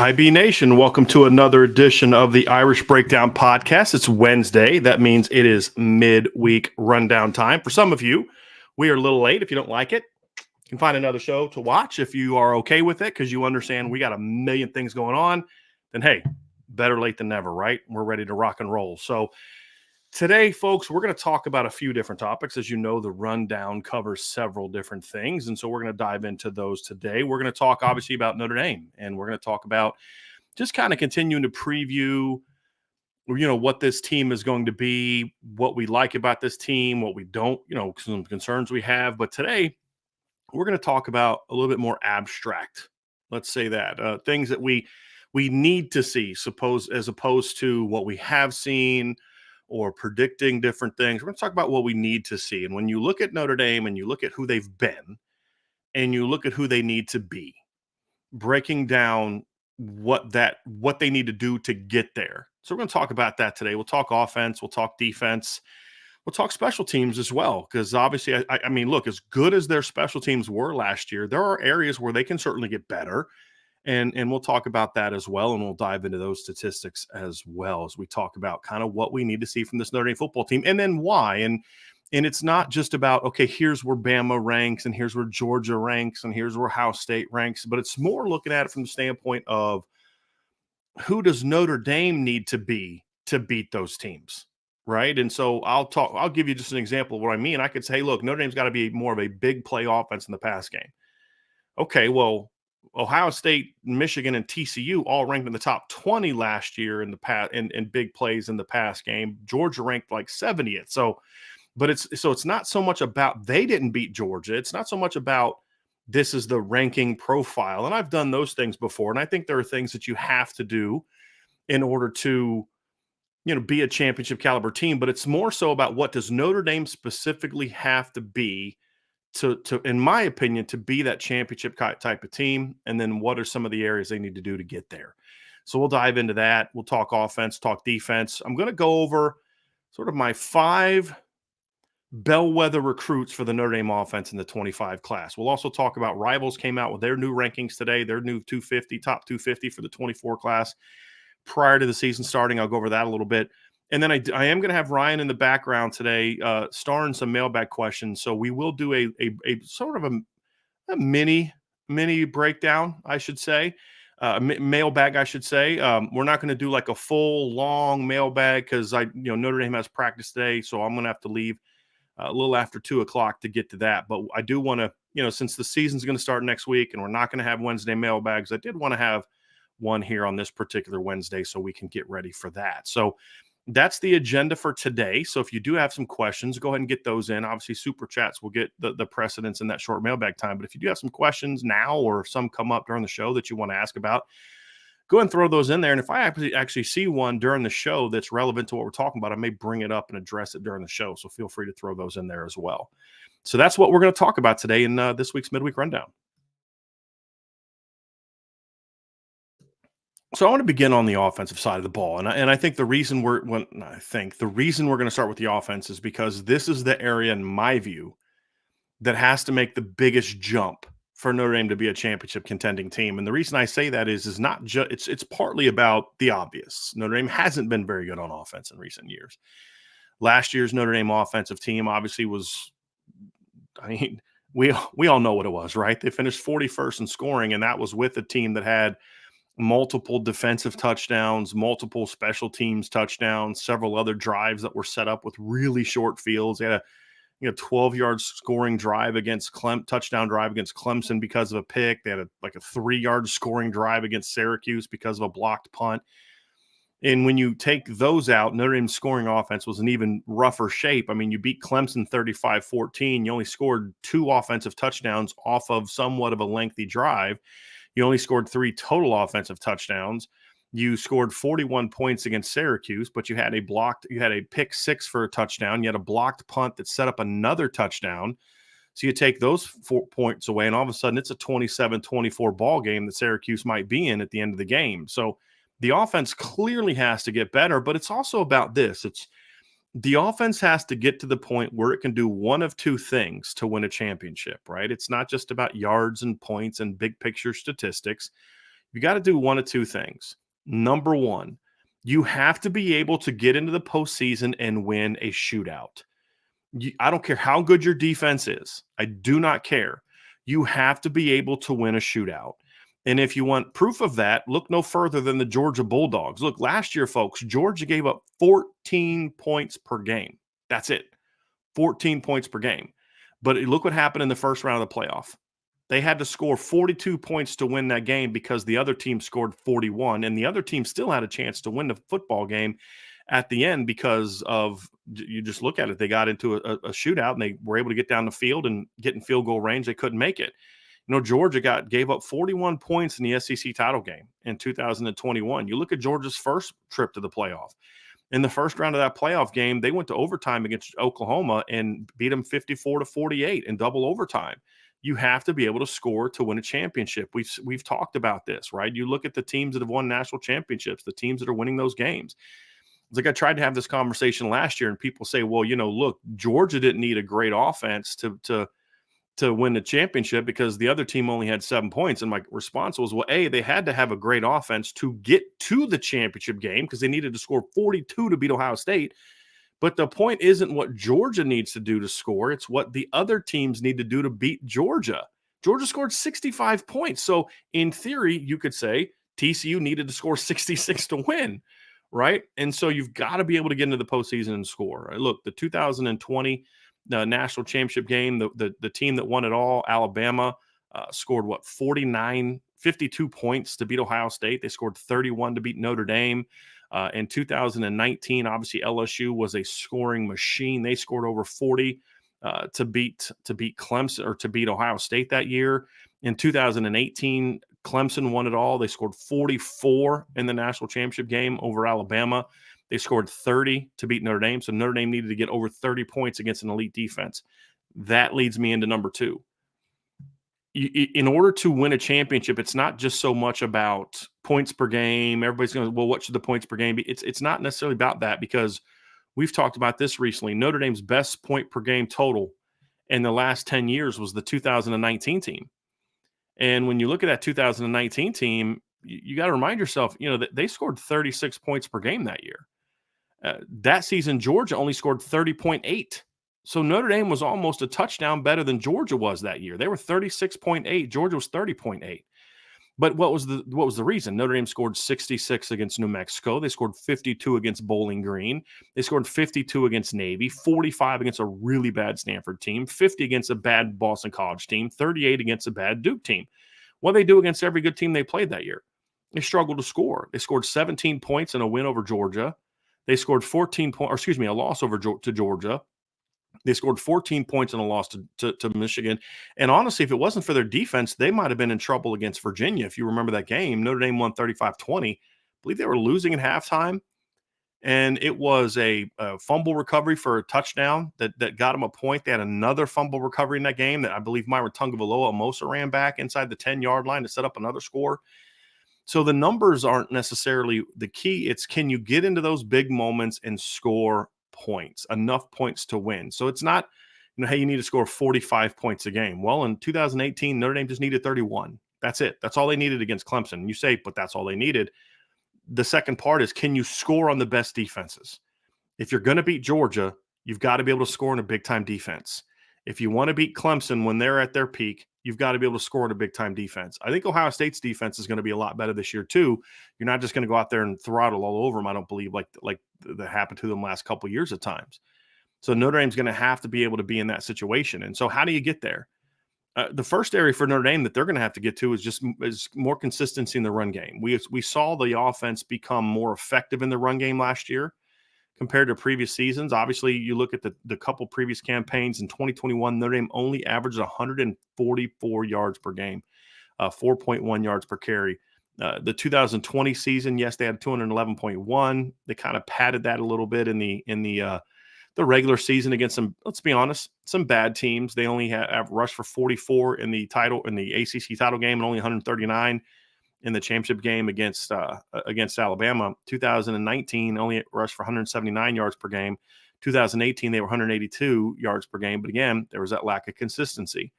IB Nation, welcome to another edition of the Irish Breakdown Podcast. It's Wednesday. That means it is midweek rundown time. For some of you, we are a little late. If you don't like it, you can find another show to watch if you are okay with it because you understand we got a million things going on. Then, hey, better late than never, right? We're ready to rock and roll. So today, folks, we're going to talk about a few different topics. As you know, the rundown covers several different things, and so we're going to dive into those today. We're going to talk, obviously, about Notre Dame, and we're going to talk about just kind of continuing to preview, what this team is going to be, what we like about this team, what we don't, some concerns we have. But today, we're going to talk about a little bit more abstract, let's say that, things that we need to see, as opposed to what we have seen, or predicting different things. We're going to talk about what we need to see. And when you look at Notre Dame and you look at who they've been and you look at who they need to be, breaking down what they need to do to get there. So we're going to talk about that today. We'll talk offense, we'll talk defense, we'll talk special teams as well. Because obviously, I mean, look, as good as their special teams were last year, there are areas where they can certainly get better. And we'll talk about that as well, and we'll dive into those statistics as well as we talk about kind of what we need to see from this Notre Dame football team and then why. And it's not just about, okay, here's where Bama ranks and here's where Georgia ranks and here's where Ohio State ranks, but it's more looking at it from the standpoint of who does Notre Dame need to be to beat those teams, right? And so I'll give you just an example of what I mean. I could say, hey, look, Notre Dame's got to be more of a big play offense in the pass game. Okay, well, Ohio State, Michigan, and TCU all ranked in the top 20 last year in the past in big plays in the pass game. Georgia ranked like 70th. So it's not so much about they didn't beat Georgia. It's not so much about this is the ranking profile. And I've done those things before. And I think there are things that you have to do in order to, be a championship caliber team. But it's more so about what does Notre Dame specifically have to be to in my opinion, to be that championship type of team. And then what are some of the areas they need to do to get there? So we'll dive into that. We'll talk offense, talk defense. I'm going to go over sort of my 5 bellwether recruits for the Notre Dame offense in the 25 class. We'll also talk about Rivals came out with their new rankings today, their new top 250 for the 24 class prior to the season starting. I'll go over that a little bit. And then I am going to have Ryan in the background today, starring some mailbag questions. So we will do a sort of a mini breakdown, I should say, mailbag, I should say. We're not going to do like a full long mailbag because Notre Dame has practice today, so I'm going to have to leave a little after 2:00 to get to that. But I do want to, since the season's going to start next week and we're not going to have Wednesday mailbags, I did want to have one here on this particular Wednesday so we can get ready for that. So that's the agenda for today. So if you do have some questions, go ahead and get those in. Obviously, super chats will get the precedence in that short mailbag time. But if you do have some questions now or some come up during the show that you want to ask about, go ahead and throw those in there. And if I actually see one during the show that's relevant to what we're talking about, I may bring it up and address it during the show. So feel free to throw those in there as well. So that's what we're going to talk about today in this week's Midweek Rundown. So I want to begin on the offensive side of the ball, and I think the reason we're going to start with the offense is because this is the area, in my view, that has to make the biggest jump for Notre Dame to be a championship contending team. And the reason I say that is not just it's partly about the obvious. Notre Dame hasn't been very good on offense in recent years. Last year's Notre Dame offensive team obviously was, we all know what it was, right? They finished 41st in scoring, and that was with a team that had multiple defensive touchdowns, multiple special teams touchdowns, several other drives that were set up with really short fields. They had a 12-yard scoring drive against touchdown drive against Clemson because of a pick. They had a 3-yard scoring drive against Syracuse because of a blocked punt. And when you take those out, Notre Dame's scoring offense was in even rougher shape. I mean, you beat Clemson 35-14. You only scored 2 offensive touchdowns off of somewhat of a lengthy drive. You only scored 3 total offensive touchdowns. You scored 41 points against Syracuse, but you had a pick 6 for a touchdown. You had a blocked punt that set up another touchdown. So you take those 4 points away, and all of a sudden it's a 27-24 ball game that Syracuse might be in at the end of the game. So the offense clearly has to get better, but it's also about this. The offense has to get to the point where it can do one of 2 things to win a championship, right? It's not just about yards and points and big picture statistics. You got to do one of two things. Number one, you have to be able to get into the postseason and win a shootout. I don't care how good your defense is. I do not care. You have to be able to win a shootout. And if you want proof of that, look no further than the Georgia Bulldogs. Look, last year, folks, Georgia gave up 14 points per game. That's it. 14 points per game. But look what happened in the first round of the playoff. They had to score 42 points to win that game because the other team scored 41, and the other team still had a chance to win the football game at the end because of, you just look at it, they got into a shootout and they were able to get down the field and get in field goal range. They couldn't make it. Georgia gave up 41 points in the SEC title game in 2021. You look at Georgia's first trip to the playoff. In the first round of that playoff game, they went to overtime against Oklahoma and beat them 54-48 in double overtime. You have to be able to score to win a championship. We've talked about this, right? You look at the teams that have won national championships, the teams that are winning those games. It's like I tried to have this conversation last year, and people say, well, look, Georgia didn't need a great offense to win the championship because the other team only had 7 points. And my response was, well, they had to have a great offense to get to the championship game because they needed to score 42 to beat Ohio State. But the point isn't what Georgia needs to do to score. It's what the other teams need to do to beat Georgia. Georgia scored 65 points. So in theory, you could say TCU needed to score 66 to win, right? And so you've got to be able to get into the postseason and score. Look, the 2020 national championship game, the team that won it all, Alabama, scored 52 points to beat Ohio State. They scored 31 to beat Notre Dame. In 2019, obviously LSU was a scoring machine. They scored over 40 to beat Clemson, or to beat Ohio State that year. In 2018, Clemson won it all. They scored 44 in the national championship game over Alabama. They scored 30 to beat Notre Dame. So Notre Dame needed to get over 30 points against an elite defense. That leads me into number two. In order to win a championship, it's not just so much about points per game. Everybody's going, well, what should the points per game be? It's not necessarily about that, because we've talked about this recently. Notre Dame's best point per game total in the last 10 years was the 2019 team. And when you look at that 2019 team, you got to remind yourself, that they scored 36 points per game that year. That season, Georgia only scored 30.8. So Notre Dame was almost a touchdown better than Georgia was that year. They were 36.8. Georgia was 30.8. But what was the reason? Notre Dame scored 66 against New Mexico. They scored 52 against Bowling Green. They scored 52 against Navy, 45 against a really bad Stanford team, 50 against a bad Boston College team, 38 against a bad Duke team. What they do against every good team they played that year? They struggled to score. They scored 17 points in a win over Georgia. They scored a loss to Georgia. They scored 14 points in a loss to Michigan. And honestly, if it wasn't for their defense, they might have been in trouble against Virginia. If you remember that game, Notre Dame won 35-20. I believe they were losing at halftime. And it was a fumble recovery for a touchdown that got them a point. They had another fumble recovery in that game that I believe Myron Tungavaloa-Amosa ran back inside the 10-yard line to set up another score. So the numbers aren't necessarily the key. It's, can you get into those big moments and score points, enough points to win? So it's not, hey, you need to score 45 points a game. Well, in 2018, Notre Dame just needed 31. That's it. That's all they needed against Clemson. You say, but that's all they needed. The second part is, can you score on the best defenses? If you're going to beat Georgia, you've got to be able to score in a big-time defense. If you want to beat Clemson when they're at their peak, you've got to be able to score in a big-time defense. I think Ohio State's defense is going to be a lot better this year too. You're not just going to go out there and throttle all over them, I don't believe, like that happened to them last couple of years at times. So Notre Dame's going to have to be able to be in that situation. And so how do you get there? The first area for Notre Dame that they're going to have to get to is more consistency in the run game. We saw the offense become more effective in the run game last year compared to previous seasons. Obviously, you look at the couple previous campaigns in 2021, Notre Dame only averaged 144 yards per game, 4.1 yards per carry. The 2020 season, yes, they had 211.1. They kind of padded that a little bit in the regular season against some, let's be honest, some bad teams. They only have rushed for 44 in the ACC title game and only 139 in the championship game against Alabama. 2019 only rushed for 179 yards per game. 2018 they were 182 yards per game. But again, there was that lack of consistency.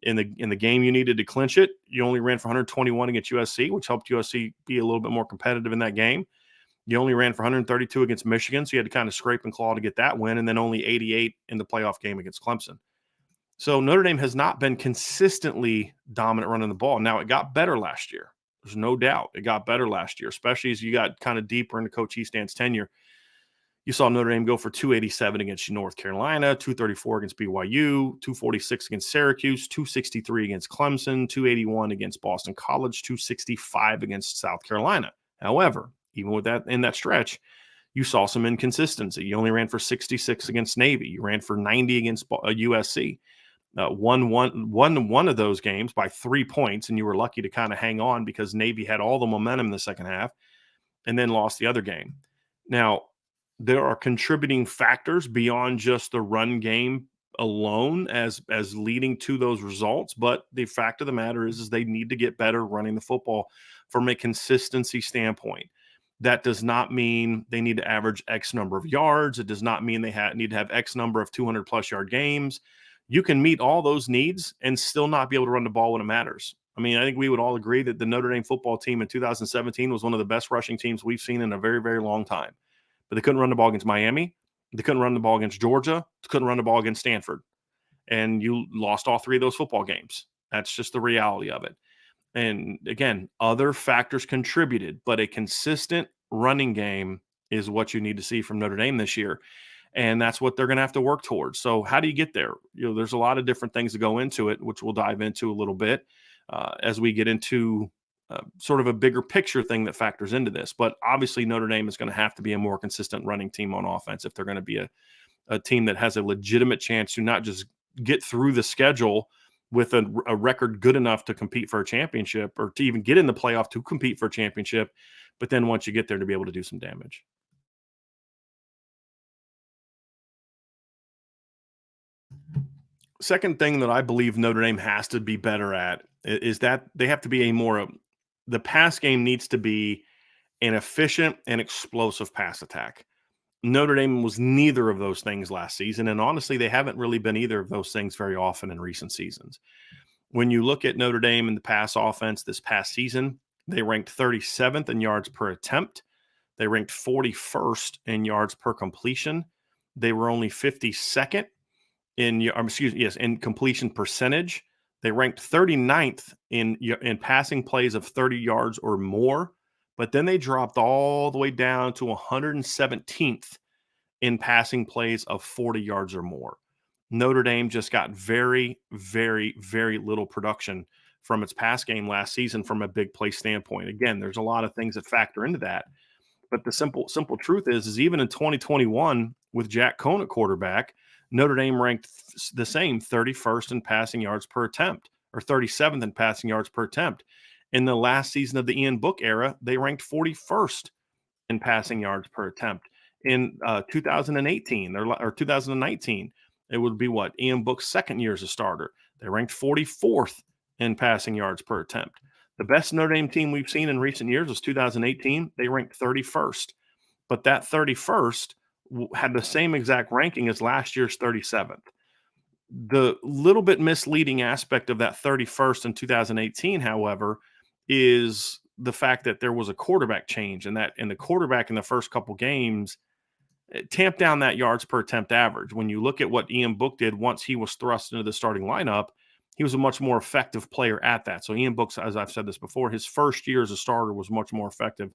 In the game you needed to clinch it, you only ran for 121 against USC, which helped USC be a little bit more competitive in that game. You only ran for 132 against Michigan, so you had to kind of scrape and claw to get that win, and then only 88 in the playoff game against Clemson. So Notre Dame has not been consistently dominant running the ball. Now, it got better last year. There's no doubt it got better last year, especially as you got kind of deeper into Coach Eastand's tenure. You saw Notre Dame go for 287 against North Carolina, 234 against BYU, 246 against Syracuse, 263 against Clemson, 281 against Boston College, 265 against South Carolina. However, even with that in that stretch, you saw some inconsistency. You only ran for 66 against Navy. You ran for 90 against USC. Won one of those games by 3 points, and you were lucky to kind of hang on because Navy had all the momentum in the second half, and then lost the other game. Now, there are contributing factors beyond just the run game alone as leading to those results, but the fact of the matter is they need to get better running the football from a consistency standpoint. That does not mean they need to average X number of yards. It does not mean they need to have X number of 200-plus yard games. You can meet all those needs and still not be able to run the ball when it matters. I mean, I think we would all agree that the Notre Dame football team in 2017 was one of the best rushing teams we've seen in a very, very long time. But they couldn't run the ball against Miami. They couldn't run the ball against Georgia. They couldn't run the ball against Stanford. And you lost all 3 of those football games. That's just the reality of it. And again, other factors contributed, but a consistent running game is what you need to see from Notre Dame this year. And that's what they're going to have to work towards. So how do you get there? There's a lot of different things that go into it, which we'll dive into a little bit as we get into sort of a bigger picture thing that factors into this. But obviously Notre Dame is going to have to be a more consistent running team on offense if they're going to be a team that has a legitimate chance to not just get through the schedule with a record good enough to compete for a championship or to even get in the playoff to compete for a championship, but then once you get there to be able to do some damage. Second thing that I believe Notre Dame has to be better at is that they have to be the pass game needs to be an efficient and explosive pass attack. Notre Dame was neither of those things last season, and honestly, they haven't really been either of those things very often in recent seasons. When you look at Notre Dame in the pass offense this past season, they ranked 37th in yards per attempt. They ranked 41st in yards per completion. They were only 52nd in completion percentage. They ranked 39th in passing plays of 30 yards or more, but then they dropped all the way down to 117th in passing plays of 40 yards or more. Notre Dame just got very, very, very little production from its pass game last season from a big play standpoint. Again, there's a lot of things that factor into that. But the simple truth is even in 2021 with Jack Cohn at quarterback, Notre Dame ranked the same 31st in passing yards per attempt or 37th in passing yards per attempt. In the last season of the Ian Book era, they ranked 41st in passing yards per attempt. In 2018 or 2019, it would be Ian Book's second year as a starter. They ranked 44th in passing yards per attempt. The best Notre Dame team we've seen in recent years was 2018. They ranked 31st. But that 31st had the same exact ranking as last year's 37th. The little bit misleading aspect of that 31st in 2018, however, is the fact that there was a quarterback change and the quarterback in the first couple games tamped down that yards per attempt average. When you look at what Ian Book did once he was thrust into the starting lineup, he was a much more effective player at that. So Ian Book, as I've said this before, his first year as a starter was much more effective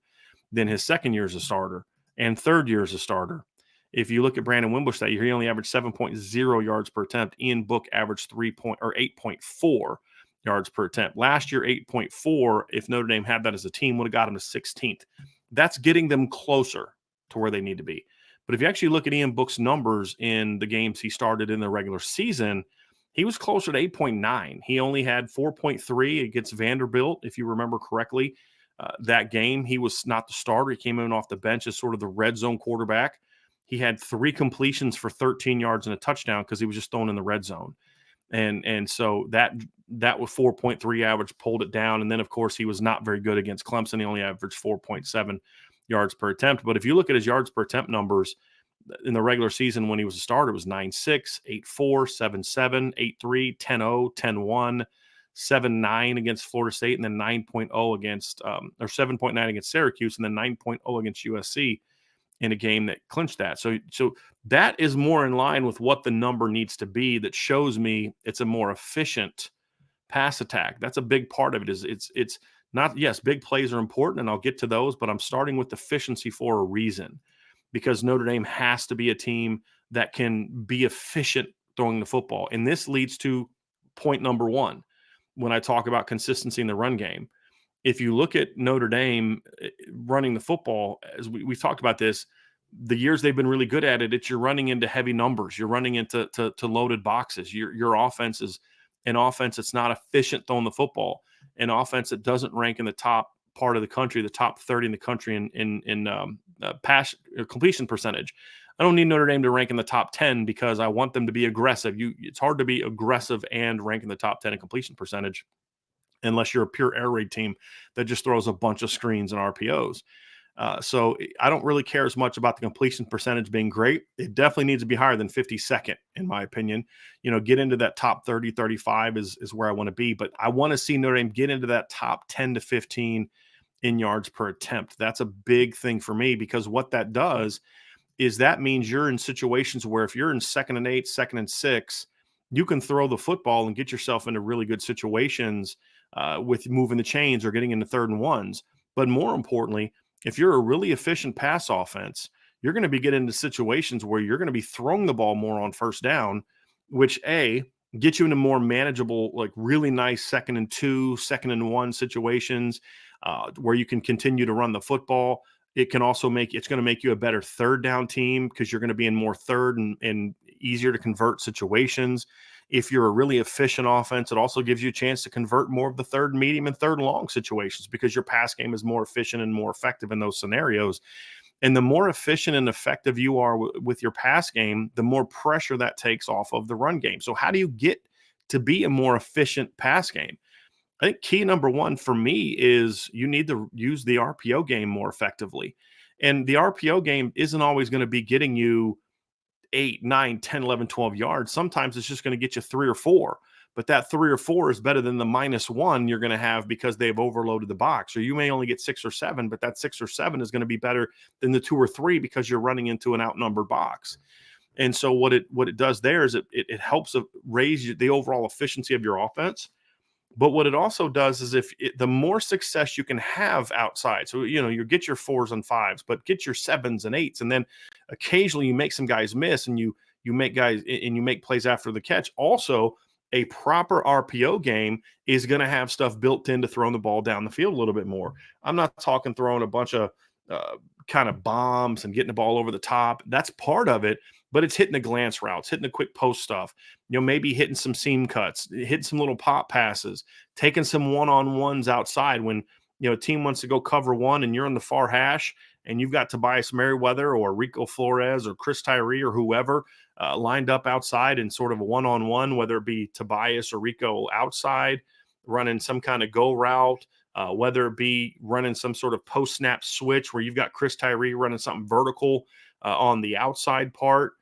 than his second year as a starter and third year as a starter. If you look at Brandon Wimbush that year, he only averaged 7.0 yards per attempt. Ian Book averaged 8.4 yards per attempt. Last year, 8.4, if Notre Dame had that as a team, would have got him to 16th. That's getting them closer to where they need to be. But if you actually look at Ian Book's numbers in the games he started in the regular season, he was closer to 8.9. He only had 4.3 against Vanderbilt, if you remember correctly. That game, he was not the starter. He came in off the bench as sort of the red zone quarterback. He had 3 completions for 13 yards and a touchdown because he was just thrown in the red zone. And so that was 4.3 average, pulled it down. And then, of course, he was not very good against Clemson. He only averaged 4.7 yards per attempt. But if you look at his yards per attempt numbers, in the regular season when he was a starter, it was 9-6, 8-4, 7-7, 8-3, 10-0, 10-1, 7-9 against Florida State, and then 9.0 against, or 7.9 against Syracuse, and then 9.0 against USC in a game that clinched that. So that is more in line with what the number needs to be. That shows me it's a more efficient pass attack. That's a big part of it. It's not, yes, big plays are important, and I'll get to those, but I'm starting with efficiency for a reason, because Notre Dame has to be a team that can be efficient throwing the football. And this leads to point number one when I talk about consistency in the run game. If you look at Notre Dame running the football, as we've talked about this, the years they've been really good at it, you're running into heavy numbers. You're running into loaded boxes. Your offense is an offense that's not efficient throwing the football, an offense that doesn't rank in the top part of the country, the top 30 in the country in pass completion percentage. I don't need Notre Dame to rank in the top 10 because I want them to be aggressive. It's hard to be aggressive and rank in the top 10 in completion percentage unless you're a pure air raid team that just throws a bunch of screens and RPOs. So I don't really care as much about the completion percentage being great. It definitely needs to be higher than 52nd, in my opinion. Get into that top 30, 35 is where I want to be. But I want to see Notre Dame get into that top 10 to 15 in yards per attempt. That's a big thing for me, because what that does is that means you're in situations where if you're in 2nd and 8, 2nd and 6, you can throw the football and get yourself into really good situations with moving the chains or getting into 3rd and 1s. But more importantly, if you're a really efficient pass offense, you're going to be getting into situations where you're going to be throwing the ball more on 1st down, which gets you into more manageable, like really nice 2nd and 2, 2nd and 1 situations where you can continue to run the football. It can also it's going to make you a better 3rd down team because you're going to be in more 3rd and easier to convert situations. If you're a really efficient offense, it also gives you a chance to convert more of the 3rd and medium and 3rd and long situations because your pass game is more efficient and more effective in those scenarios. And the more efficient and effective you are with your pass game, the more pressure that takes off of the run game. So how do you get to be a more efficient pass game? I think key number one for me is you need to use the RPO game more effectively. And the RPO game isn't always going to be getting you 8, 9, 10, 11, 12 yards. Sometimes it's just going to get you 3 or 4. But that 3 or 4 is better than the -1 you're going to have because they've overloaded the box. Or you may only get 6 or 7, but that 6 or 7 is going to be better than the 2 or 3 because you're running into an outnumbered box. And so what it does there is it helps raise the overall efficiency of your offense. But what it also does is the more success you can have outside, so you get your 4s and 5s, but get your 7s and 8s, and then occasionally you make some guys miss, and you make plays after the catch. Also, a proper RPO game is going to have stuff built in to throwing the ball down the field a little bit more. I'm not talking throwing a bunch of kind of bombs and getting the ball over the top. That's part of it, but it's hitting the glance routes, hitting the quick post stuff, maybe hitting some seam cuts, hitting some little pop passes, taking some one-on-ones outside when, a team wants to go cover one and you're on the far hash and you've got Tobias Merriweather or Rico Flores or Chris Tyree or whoever lined up outside in sort of a one-on-one, whether it be Tobias or Rico outside running some kind of go route, whether it be running some sort of post-snap switch where you've got Chris Tyree running something vertical on the outside part.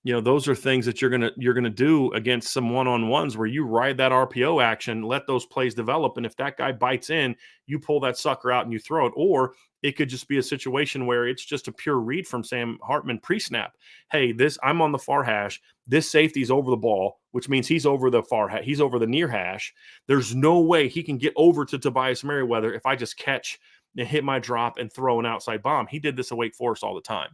Those are things that you're gonna do against some one-on-ones where you ride that RPO action, let those plays develop, and if that guy bites in, you pull that sucker out and you throw it. Or it could just be a situation where it's just a pure read from Sam Hartman pre-snap. Hey, I'm on the far hash. This safety's over the ball, which means he's over the far hash. He's over the near hash. There's no way he can get over to Tobias Merriweather if I just catch and hit my drop and throw an outside bomb. He did this at Wake Forest all the time.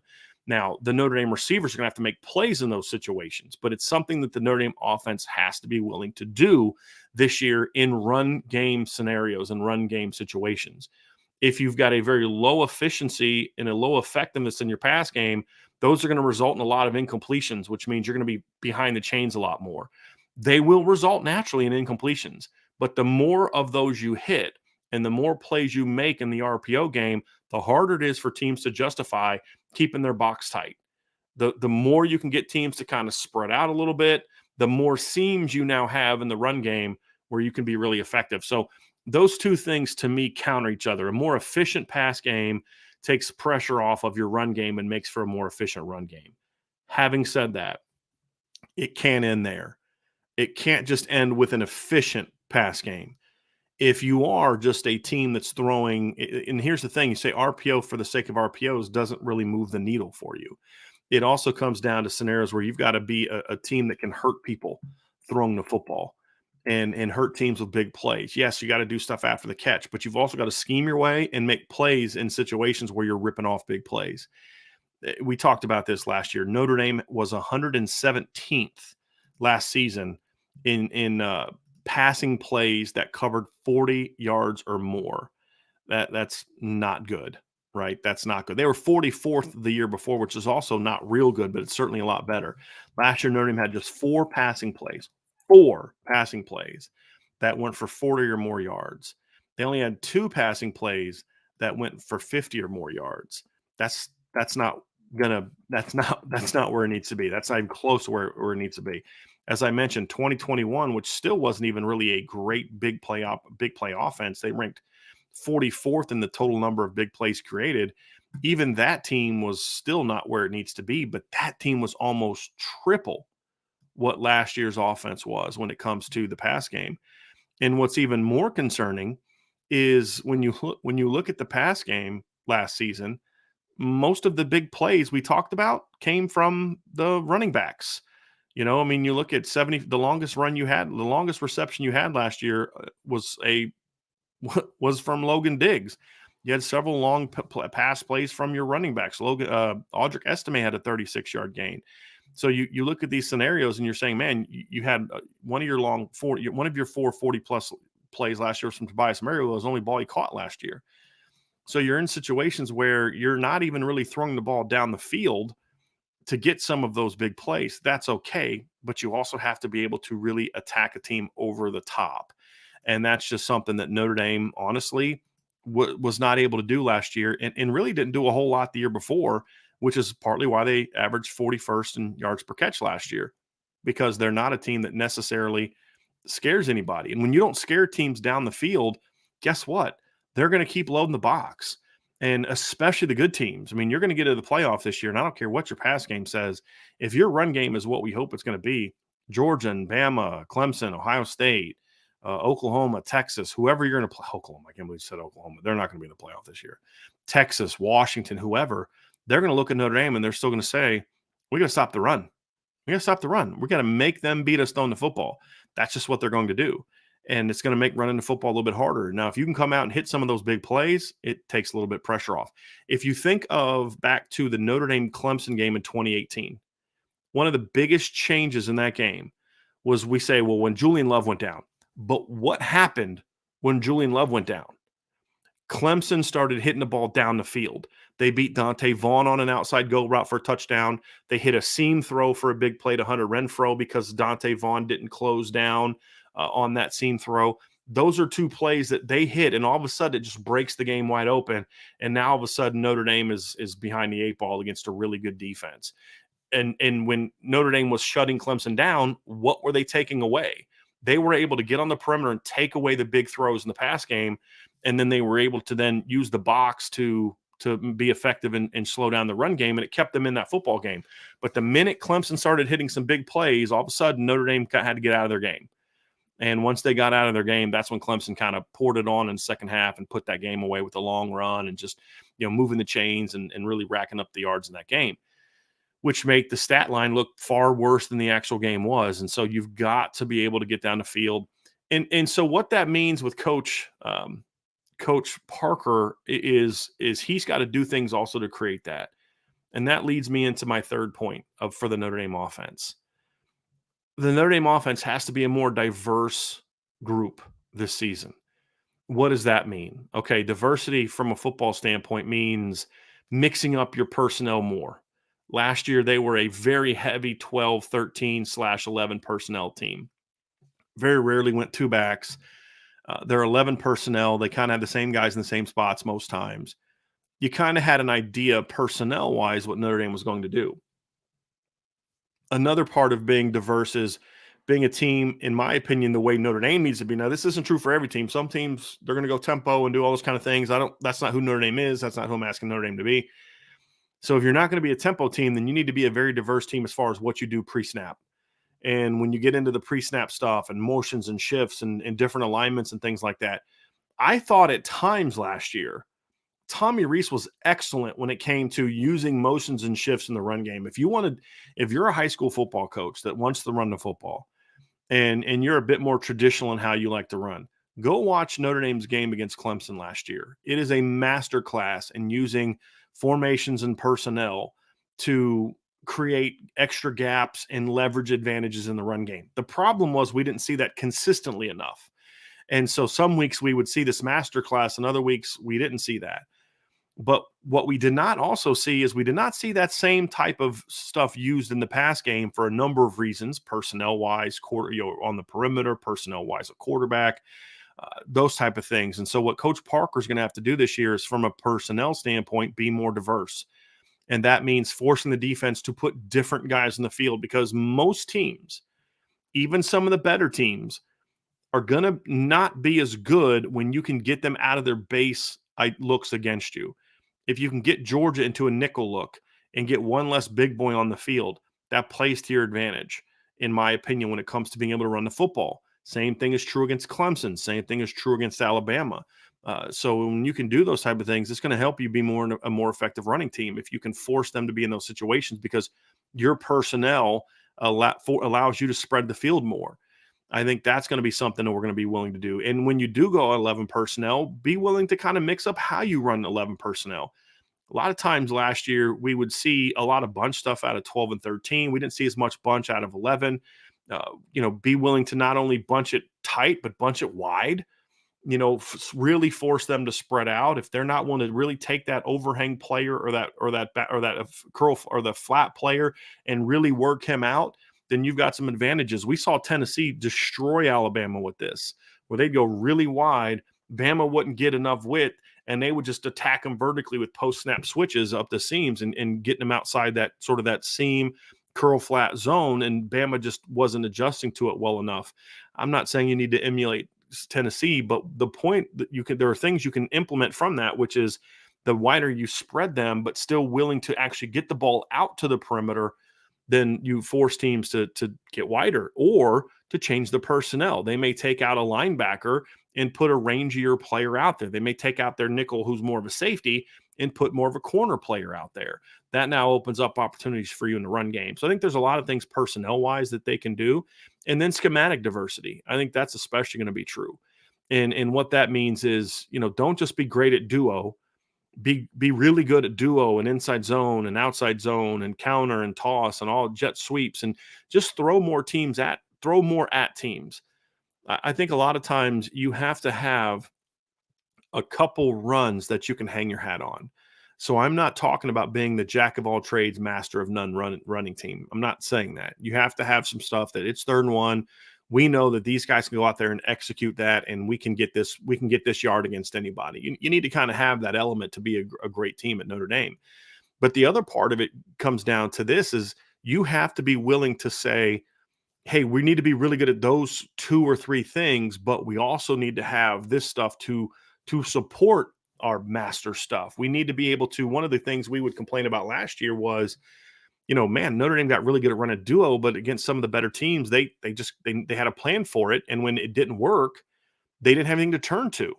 Now, the Notre Dame receivers are going to have to make plays in those situations, but it's something that the Notre Dame offense has to be willing to do this year in run game scenarios and run game situations. If you've got a very low efficiency and a low effectiveness in your pass game, those are going to result in a lot of incompletions, which means you're going to be behind the chains a lot more. They will result naturally in incompletions, but the more of those you hit and the more plays you make in the RPO game, the harder it is for teams to justify keeping their box tight. The more you can get teams to kind of spread out a little bit, the more seams you now have in the run game where you can be really effective. So those two things to me counter each other. A more efficient pass game takes pressure off of your run game and makes for a more efficient run game. Having said that, it can't end there. It can't just end with an efficient pass game. If you are just a team that's throwing, and here's the thing, you say RPO for the sake of RPOs doesn't really move the needle for you. It also comes down to scenarios where you've got to be a team that can hurt people throwing the football and hurt teams with big plays. Yes, you got to do stuff after the catch, but you've also got to scheme your way and make plays in situations where you're ripping off big plays. We talked about this last year. Notre Dame was 117th last season in passing plays that covered 40 yards or more. That's not good, right? That's not good. They were 44th the year before, which is also not real good, but it's certainly a lot better. Last year, Notre Dame had just four passing plays that went for 40 or more yards. They only had two passing plays that went for 50 or more yards. That's not where it needs to be. That's not even close to where it needs to be. As I mentioned, 2021, which still wasn't even really a great big play offense, they ranked 44th in the total number of big plays created. Even that team was still not where it needs to be, but that team was almost triple what last year's offense was when it comes to the pass game. And what's even more concerning is when you look at the pass game last season, most of the big plays we talked about came from the running backs. You look at the longest reception you had last year was from Logan Diggs. You had several long pass plays from your running backs. Audric Estime had a 36-yard gain. So you look at these scenarios and you're saying, man, you had one of your 40-plus plays last year from Tobias Merrill was the only ball he caught last year. So you're in situations where you're not even really throwing the ball down the field to get some of those big plays. That's okay, but you also have to be able to really attack a team over the top. And that's just something that Notre Dame, honestly, was not able to do last year and really didn't do a whole lot the year before, which is partly why they averaged 41st in yards per catch last year, because they're not a team that necessarily scares anybody. And when you don't scare teams down the field, guess what? They're going to keep loading the box, and especially the good teams. I mean, you're going to get to the playoff this year, and I don't care what your pass game says. If your run game is what we hope it's going to be, Georgia and Bama, Clemson, Ohio State, Oklahoma, Texas, whoever you're going to play. Oklahoma, I can't believe you said Oklahoma. They're not going to be in the playoff this year. Texas, Washington, whoever, they're going to look at Notre Dame, and they're still going to say, we got to stop the run. We got to stop the run. We're going to make them beat us throwing the football. That's just what they're going to do. And it's going to make running the football a little bit harder. Now, if you can come out and hit some of those big plays, it takes a little bit of pressure off. If you think of back to the Notre Dame-Clemson game in 2018, one of the biggest changes in that game was we say, well, when Julian Love went down. But what happened when Julian Love went down? Clemson started hitting the ball down the field. They beat Dante Vaughn on an outside go route for a touchdown. They hit a seam throw for a big play to Hunter Renfrow because Dante Vaughn didn't close down on that seam throw. Those are two plays that they hit, and all of a sudden it just breaks the game wide open. And now all of a sudden Notre Dame is behind the eight ball against a really good defense. And when Notre Dame was shutting Clemson down, what were they taking away? They were able to get on the perimeter and take away the big throws in the pass game, and then they were able to then use the box to be effective and slow down the run game, and it kept them in that football game. But the minute Clemson started hitting some big plays, all of a sudden Notre Dame had to get out of their game. And once they got out of their game, that's when Clemson kind of poured it on in the second half and put that game away with a long run and just, moving the chains and really racking up the yards in that game, which make the stat line look far worse than the actual game was. And so you've got to be able to get down the field. And so what that means with Coach Parker is he's got to do things also to create that. And that leads me into my third point for the Notre Dame offense. The Notre Dame offense has to be a more diverse group this season. What does that mean? Okay, diversity from a football standpoint means mixing up your personnel more. Last year, they were a very heavy 12, 13/11 personnel team. Very rarely went two backs. They're 11 personnel. They kind of had the same guys in the same spots most times. You kind of had an idea personnel-wise what Notre Dame was going to do. Another part of being diverse is being a team, in my opinion, the way Notre Dame needs to be. Now, this isn't true for every team. Some teams, they're going to go tempo and do all those kind of things. That's not who Notre Dame is. That's not who I'm asking Notre Dame to be. So if you're not going to be a tempo team, then you need to be a very diverse team as far as what you do pre-snap. And when you get into the pre-snap stuff and motions and shifts and different alignments and things like that, I thought at times last year, Tommy Rees was excellent when it came to using motions and shifts in the run game. If you're a high school football coach that wants to run the football and you're a bit more traditional in how you like to run, go watch Notre Dame's game against Clemson last year. It is a master class in using formations and personnel to create extra gaps and leverage advantages in the run game. The problem was we didn't see that consistently enough. And so some weeks we would see this master class and other weeks we didn't see that. But what we did not also see is we did not see that same type of stuff used in the pass game for a number of reasons, personnel-wise, on the perimeter, personnel-wise, a quarterback, those type of things. And so what Coach Parker is going to have to do this year is, from a personnel standpoint, be more diverse. And that means forcing the defense to put different guys in the field, because most teams, even some of the better teams, are going to not be as good when you can get them out of their base looks against you. If you can get Georgia into a nickel look and get one less big boy on the field, that plays to your advantage, in my opinion, when it comes to being able to run the football. Same thing is true against Clemson. Same thing is true against Alabama. So when you can do those type of things, it's going to help you be a more effective running team if you can force them to be in those situations, because your personnel allows you to spread the field more. I think that's going to be something that we're going to be willing to do. And when you do go 11 personnel, be willing to kind of mix up how you run 11 personnel. A lot of times last year, we would see a lot of bunch stuff out of 12 and 13. We didn't see as much bunch out of 11. Be willing to not only bunch it tight, but bunch it wide. Really force them to spread out. If they're not willing to really take that overhang player or that curl or the flat player and really work him out, then you've got some advantages. We saw Tennessee destroy Alabama with this, where they'd go really wide. Bama wouldn't get enough width, and they would just attack them vertically with post-snap switches up the seams and getting them outside that sort of that seam, curl flat zone, and Bama just wasn't adjusting to it well enough. I'm not saying you need to emulate Tennessee, but the point that there are things you can implement from that, which is the wider you spread them, but still willing to actually get the ball out to the perimeter, then you force teams to get wider or to change the personnel. They may take out a linebacker and put a rangier player out there. They may take out their nickel, who's more of a safety, and put more of a corner player out there. That now opens up opportunities for you in the run game. So I think there's a lot of things personnel-wise that they can do. And then schematic diversity. I think that's especially going to be true. And what that means is, don't just be great at duo. Be really good at duo and inside zone and outside zone and counter and toss and all jet sweeps, and just throw more at teams. I think a lot of times you have to have a couple runs that you can hang your hat on. So I'm not talking about being the jack of all trades, master of none running team. I'm not saying that. You have to have some stuff that it's 3rd and 1. We know that these guys can go out there and execute that, and we can get this yard against anybody. You need to kind of have that element to be a great team at Notre Dame. But the other part of it comes down to this is you have to be willing to say, hey, we need to be really good at those 2 or 3 things, but we also need to have this stuff to support our master stuff. We need to be able to, one of the things we would complain about last year was, Notre Dame got really good at running duo, but against some of the better teams, they had a plan for it. And when it didn't work, they didn't have anything to turn to.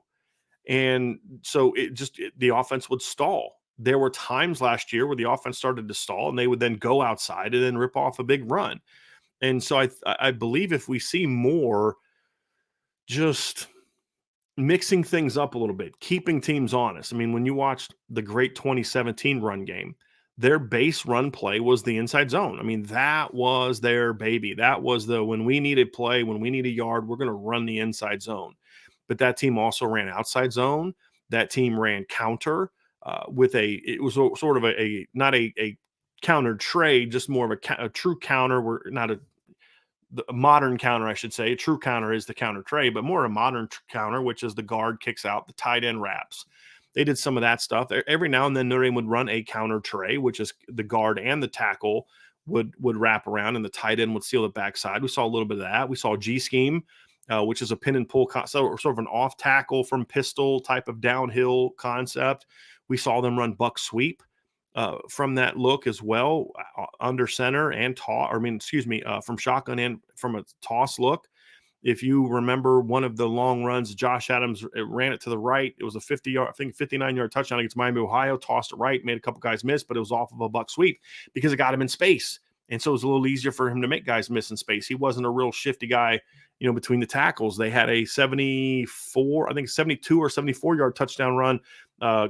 And so the offense would stall. There were times last year where the offense started to stall and they would then go outside and then rip off a big run. And so I believe if we see more just mixing things up a little bit, keeping teams honest. I mean, when you watched the great 2017 run game, their base run play was the inside zone. I mean, that was their baby. That was when we need a play, when we need a yard, we're going to run the inside zone. But that team also ran outside zone. That team ran counter it was sort of not a counter trade, just more of a true counter. We're not a modern counter, I should say. A true counter is the counter trade, but more a modern counter, which is the guard kicks out, the tight end wraps. They did some of that stuff. Every now and then Notre Dame would run a counter tray, which is the guard and the tackle would wrap around and the tight end would seal the backside. We saw a little bit of that. We saw G scheme, which is a pin and pull, sort of an off tackle from pistol type of downhill concept. We saw them run buck sweep. from that look as well, under center and toss. I mean, excuse me, from shotgun and from a toss look. If you remember one of the long runs, Josh Adams ran it to the right. It was a 50-yard, I think 59-yard touchdown against Miami, Ohio, tossed it right, made a couple guys miss, but it was off of a buck sweep because it got him in space. And so it was a little easier for him to make guys miss in space. He wasn't a real shifty guy, between the tackles. They had a 74, I think 72 or 74-yard touchdown run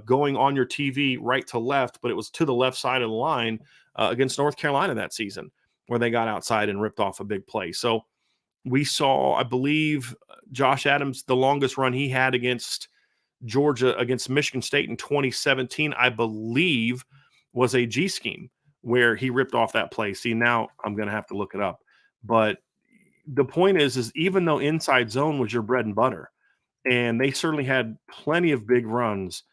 going on your TV right to left, but it was to the left side of the line against North Carolina that season where they got outside and ripped off a big play. So we saw, I believe, Josh Adams, the longest run he had against Georgia, against Michigan State in 2017, I believe, was a G scheme where he ripped off that play. See, now I'm going to have to look it up. But the point is even though inside zone was your bread and butter, and they certainly had plenty of big runs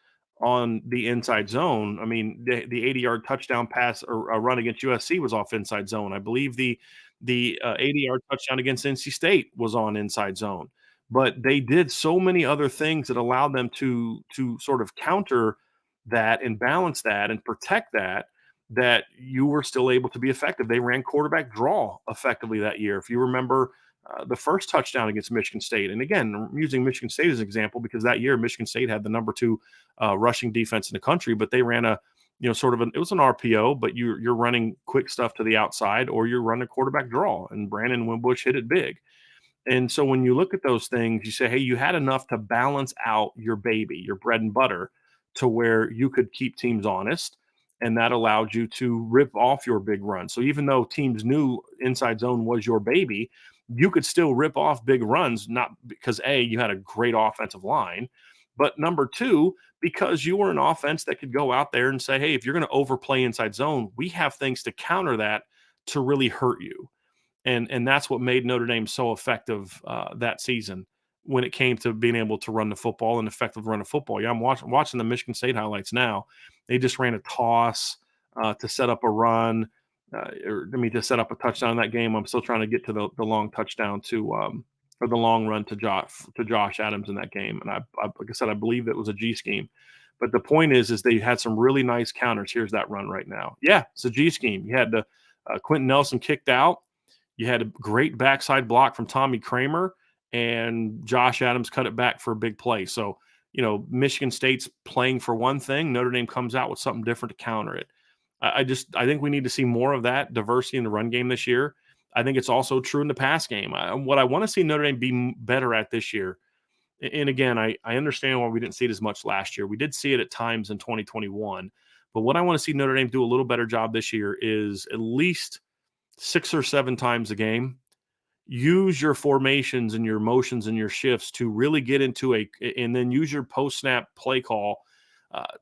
on the inside zone. I mean, the 80-yard touchdown pass or a run against USC was off inside zone. I believe the 80-yard touchdown against NC State was on inside zone. But they did so many other things that allowed them to sort of counter that and balance that and protect that you were still able to be effective. They ran quarterback draw effectively that year. If you remember the first touchdown against Michigan State, and again, I'm using Michigan State as an example because that year Michigan State had the number 2 rushing defense in the country, but they ran it was an RPO, but you're running quick stuff to the outside or you're running a quarterback draw, and Brandon Wimbush hit it big. And so when you look at those things, you say, hey, you had enough to balance out your baby, your bread and butter, to where you could keep teams honest. And that allowed you to rip off your big run. So even though teams knew inside zone was your baby, you could still rip off big runs, not because A, you had a great offensive line, but number 2, because you were an offense that could go out there and say, hey, if you're going to overplay inside zone, we have things to counter that to really hurt you. And that's what made Notre Dame so effective that season when it came to being able to run the football and effective run of football. Yeah, I'm watching the Michigan State highlights now. They just ran a toss to set up a run, to set up a touchdown in that game. I'm still trying to get to the long touchdown or the long run to Josh Adams in that game. And I like I said, I believe it was a G scheme. But the point is they had some really nice counters. Here's that run right now. Yeah, it's a G scheme. You had the Quentin Nelson kicked out. You had a great backside block from Tommy Kramer, and Josh Adams cut it back for a big play. So, Michigan State's playing for one thing. Notre Dame comes out with something different to counter it. I think we need to see more of that diversity in the run game this year. I think it's also true in the pass game. What I want to see Notre Dame be better at this year, and again, I understand why we didn't see it as much last year. We did see it at times in 2021. But what I want to see Notre Dame do a little better job this year is at least 6 or 7 times a game, use your formations and your motions and your shifts to really get into and then use your post-snap play call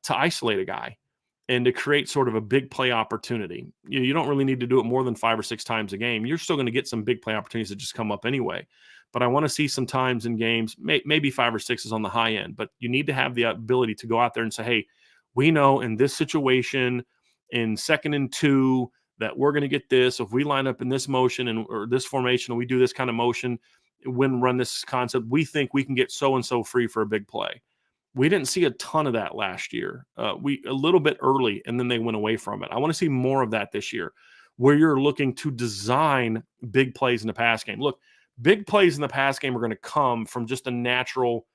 to isolate a guy and to create sort of a big play opportunity. You don't really need to do it more than 5 or 6 times a game. You're still going to get some big play opportunities that just come up anyway. But I want to see some times in games, maybe 5 or 6 is on the high end, but you need to have the ability to go out there and say, hey, we know in this situation, in 2nd and 2, that we're going to get this. If we line up in this motion or this formation, and we do this kind of motion, run this concept, we think we can get so-and-so free for a big play. We didn't see a ton of that last year. A little bit early, and then they went away from it. I want to see more of that this year, where you're looking to design big plays in the pass game. Look, big plays in the pass game are going to come from just a natural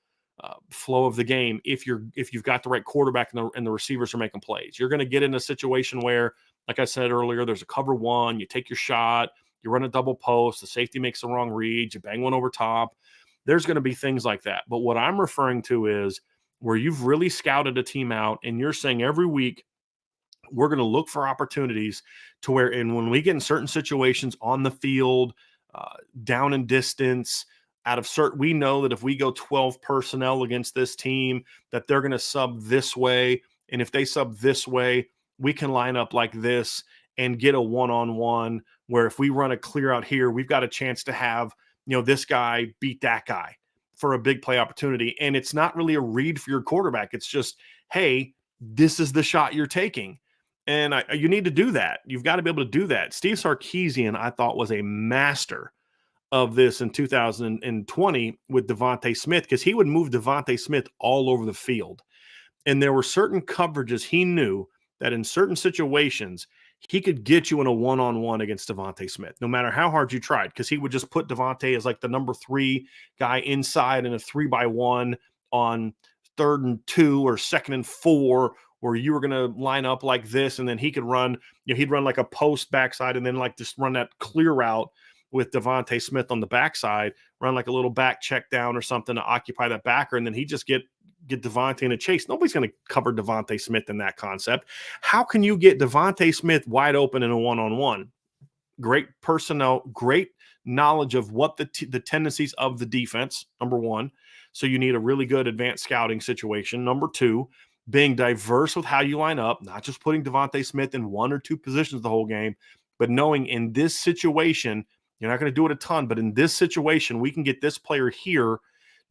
flow of the game. If you've got the right quarterback and the receivers are making plays, you're going to get in a situation where, like I said earlier, there's a cover one, you take your shot, you run a double post, the safety makes the wrong read, you bang one over top. There's going to be things like that. But what I'm referring to is where you've really scouted a team out and you're saying every week, we're going to look for opportunities to where, and when we get in certain situations on the field, down in distance, we know that if we go 12 personnel against this team, that they're going to sub this way. And if they sub this way, we can line up like this and get a one-on-one where if we run a clear out here, we've got a chance to have, this guy beat that guy for a big play opportunity. And it's not really a read for your quarterback. It's just, hey, this is the shot you're taking. And you need to do that. You've got to be able to do that. Steve Sarkisian, I thought, was a master of this in 2020 with Devontae Smith, because he would move Devontae Smith all over the field. And there were certain coverages he knew that in certain situations, he could get you in a one-on-one against Devontae Smith, no matter how hard you tried, because he would just put Devontae as like the number 3 guy inside in a 3-by-1 on 3rd and 2 or 2nd and 4, where you were going to line up like this, and then he could run, he'd run like a post backside and then like just run that clear route with Devontae Smith on the backside, run like a little back check down or something to occupy that backer, and then he just get Devontae in a chase. Nobody's going to cover Devontae Smith in that concept. How can you get Devontae Smith wide open in a one-on-one? Great personnel, great knowledge of what the tendencies of the defense, number one. So you need a really good advanced scouting situation. Number two, being diverse with how you line up, not just putting Devontae Smith in 1 or 2 positions the whole game, but knowing in this situation, you're not going to do it a ton, but in this situation, we can get this player here,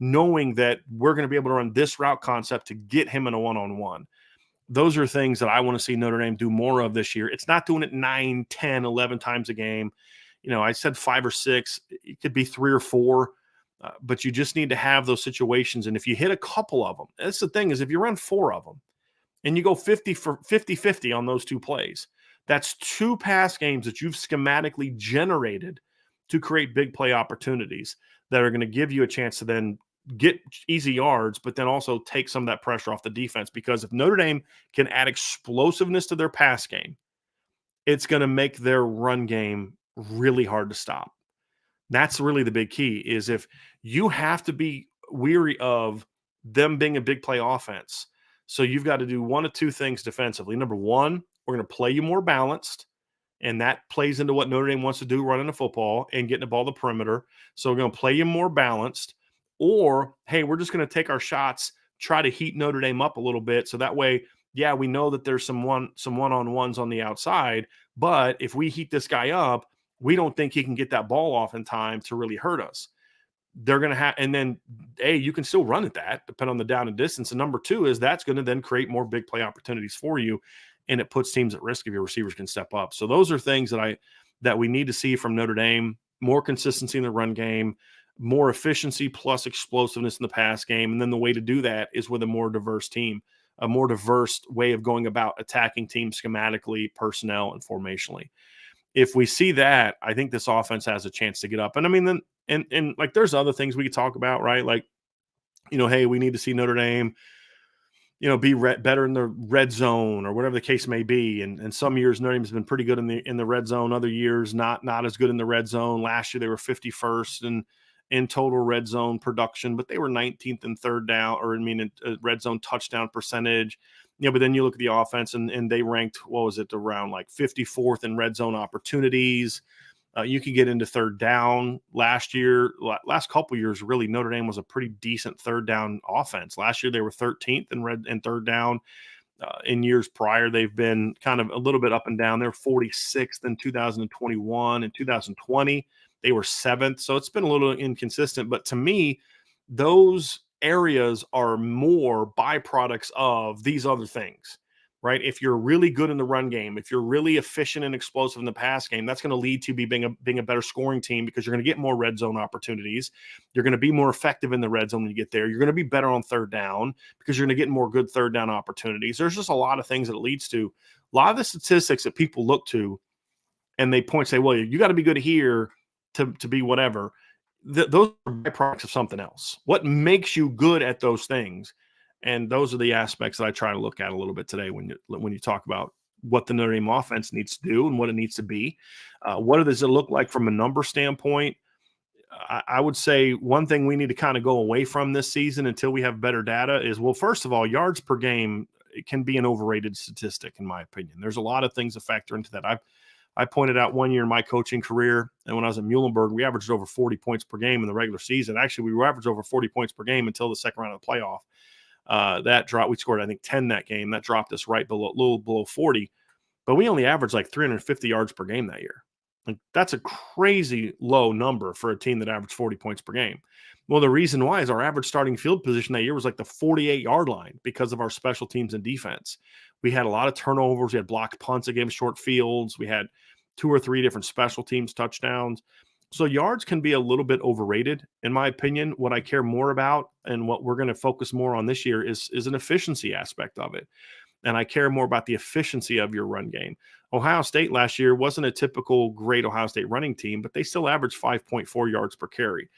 knowing that we're going to be able to run this route concept to get him in a one-on-one. Those are things that I want to see Notre Dame do more of this year. It's not doing it 9, 10, 11 times a game. I said 5 or 6. It could be 3 or 4, but you just need to have those situations. And if you hit a couple of them, that's the thing, is if you run 4 of them and you go 50-50 on those 2 plays, that's 2 pass games that you've schematically generated to create big play opportunities that are going to give you a chance to then get easy yards, but then also take some of that pressure off the defense. Because if Notre Dame can add explosiveness to their pass game, it's going to make their run game really hard to stop. That's really the big key, is if you have to be weary of them being a big play offense. So you've got to do 1 of 2 things defensively. Number one, we're going to play you more balanced. And that plays into what Notre Dame wants to do, running the football and getting the ball to the perimeter. So we're going to play you more balanced. Or, hey, we're just going to take our shots, try to heat Notre Dame up a little bit. So that way, yeah, we know that there's some one-on-ones on the outside. But if we heat this guy up, we don't think he can get that ball off in time to really hurt us. They're going to have, and then, A, you can still run at that, depending on the down and distance. And number 2 is that's going to then create more big play opportunities for you. And it puts teams at risk if your receivers can step up. So those are things that we need to see from Notre Dame: more consistency in the run game, more efficiency plus explosiveness in the pass game. And then the way to do that is with a more diverse team, a more diverse way of going about attacking teams schematically, personnel, and formationally. If we see that, I think this offense has a chance to get up. And I mean, then, and like, there's other things we could talk about, right? Like, hey, we need to see Notre Dame, be better in the red zone or whatever the case may be. And some years Notre Dame's been pretty good in the red zone. Other years not as good in the red zone. Last year they were 51st in total red zone production, but they were 19th in third down, red zone touchdown percentage. But then you look at the offense and they ranked, around like 54th in red zone opportunities. You could get into third down. Last couple years, really, Notre Dame was a pretty decent third down offense. Last year, they were 13th in third down. In years prior, they've been kind of a little bit up and down. They're 46th in 2021. In 2020, they were 7th. So it's been a little inconsistent. But to me, those areas are more byproducts of these other things. Right? If you're really good in the run game, if you're really efficient and explosive in the pass game, that's going to lead to being a better scoring team, because you're going to get more red zone opportunities. You're going to be more effective in the red zone when you get there. You're going to be better on third down because you're going to get more good third down opportunities. There's just a lot of things that it leads to. A lot of the statistics that people look to and they say, well, you got to be good here to be whatever. Those are byproducts of something else. What makes you good at those things? And those are the aspects that I try to look at a little bit today when you talk about what the Notre Dame offense needs to do and what it needs to be. What does it look like from a number standpoint? I would say one thing we need to kind of go away from this season until we have better data is, well, first of all, yards per game can be an overrated statistic, in my opinion. There's a lot of things that factor into that. I pointed out one year in my coaching career, and when I was at Muhlenberg, we averaged over 40 points per game in the regular season. Actually, we averaged over 40 points per game until the second round of the playoff. That dropped. We scored, I think, 10 that game. That dropped us right little below 40. But we only averaged like 350 yards per game that year. Like, that's a crazy low number for a team that averaged 40 points per game. Well, the reason why is our average starting field position that year was like the 48-yard line because of our special teams and defense. We had a lot of turnovers. We had blocked punts that gave us short fields. We had 2 or 3 different special teams touchdowns. So yards can be a little bit overrated, in my opinion. What I care more about and what we're going to focus more on this year is an efficiency aspect of it. and I care more about the efficiency of your run game. Ohio State last year wasn't a typical great Ohio State running team, but they still averaged 5.4 yards per carry.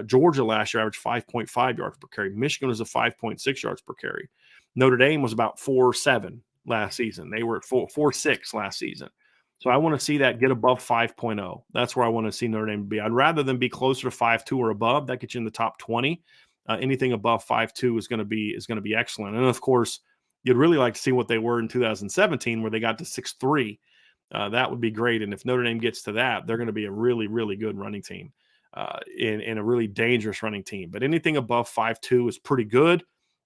Georgia last year averaged 5.5 yards per carry. Michigan was a 5.6 yards per carry. Notre Dame was about 4.7 last season. They were at 4.6 last season. So I want to see that get above 5.0. That's where I want to see Notre Dame be. I'd rather than be closer to 5.2 or above. That gets you in the top 20. Anything above 5.2 is going to be excellent. And of course, you'd really like to see what they were in 2017, where they got to 6.3. That would be great. And if Notre Dame gets to that, they're going to be a really, really good running team, and a really dangerous running team. But anything above 5.2 is pretty good.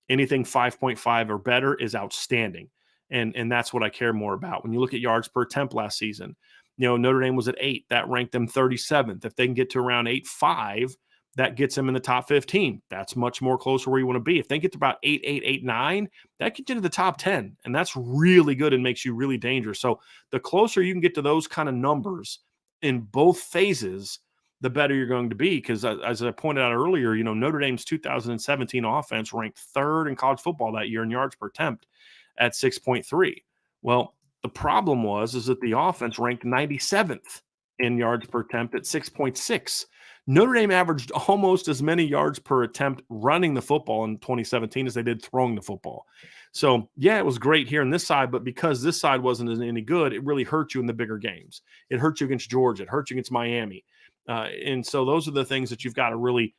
Anything 5.5 or better is outstanding. And that's what I care more about. When you look at yards per attempt last season, Notre Dame was at 8. That ranked them 37th. If they can get to around 8.5, that gets them in the top 15. That's much more closer where you want to be. If they get to about 8.8, 8.9, that gets you to the top 10. And that's really good and makes you really dangerous. So the closer you can get to those kind of numbers in both phases, the better you're going to be. Because as I pointed out earlier, Notre Dame's 2017 offense ranked third in college football that year in yards per attempt at 6.3. Well, the problem is that the offense ranked 97th in yards per attempt at 6.6. Notre Dame averaged almost as many yards per attempt running the football in 2017 as they did throwing the football. So, yeah, it was great here on this side, but because this side wasn't any good, it really hurt you in the bigger games. It hurt you against Georgia. It hurt you against Miami. And so those are the things that you've got to really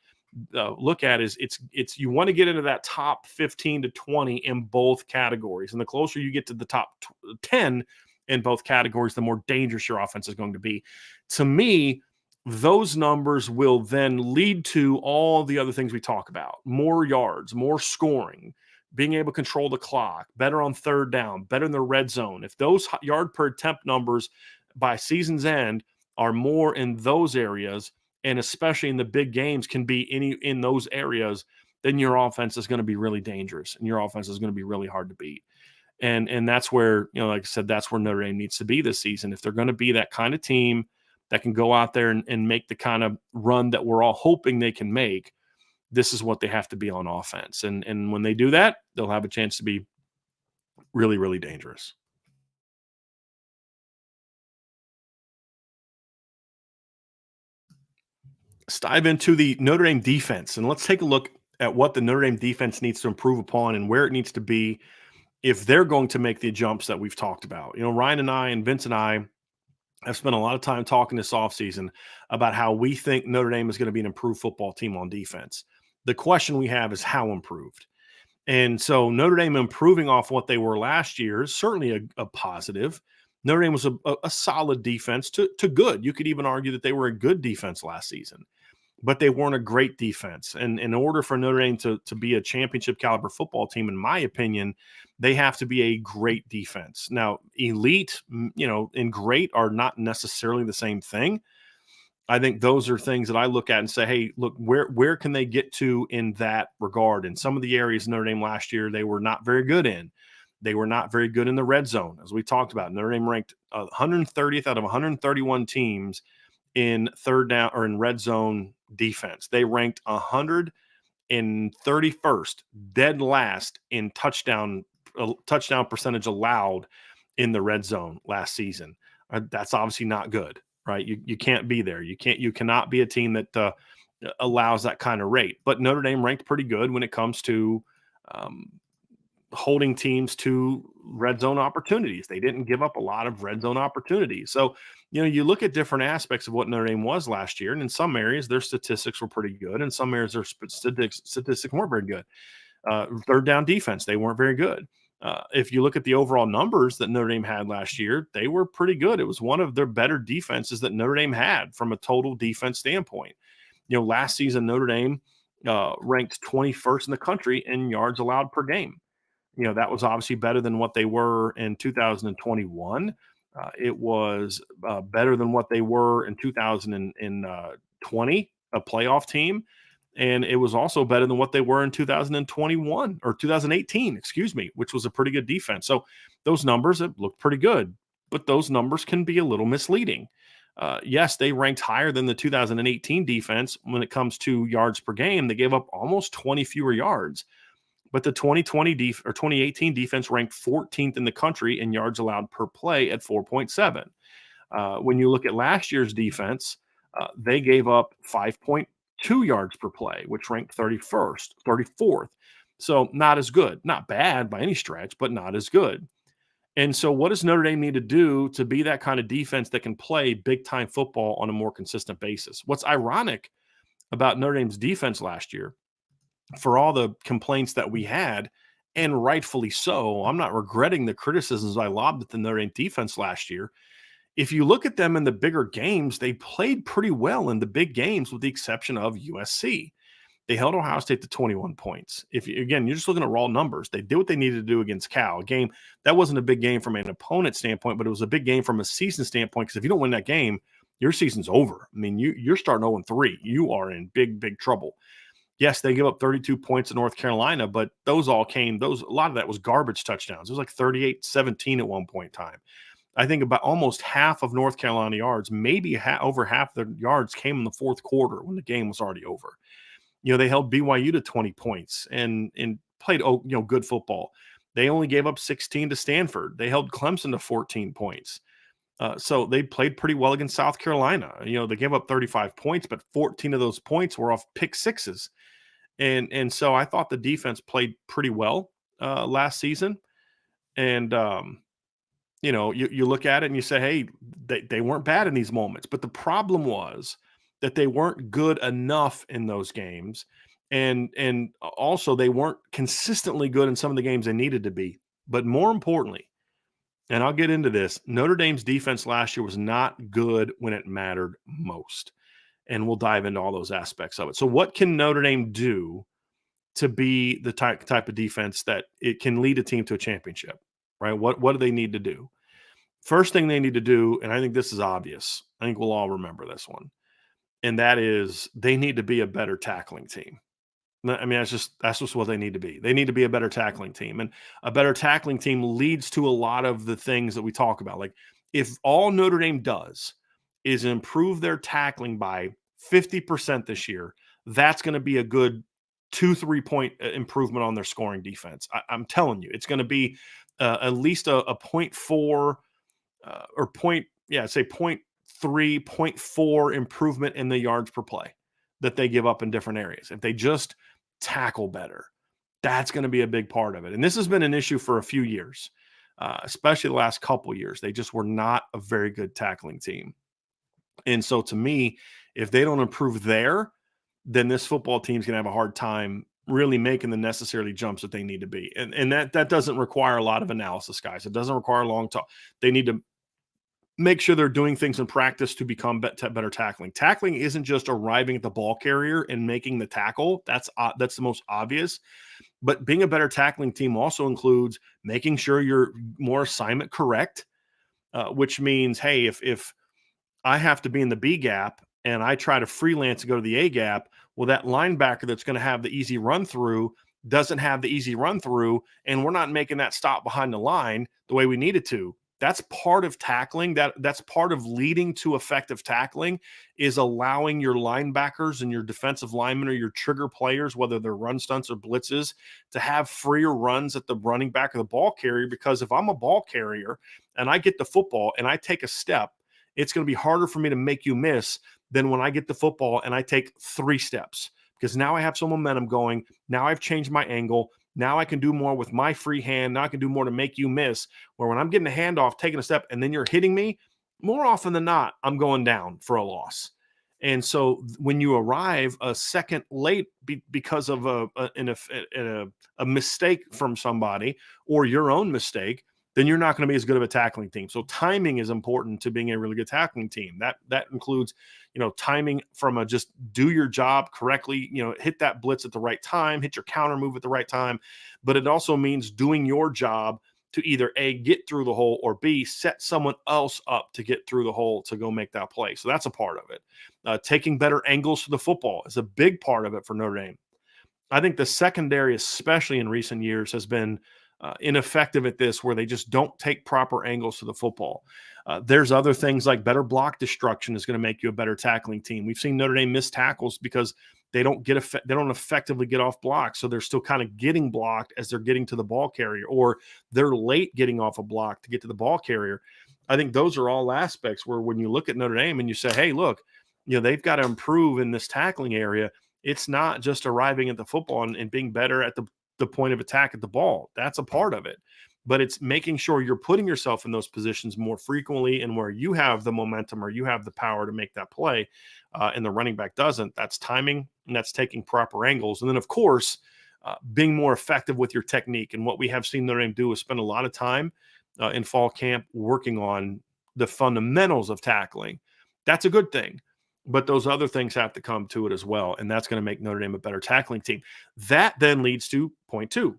look at. Is it's you want to get into that top 15 to 20 in both categories. And the closer you get to the top 10 in both categories, the more dangerous your offense is going to be. To me, those numbers will then lead to all the other things we talk about: more yards, more scoring, being able to control the clock, better on third down, better in the red zone. If those yard per attempt numbers by season's end are more in those areas, and especially in the big games can be in those areas, then your offense is going to be really dangerous, and your offense is going to be really hard to beat. And that's where, like I said, that's where Notre Dame needs to be this season. If they're going to be that kind of team that can go out there and make the kind of run that we're all hoping they can make, this is what they have to be on offense. And when they do that, they'll have a chance to be really, really dangerous. Let's dive into the Notre Dame defense, and let's take a look at what the Notre Dame defense needs to improve upon and where it needs to be if they're going to make the jumps that we've talked about. Ryan and I and Vince and I have spent a lot of time talking this offseason about how we think Notre Dame is going to be an improved football team on defense. The question we have is how improved. And so Notre Dame improving off what they were last year is certainly a positive. Notre Dame was a solid defense to good. You could even argue that they were a good defense last season, but they weren't a great defense. And in order for Notre Dame to be a championship caliber football team, in my opinion, they have to be a great defense. Now, elite, and great are not necessarily the same thing. I think those are things that I look at and say, hey, look, where can they get to in that regard? In some of the areas Notre Dame last year, they were not very good in. They were not very good in the red zone. As we talked about, Notre Dame ranked 130th out of 131 teams in third down or in red zone defense. They ranked 131st, dead last in touchdown percentage allowed in the red zone last season. That's obviously not good, right? You can't be there. You cannot be a team that allows that kind of rate. But Notre Dame ranked pretty good when it comes to holding teams to red zone opportunities. They didn't give up a lot of red zone opportunities. So, you look at different aspects of what Notre Dame was last year, and in some areas their statistics were pretty good. In some areas their statistics weren't very good. Third down defense, they weren't very good. If you look at the overall numbers that Notre Dame had last year, they were pretty good. It was one of their better defenses that Notre Dame had from a total defense standpoint. Last season, Notre Dame ranked 21st in the country in yards allowed per game. That was obviously better than what they were in 2021. It was better than what they were in 2020, a playoff team. And it was also better than what they were in 2021 or 2018, excuse me, which was a pretty good defense. So those numbers have looked pretty good, but those numbers can be a little misleading. Yes, they ranked higher than the 2018 defense when it comes to yards per game. They gave up almost 20 fewer yards. But the 2018 defense ranked 14th in the country in yards allowed per play at 4.7. When you look at last year's defense, they gave up 5.2 yards per play, which ranked 34th. So not as good, not bad by any stretch, but not as good. And so what does Notre Dame need to do to be that kind of defense that can play big time football on a more consistent basis? What's ironic about Notre Dame's defense last year, for all the complaints that we had, and rightfully so, I'm not regretting the criticisms I lobbed at the Notre Dame defense last year. If you look at them in the bigger games, they played pretty well in the big games with the exception of USC. They held Ohio State to 21 points. You're just looking at raw numbers. They did what they needed to do against Cal. A game that wasn't a big game from an opponent standpoint, but it was a big game from a season standpoint, because if you don't win that game, your season's over. I mean, you're starting 0-3. You are in big, big trouble. Yes, they give up 32 points in North Carolina, but a lot of that was garbage touchdowns. It was like 38-17 at one point in time. I think about almost half of North Carolina yards, maybe over half the yards, came in the fourth quarter when the game was already over. They held BYU to 20 points and played good football. They only gave up 16 to Stanford. They held Clemson to 14 points. So they played pretty well against South Carolina. They gave up 35 points, but 14 of those points were off pick sixes. And so I thought the defense played pretty well last season. And you look at it and you say, hey, they weren't bad in these moments. But the problem was that they weren't good enough in those games. And also they weren't consistently good in some of the games they needed to be. But more importantly, and I'll get into this, Notre Dame's defense last year was not good when it mattered most. And we'll dive into all those aspects of it. So what can Notre Dame do to be the type of defense that it can lead a team to a championship, right? What do they need to do? First thing they need to do, and I think this is obvious, I think we'll all remember this one, and that is they need to be a better tackling team. I mean, that's just what they need to be. They need to be a better tackling team, and a better tackling team leads to a lot of the things that we talk about. Like, if all Notre Dame does is improve their tackling by 50% this year, that's going to be a good 2-3 point improvement on their scoring defense. I'm telling you, it's going to be at least a 0.4 or say 0.3, 0.4 improvement in the yards per play that they give up in different areas. If they just tackle better, that's going to be a big part of it. And this has been an issue for a few years, especially the last couple years. They just were not a very good tackling team. And so to me, if they don't improve there, then this football team's going to have a hard time really making the necessary jumps that they need to be. And that doesn't require a lot of analysis, guys. It doesn't require a long talk. They need to make sure they're doing things in practice to become better tackling. Tackling isn't just arriving at the ball carrier and making the tackle. That's the most obvious. But being a better tackling team also includes making sure you're more assignment correct, which means, hey, if I have to be in the B gap and I try to freelance to go to the A gap, well, that linebacker that's going to have the easy run through doesn't have the easy run through, and we're not making that stop behind the line the way we needed to. That's part of tackling. That's part of leading to effective tackling, is allowing your linebackers and your defensive linemen or your trigger players, whether they're run stunts or blitzes, to have freer runs at the running back of the ball carrier. Because if I'm a ball carrier and I get the football and I take a step, it's going to be harder for me to make you miss than when I get the football and I take 3 steps, because now I have some momentum going. Now I've changed my angle. Now I can do more with my free hand. Now I can do more to make you miss. Where when I'm getting a handoff, taking a step, and then you're hitting me, more often than not, I'm going down for a loss. And so when you arrive a second late because of a mistake from somebody or your own mistake, then you're not going to be as good of a tackling team. So timing is important to being a really good tackling team. That includes, timing from a just do your job correctly, hit that blitz at the right time, hit your counter move at the right time. But it also means doing your job to either A, get through the hole, or B, set someone else up to get through the hole to go make that play. So that's a part of it. Taking better angles to the football is a big part of it for Notre Dame. I think the secondary, especially in recent years, has been ineffective at this, where they just don't take proper angles to the football. There's other things like better block destruction is going to make you a better tackling team. We've seen Notre Dame miss tackles because they don't effectively get off blocks. So they're still kind of getting blocked as they're getting to the ball carrier, or they're late getting off a block to get to the ball carrier. I think those are all aspects where when you look at Notre Dame and you say, hey, look, they've got to improve in this tackling area. It's not just arriving at the football and being better at the point of attack at the ball. That's a part of it. But it's making sure you're putting yourself in those positions more frequently and where you have the momentum or you have the power to make that play, and the running back doesn't. That's timing, and that's taking proper angles. And then, of course, being more effective with your technique. And what we have seen Notre Dame do is spend a lot of time in fall camp working on the fundamentals of tackling. That's a good thing. But those other things have to come to it as well, and that's going to make Notre Dame a better tackling team. That then leads to point two.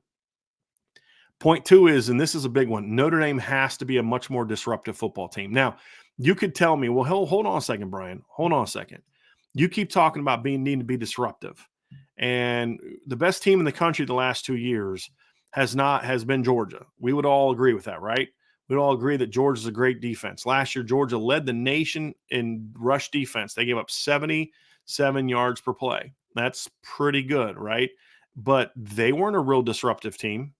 Point two is, and this is a big one, Notre Dame has to be a much more disruptive football team. Now, you could tell me, well, hold on a second, Brian. Hold on a second. You keep talking about needing to be disruptive. And the best team in the country the last 2 years has been Georgia. We would all agree with that, right? We'd all agree that Georgia's a great defense. Last year, Georgia led the nation in rush defense. They gave up 77 yards per play. That's pretty good, right? But they weren't a real disruptive team.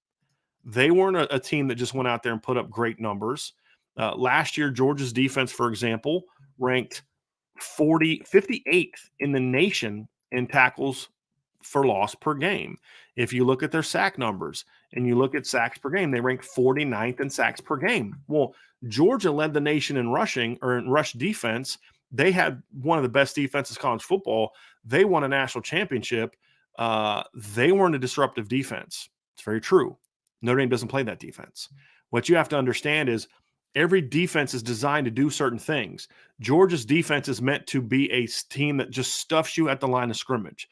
They weren't a team that just went out there and put up great numbers. Last year, Georgia's defense, for example, ranked 58th in the nation in tackles for loss per game. If you look at their sack numbers and you look at sacks per game, they ranked 49th in sacks per game. Well, Georgia led the nation in rushing or in rush defense. They had one of the best defenses in college football. They won a national championship. They weren't a disruptive defense. It's very true. Notre Dame doesn't play that defense. What you have to understand is every defense is designed to do certain things. Georgia's defense is meant to be a team that just stuffs you at the line of scrimmage.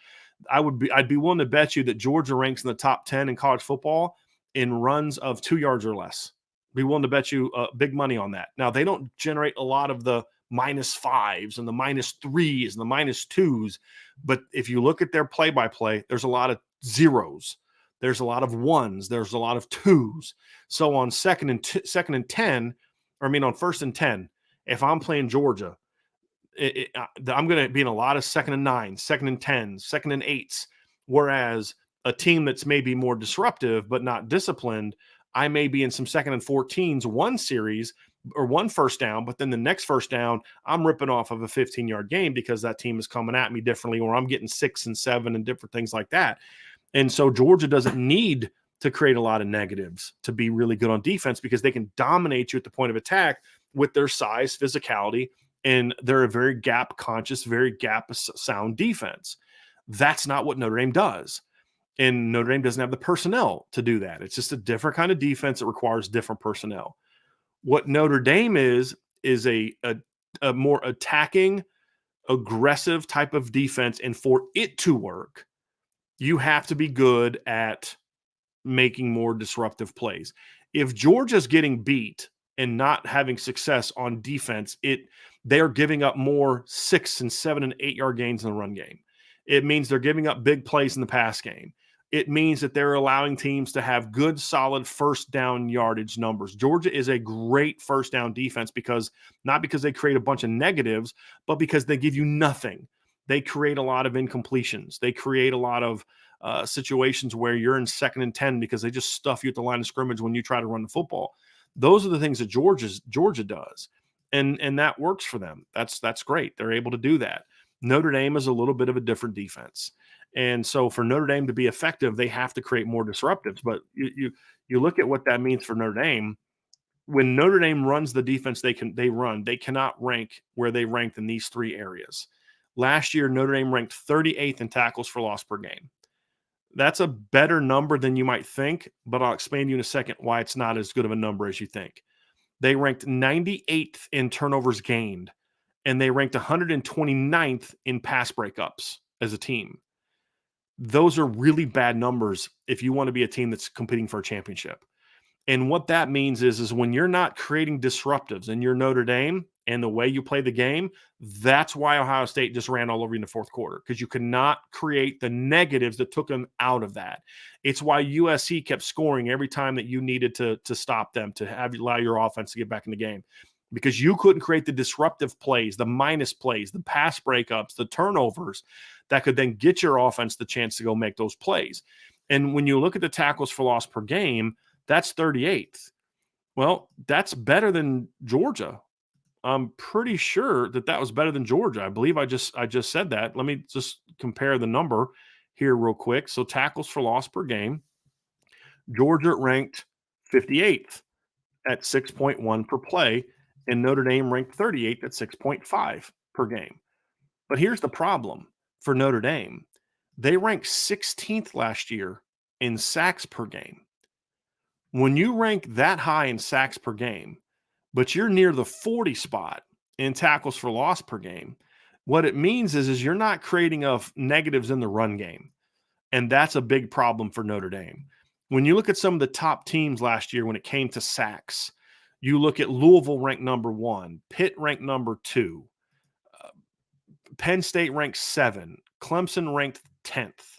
I'd be willing to bet you that Georgia ranks in the top 10 in college football in runs of 2 yards or less. Be willing to bet you big money on that. Now, they don't generate a lot of the -5s and the -3s and the -2s, but if you look at their play-by-play, there's a lot of zeros. There's a lot of ones. There's a lot of twos. So on second and 10, on 1st and 10, if I'm playing Georgia, I'm going to be in a lot of 2nd and 9, 2nd and 10s, 2nd and 8s. Whereas a team that's maybe more disruptive but not disciplined, I may be in some 2nd and 14s, one series or one first down, but then the next first down, I'm ripping off of a 15-yard game because that team is coming at me differently, or I'm getting 6 and 7 and different things like that. And so Georgia doesn't need to create a lot of negatives to be really good on defense because they can dominate you at the point of attack with their size, physicality, and they're a very gap conscious, very gap sound defense. That's not what Notre Dame does. And Notre Dame doesn't have the personnel to do that. It's just a different kind of defense that requires different personnel. What Notre Dame is a more attacking, aggressive type of defense. And for it to work, you have to be good at making more disruptive plays. If Georgia's getting beat and not having success on defense, they are giving up more 6 and 7 and 8 yard gains in the run game. It means they're giving up big plays in the pass game. It means that they're allowing teams to have good, solid first down yardage numbers. Georgia is a great first down defense not because they create a bunch of negatives, but because they give you nothing. They create a lot of incompletions. They create a lot of situations where you're in 2nd and 10 because they just stuff you at the line of scrimmage when you try to run the football. Those are the things that Georgia does, and that works for them. That's great. They're able to do that. Notre Dame is a little bit of a different defense, and so for Notre Dame to be effective, they have to create more disruptives. But you look at what that means for Notre Dame. When Notre Dame runs the defense they cannot rank where they ranked in these 3 areas. Last year, Notre Dame ranked 38th in tackles for loss per game. That's a better number than you might think, but I'll explain to you in a second why it's not as good of a number as you think. They ranked 98th in turnovers gained, and they ranked 129th in pass breakups as a team. Those are really bad numbers if you want to be a team that's competing for a championship. And what that means is when you're not creating disruptives and you're Notre Dame and the way you play the game, that's why Ohio State just ran all over you in the 4th quarter, because you could not create the negatives that took them out of that. It's why USC kept scoring every time that you needed to stop them, to allow your offense to get back in the game. because you couldn't create the disruptive plays, the minus plays, the pass breakups, the turnovers that could then get your offense the chance to go make those plays. And when you look at the tackles for loss per game, that's 38th. Well, that's better than Georgia. I'm pretty sure that was better than Georgia. I believe I just said that. Let me just compare the number here real quick. So tackles for loss per game, Georgia ranked 58th at 6.1 per play, and Notre Dame ranked 38th at 6.5 per game. But here's the problem for Notre Dame. They ranked 16th last year in sacks per game. When you rank that high in sacks per game, but you're near the 40 spot in tackles for loss per game, what it means is you're not creating enough negatives in the run game. And that's a big problem for Notre Dame. When you look at some of the top teams last year when it came to sacks, you look at Louisville ranked number 1, Pitt ranked number 2, Penn State ranked 7, Clemson ranked 10th,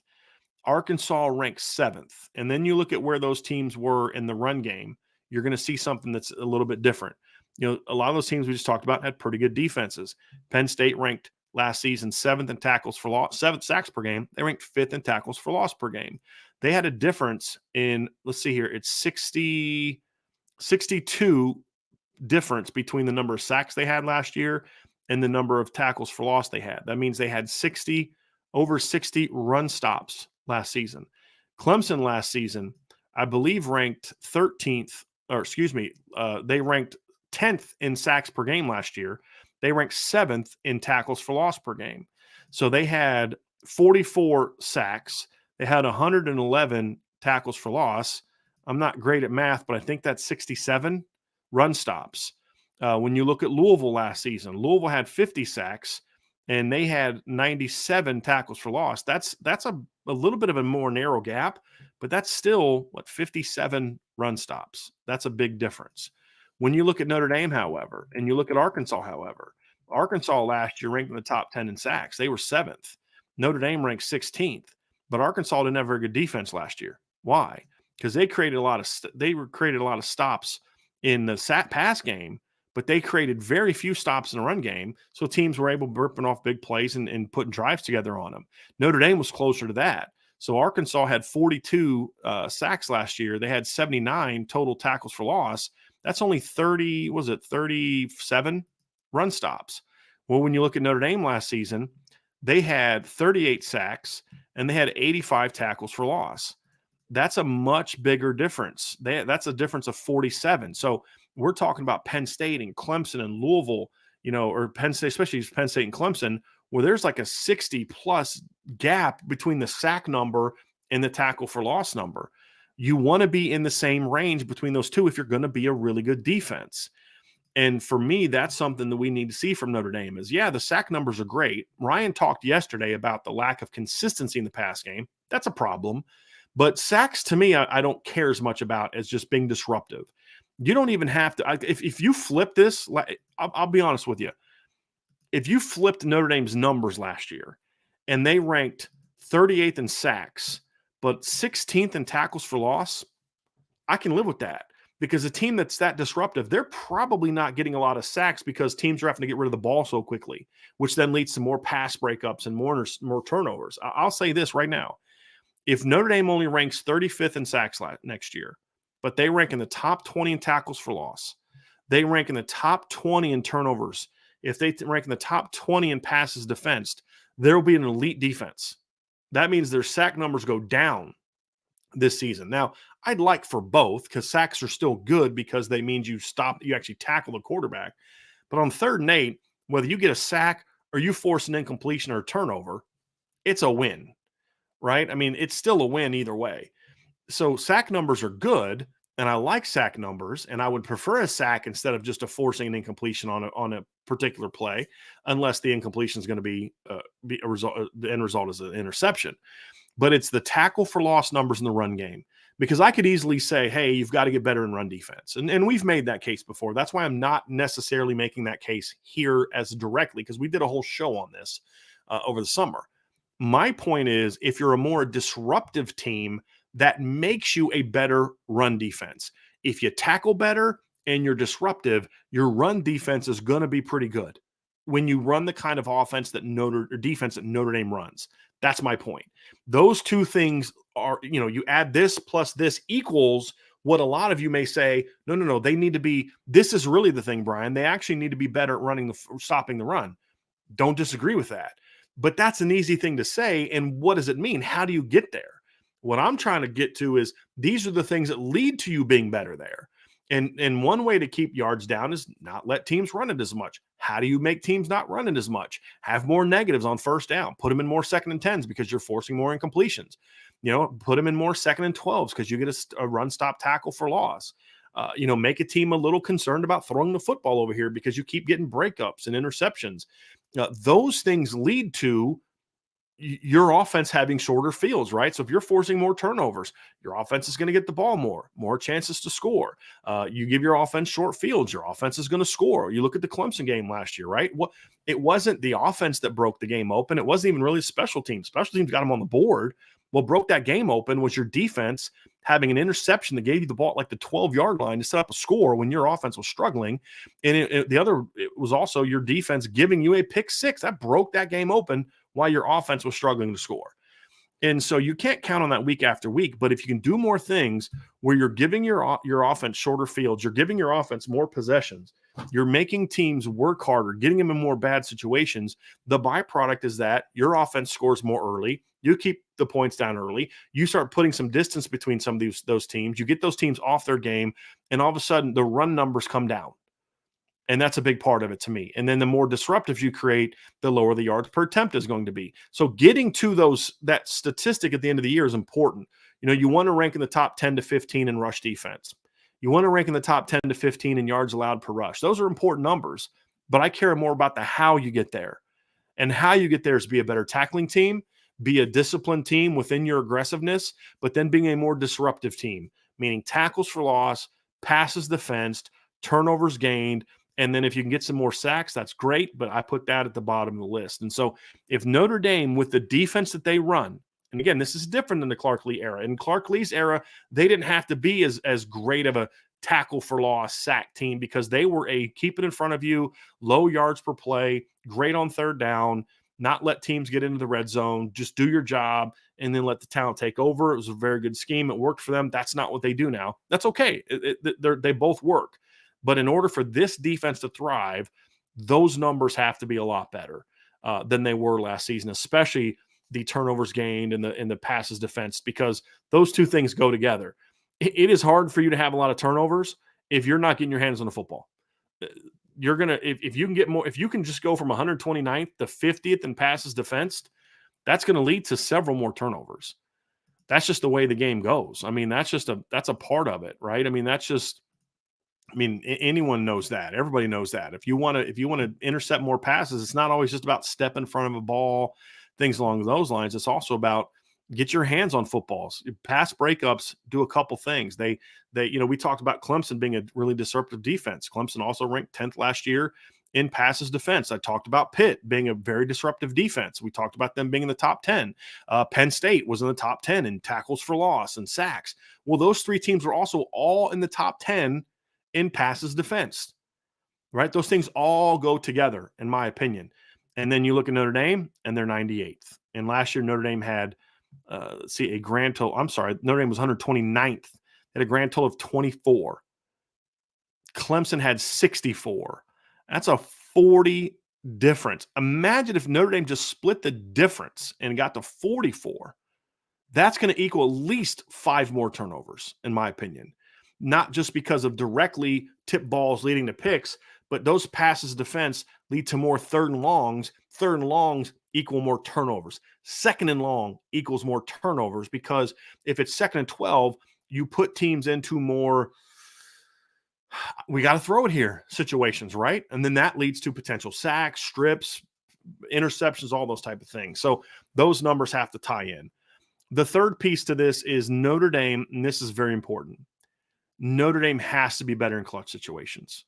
Arkansas ranked 7th. And then you look at where those teams were in the run game, you're going to see something that's a little bit different. A lot of those teams we just talked about had pretty good defenses. Penn State ranked last season 7th in tackles for loss, 7th sacks per game. They ranked 5th in tackles for loss per game. They had a difference in, let's see here, it's 62 difference between the number of sacks they had last year and the number of tackles for loss they had. That means they had over 60 run stops last season. Clemson last season, I believe, ranked 13th, they ranked 10th in sacks per game last year. They ranked 7th in tackles for loss per game. So they had 44 sacks. They had 111 tackles for loss. I'm not great at math, but I think that's 67 run stops. When you look at Louisville last season, Louisville had 50 sacks and they had 97 tackles for loss. That's a little bit of a more narrow gap, but that's still 57 run stops. That's a big difference. When you look at Notre Dame, however, and you look at Arkansas, however, Arkansas last year ranked in the top 10 in sacks. They were 7th. Notre Dame ranked 16th, but Arkansas didn't have a very good defense last year. Why? Because they created a lot of stops in the pass game, but they created very few stops in the run game, so teams were able to ripping off big plays and putting drives together on them. Notre Dame was closer to that. So Arkansas had 42 sacks last year. They had 79 total tackles for loss. That's only 37 run stops. Well, when you look at Notre Dame last season, they had 38 sacks and they had 85 tackles for loss. That's a much bigger difference. That's a difference of 47. So we're talking about Penn State and Clemson and Louisville, or Penn State, especially Penn State and Clemson, where there's like a 60-plus gap between the sack number and the tackle for loss number. You want to be in the same range between those two if you're going to be a really good defense. And for me, that's something that we need to see from Notre Dame is, the sack numbers are great. Ryan talked yesterday about the lack of consistency in the pass game. That's a problem. But sacks, to me, I don't care as much about as just being disruptive. You don't even have to – if you flip this, I'll be honest with you. If you flipped Notre Dame's numbers last year and they ranked 38th in sacks but 16th in tackles for loss, I can live with that. Because a team that's that disruptive, they're probably not getting a lot of sacks because teams are having to get rid of the ball so quickly, which then leads to more pass breakups and more turnovers. I'll say this right now. If Notre Dame only ranks 35th in sacks next year, but they rank in the top 20 in tackles for loss, they rank in the top 20 in turnovers, if they rank in the top 20 in passes defensed, there will be an elite defense. That means their sack numbers go down this season. Now, I'd like for both because sacks are still good because they mean you actually tackle the quarterback. But on 3rd and 8, whether you get a sack or you force an incompletion or a turnover, it's a win, right? I mean, it's still a win either way. So sack numbers are good, and I like sack numbers, and I would prefer a sack instead of just forcing an incompletion on a particular play, unless the incompletion is going to be a result. The end result is an interception. But it's the tackle for loss numbers in the run game. Because I could easily say, hey, you've got to get better in run defense. And we've made that case before. That's why I'm not necessarily making that case here as directly, because we did a whole show on this over the summer. My point is, if you're a more disruptive team, that makes you a better run defense. If you tackle better and you're disruptive, your run defense is going to be pretty good. When you run the kind of defense that Notre Dame runs, that's my point. Those two things are, you add this plus this equals what a lot of you may say, no, they need to be, this is really the thing, Brian. They actually need to be better at stopping the run. Don't disagree with that. But that's an easy thing to say. And what does it mean? How do you get there? What I'm trying to get to is these are the things that lead to you being better there. And one way to keep yards down is not let teams run it as much. How do you make teams not run it as much? Have more negatives on first down. Put them in more 2nd and 10s because you're forcing more incompletions. Put them in more 2nd and 12s because you get a run stop tackle for loss. Make a team a little concerned about throwing the football over here because you keep getting breakups and interceptions. Those things lead to your offense having shorter fields, right? So if you're forcing more turnovers, your offense is going to get the ball more chances to score. You give your offense short fields, your offense is going to score. You look at the Clemson game last year, right? It wasn't the offense that broke the game open. It wasn't even really special teams. Special teams got them on the board. What broke that game open was your defense having an interception that gave you the ball at like the 12-yard line to set up a score when your offense was struggling. And it was also your defense giving you a pick six. That broke that game open while your offense was struggling to score. And so you can't count on that week after week. But if you can do more things where you're giving your offense shorter fields, you're giving your offense more possessions, you're making teams work harder, getting them in more bad situations, the byproduct is that your offense scores more early. You keep the points down early. You start putting some distance between some of those teams. You get those teams off their game, and all of a sudden the run numbers come down. And that's a big part of it to me. And then the more disruptive you create, the lower the yards per attempt is going to be. So getting to that statistic at the end of the year is important. You want to rank in the top 10 to 15 in rush defense. You want to rank in the top 10 to 15 in yards allowed per rush. Those are important numbers, but I care more about the how you get there. And how you get there is be a better tackling team, be a disciplined team within your aggressiveness, but then being a more disruptive team, meaning tackles for loss, passes defensed, turnovers gained. And then if you can get some more sacks, that's great, but I put that at the bottom of the list. And so if Notre Dame, with the defense that they run, and again, this is different than the Clark Lee era. In Clark Lee's era, they didn't have to be as great of a tackle for loss sack team because they were a keep it in front of you, low yards per play, great on third down, not let teams get into the red zone, just do your job and then let the talent take over. It was a very good scheme. It worked for them. That's not what they do now. That's okay. They both work. But in order for this defense to thrive, those numbers have to be a lot better than they were last season, especially the turnovers gained and the passes defense, because those two things go together. It is hard for you to have a lot of turnovers if you're not getting your hands on the football. You're going to, if you can get more, if you can just go from 129th to 50th in passes defensed, that's going to lead to several more turnovers. That's just the way the game goes. I mean, that's a part of it, right? I mean, anyone knows that. Everybody knows that. If you want to intercept more passes, it's not always just about step in front of a ball, things along those lines. It's also about get your hands on footballs. Pass breakups do a couple things. They we talked about Clemson being a really disruptive defense. Clemson also ranked 10th last year in passes defense. I talked about Pitt being a very disruptive defense. We talked about them being in the top 10. Penn State was in the top 10 in tackles for loss and sacks. Well, those three teams were also all in the top 10 in passes defense, right? Those things all go together, in my opinion. And then you look at Notre Dame, and they're 98th. And last year, Notre Dame had, a grand total. I'm sorry, Notre Dame was 129th. They had a grand total of 24. Clemson had 64. That's a 40 difference. Imagine if Notre Dame just split the difference and got to 44. That's going to equal at least 5 more turnovers, in my opinion. Not just because of directly tip balls leading to picks, but those passes defense lead to more third and longs. Third and longs equal more turnovers. Second and long equals more turnovers, because if it's 2nd and 12, you put teams into more, we got to throw it here situations, right? And then that leads to potential sacks, strips, interceptions, all those type of things. So those numbers have to tie in. The third piece to this is Notre Dame, and this is very important. Notre Dame has to be better in clutch situations.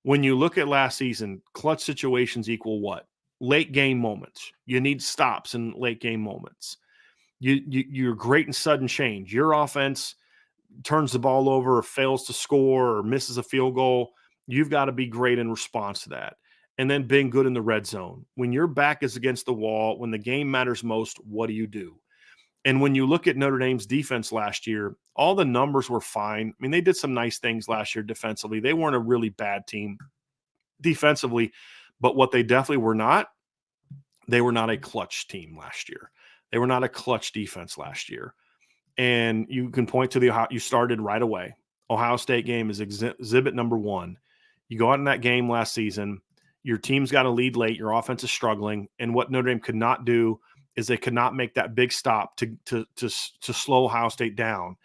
When you look at last season, clutch situations equal what? Late game moments. You need stops in late game moments. You're great in sudden change. Your offense turns the ball over or fails to score or misses a field goal, you've got to be great in response to that. And then being good in the red zone. When your back is against the wall, when the game matters most, what do you do? And when you look at Notre Dame's defense last year, all the numbers were fine. I mean, they did some nice things last year defensively. They weren't a really bad team defensively, but what they definitely were not, they were not a clutch team last year. They were not a clutch defense last year. And you can point to you started right away. Ohio State game is exhibit number one. You go out in that game last season, your team's got a lead late, your offense is struggling, and what Notre Dame could not do is they could not make that big stop to slow Ohio State down.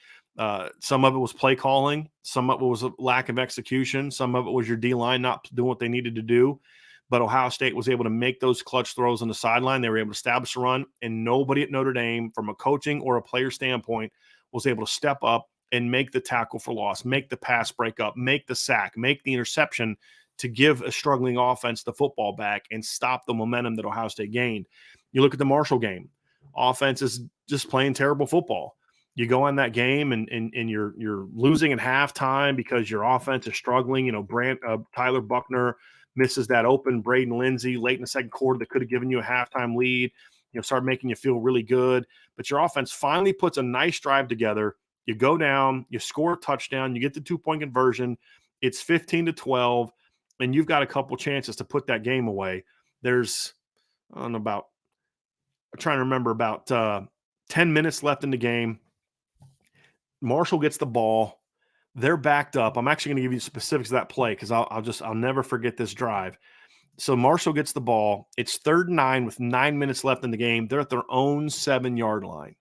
Some of it was play calling, some of it was a lack of execution, some of it was your D-line not doing what they needed to do. But Ohio State was able to make those clutch throws on the sideline. They were able to establish a run, and nobody at Notre Dame, from a coaching or a player standpoint, was able to step up and make the tackle for loss, make the pass breakup, make the sack, make the interception to give a struggling offense the football back and stop the momentum that Ohio State gained. You look at the Marshall game. Offense is just playing terrible football. You go in that game and you're losing at halftime because your offense is struggling. You know, Tyler Buckner misses that open Braden Lindsey late in the second quarter that could have given you a halftime lead, start making you feel really good. But your offense finally puts a nice drive together. You go down, you score a touchdown, you get the 2-point conversion. It's 15-12, and you've got a couple chances to put that game away. There's, I'm trying to remember, about 10 minutes left in the game. Marshall gets the ball. They're backed up. I'm actually going to give you specifics of that play because I'll never forget this drive. So Marshall gets the ball. It's 3rd and 9 with 9 minutes left in the game. They're at their own 7-yard line.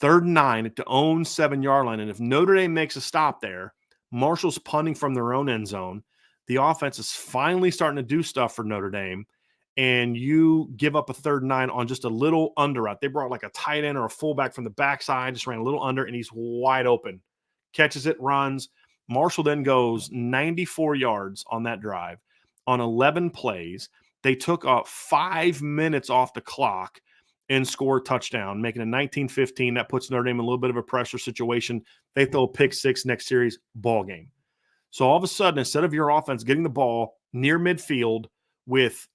3rd and 9 at their own 7-yard line. And if Notre Dame makes a stop there, Marshall's punting from their own end zone. The offense is finally starting to do stuff for Notre Dame. And you give up a 3rd and 9 on just a little under route. They brought like a tight end or a fullback from the backside, just ran a little under, and he's wide open. Catches it, runs. Marshall then goes 94 yards on that drive on 11 plays. They took 5 minutes off the clock and scored a touchdown, making it 19-15. That puts Notre Dame in a little bit of a pressure situation. They throw a pick six next series, ball game. So all of a sudden, instead of your offense getting the ball near midfield with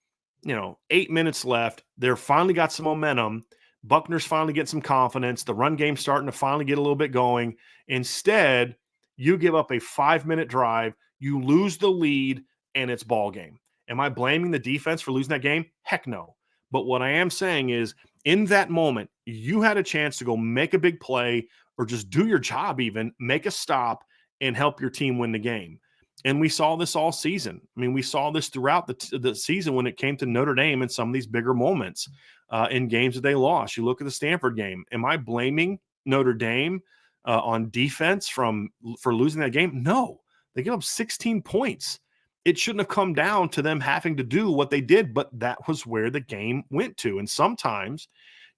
8 minutes left, they're finally got some momentum. Buckner's finally getting some confidence. The run game's starting to finally get a little bit going. Instead, you give up a 5-minute drive, you lose the lead, and it's ball game. Am I blaming the defense for losing that game? Heck no. But what I am saying is, in that moment, you had a chance to go make a big play or just do your job, even make a stop and help your team win the game. And we saw this all season. I mean, we saw this throughout the season when it came to Notre Dame in some of these bigger moments in games that they lost. You look at the Stanford game. Am I blaming Notre Dame on defense for losing that game? No. They gave up 16 points. It shouldn't have come down to them having to do what they did, but that was where the game went to. And sometimes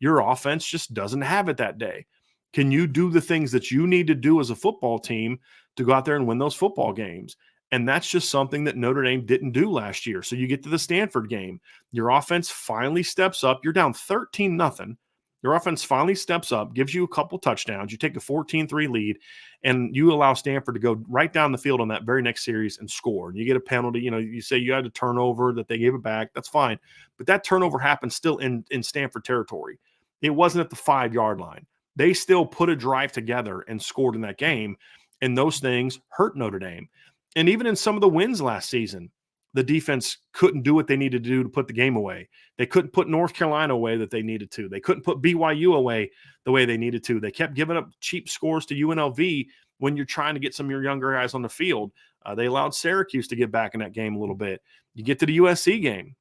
your offense just doesn't have it that day. Can you do the things that you need to do as a football team to go out there and win those football games? And that's just something that Notre Dame didn't do last year. So you get to the Stanford game. Your offense finally steps up. You're down 13-0. Your offense finally steps up, gives you a couple touchdowns. You take a 14-3 lead, and you allow Stanford to go right down the field on that very next series and score. And you get a penalty. You say you had a turnover that they gave it back. That's fine. But that turnover happened still in Stanford territory. It wasn't at the 5-yard line. They still put a drive together and scored in that game, and those things hurt Notre Dame. And even in some of the wins last season, the defense couldn't do what they needed to do to put the game away. They couldn't put North Carolina away that they needed to. They couldn't put BYU away the way they needed to. They kept giving up cheap scores to UNLV when you're trying to get some of your younger guys on the field. They allowed Syracuse to get back in that game a little bit. You get to the USC game,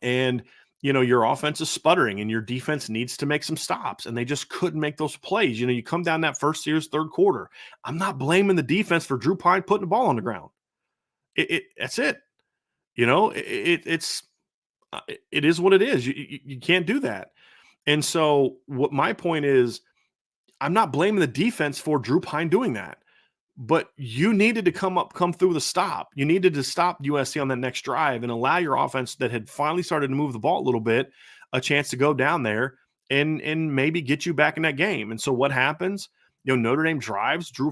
and your offense is sputtering and your defense needs to make some stops, and they just couldn't make those plays. You come down that first series, third quarter. I'm not blaming the defense for Drew Pine putting the ball on the ground. That's it. It is what it is. You can't do that. And so what my point is, I'm not blaming the defense for Drew Pine doing that, but you needed to come through the stop. You needed to stop USC on that next drive and allow your offense that had finally started to move the ball a little bit, a chance to go down there and maybe get you back in that game. And so what happens? Notre Dame drives, Drew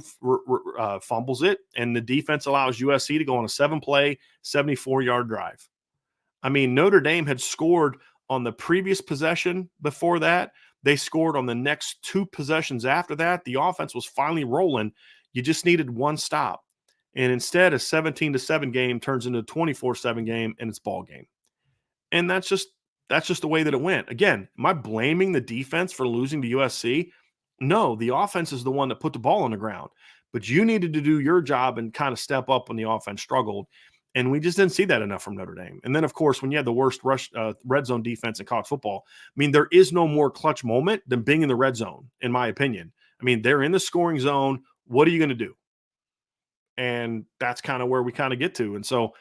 fumbles it, and the defense allows USC to go on a 7-play, 74-yard drive. I mean, Notre Dame had scored on the previous possession before that. They scored on the next 2 possessions after that. The offense was finally rolling. You just needed one stop. And instead, a 17-7 game turns into a 24-7 game, and it's ball game. And that's just the way that it went. Again, am I blaming the defense for losing to USC? No, the offense is the one that put the ball on the ground. But you needed to do your job and kind of step up when the offense struggled. And we just didn't see that enough from Notre Dame. And then, of course, when you had the worst red zone defense in college football, I mean, there is no more clutch moment than being in the red zone, in my opinion. I mean, they're in the scoring zone. What are you going to do? And that's kind of where we kind of get to. And so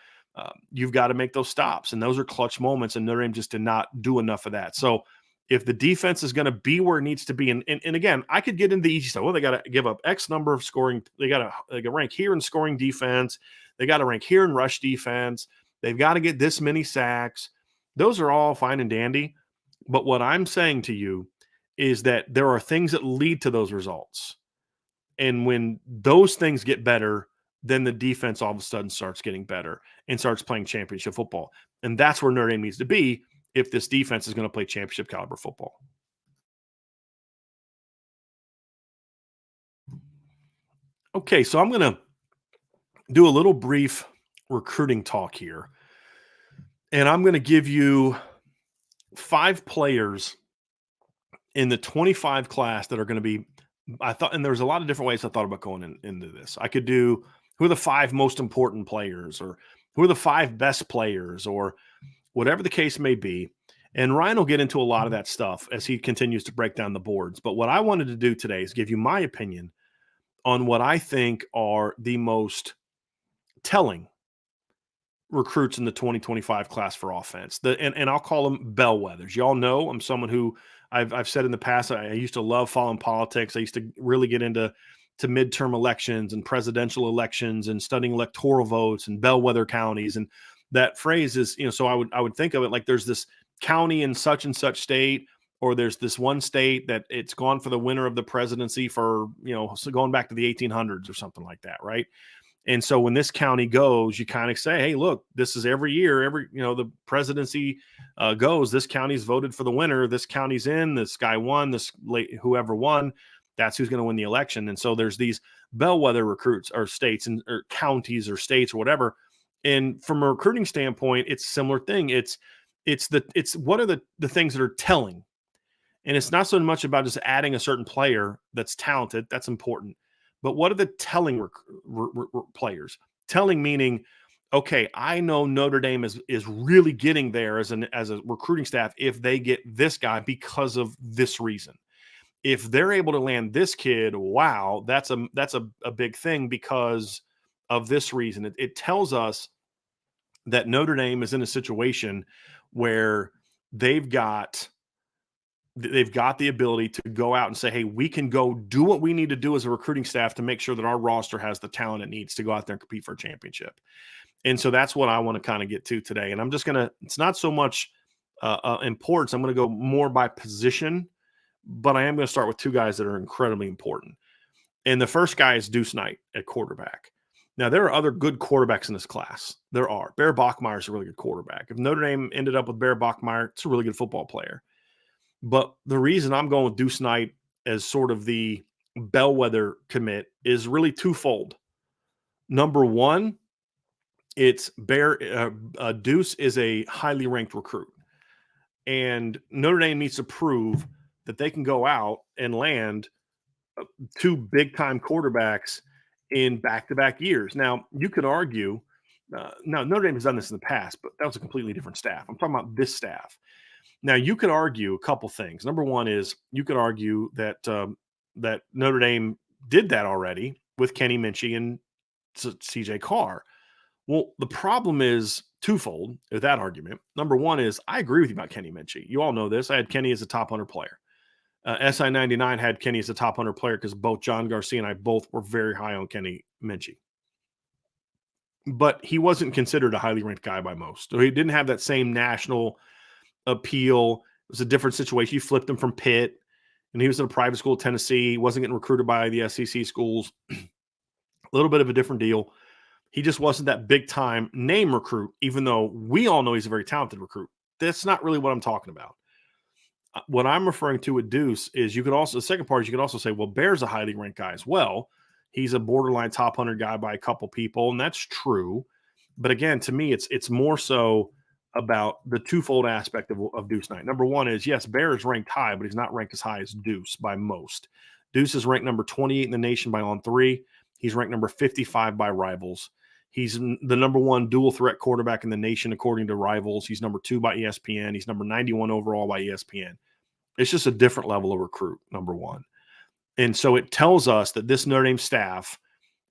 you've got to make those stops. And those are clutch moments. And Notre Dame just did not do enough of that. So if the defense is going to be where it needs to be, and again, I could get into the easy stuff. Well, they got to give up X number of scoring. They got to rank here in scoring defense. They got to rank here in rush defense. They've got to get this many sacks. Those are all fine and dandy. But what I'm saying to you is that there are things that lead to those results. And when those things get better, then the defense all of a sudden starts getting better and starts playing championship football. And that's where Notre Dame needs to be if this defense is going to play championship caliber football. Okay, so I'm going to do a little brief recruiting talk here. And I'm going to give you 5 players in the 25 class that are going to be, and there's a lot of different ways I thought about going into this. I could do who are the 5 most important players, or who are the 5 best players, or whatever the case may be. And Ryan will get into a lot of that stuff as he continues to break down the boards. But what I wanted to do today is give you my opinion on what I think are the most telling recruits in the 2025 class for offense. And I'll call them bellwethers. Y'all know I'm someone who I've said in the past, I used to love following politics. I used to really get into midterm elections and presidential elections and studying electoral votes and bellwether counties. And that phrase is, so I would think of it like there's this county in such and such state, or there's this one state that it's gone for the winner of the presidency for, so going back to the 1800s or something like that, right? And so when this county goes, you kind of say, hey, look, this is every year, the presidency goes, this county's voted for the winner, this county's in, this guy won, whoever won, that's who's going to win the election. And so there's these bellwether recruits or states or counties or states or whatever. And from a recruiting standpoint, it's a similar thing. It's what are the things that are telling? And it's not so much about just adding a certain player that's talented. That's important. But what are the telling players? Telling meaning, okay, I know Notre Dame is really getting there as a recruiting staff if they get this guy because of this reason. If they're able to land this kid, wow, that's a big thing because of this reason. It tells us that Notre Dame is in a situation where they've got the ability to go out and say, hey, we can go do what we need to do as a recruiting staff to make sure that our roster has the talent it needs to go out there and compete for a championship. And so that's what I want to kind of get to today. And I'm just going to, it's not so much importance. I'm going to go more by position, but I am going to start with 2 guys that are incredibly important. And the first guy is Deuce Knight at quarterback. Now, there are other good quarterbacks in this class. There are. Bear Bachmeier is a really good quarterback. If Notre Dame ended up with Bear Bachmeier, it's a really good football player. But the reason I'm going with Deuce Knight as sort of the bellwether commit is really twofold. Number one, it's Deuce is a highly ranked recruit. And Notre Dame needs to prove that they can go out and land 2 big-time quarterbacks in back-to-back years. Now, you could argue, now Notre Dame has done this in the past, but that was a completely different staff. I'm talking about this staff. Now, you could argue a couple things. Number one is you could argue that that Notre Dame did that already with Kenny Minchey and CJ Carr. Well, the problem is twofold with that argument. Number one is I agree with you about Kenny Minchey. You all know this. I had Kenny as a top 100 player. SI99 had Kenny as a top 100 player because both John Garcia and I both were very high on Kenny Minchey. But he wasn't considered a highly ranked guy by most. So he didn't have that same national appeal. It was a different situation. You flipped him from Pitt. and he was in a private school at Tennessee. He wasn't getting recruited by the SEC schools. A little bit of a different deal. He just wasn't that big time name recruit, even though we all know he's a very talented recruit. That's not really what I'm talking about. What I'm referring to with Deuce is the second part is you could also say, well, Bear's a highly ranked guy as well. He's a borderline top 100 guy by a couple people, and that's true. But again, to me, it's more so about the twofold aspect of Deuce Knight. Number one is, yes, Bear is ranked high, but he's not ranked as high as Deuce by most. Deuce is ranked number 28 in the nation by On3. He's ranked number 55 by Rivals. He's the number one dual threat quarterback in the nation, according to Rivals. He's number 2 by ESPN. He's number 91 overall by ESPN. It's just a different level of recruit, number one. And so it tells us that this Notre Dame staff,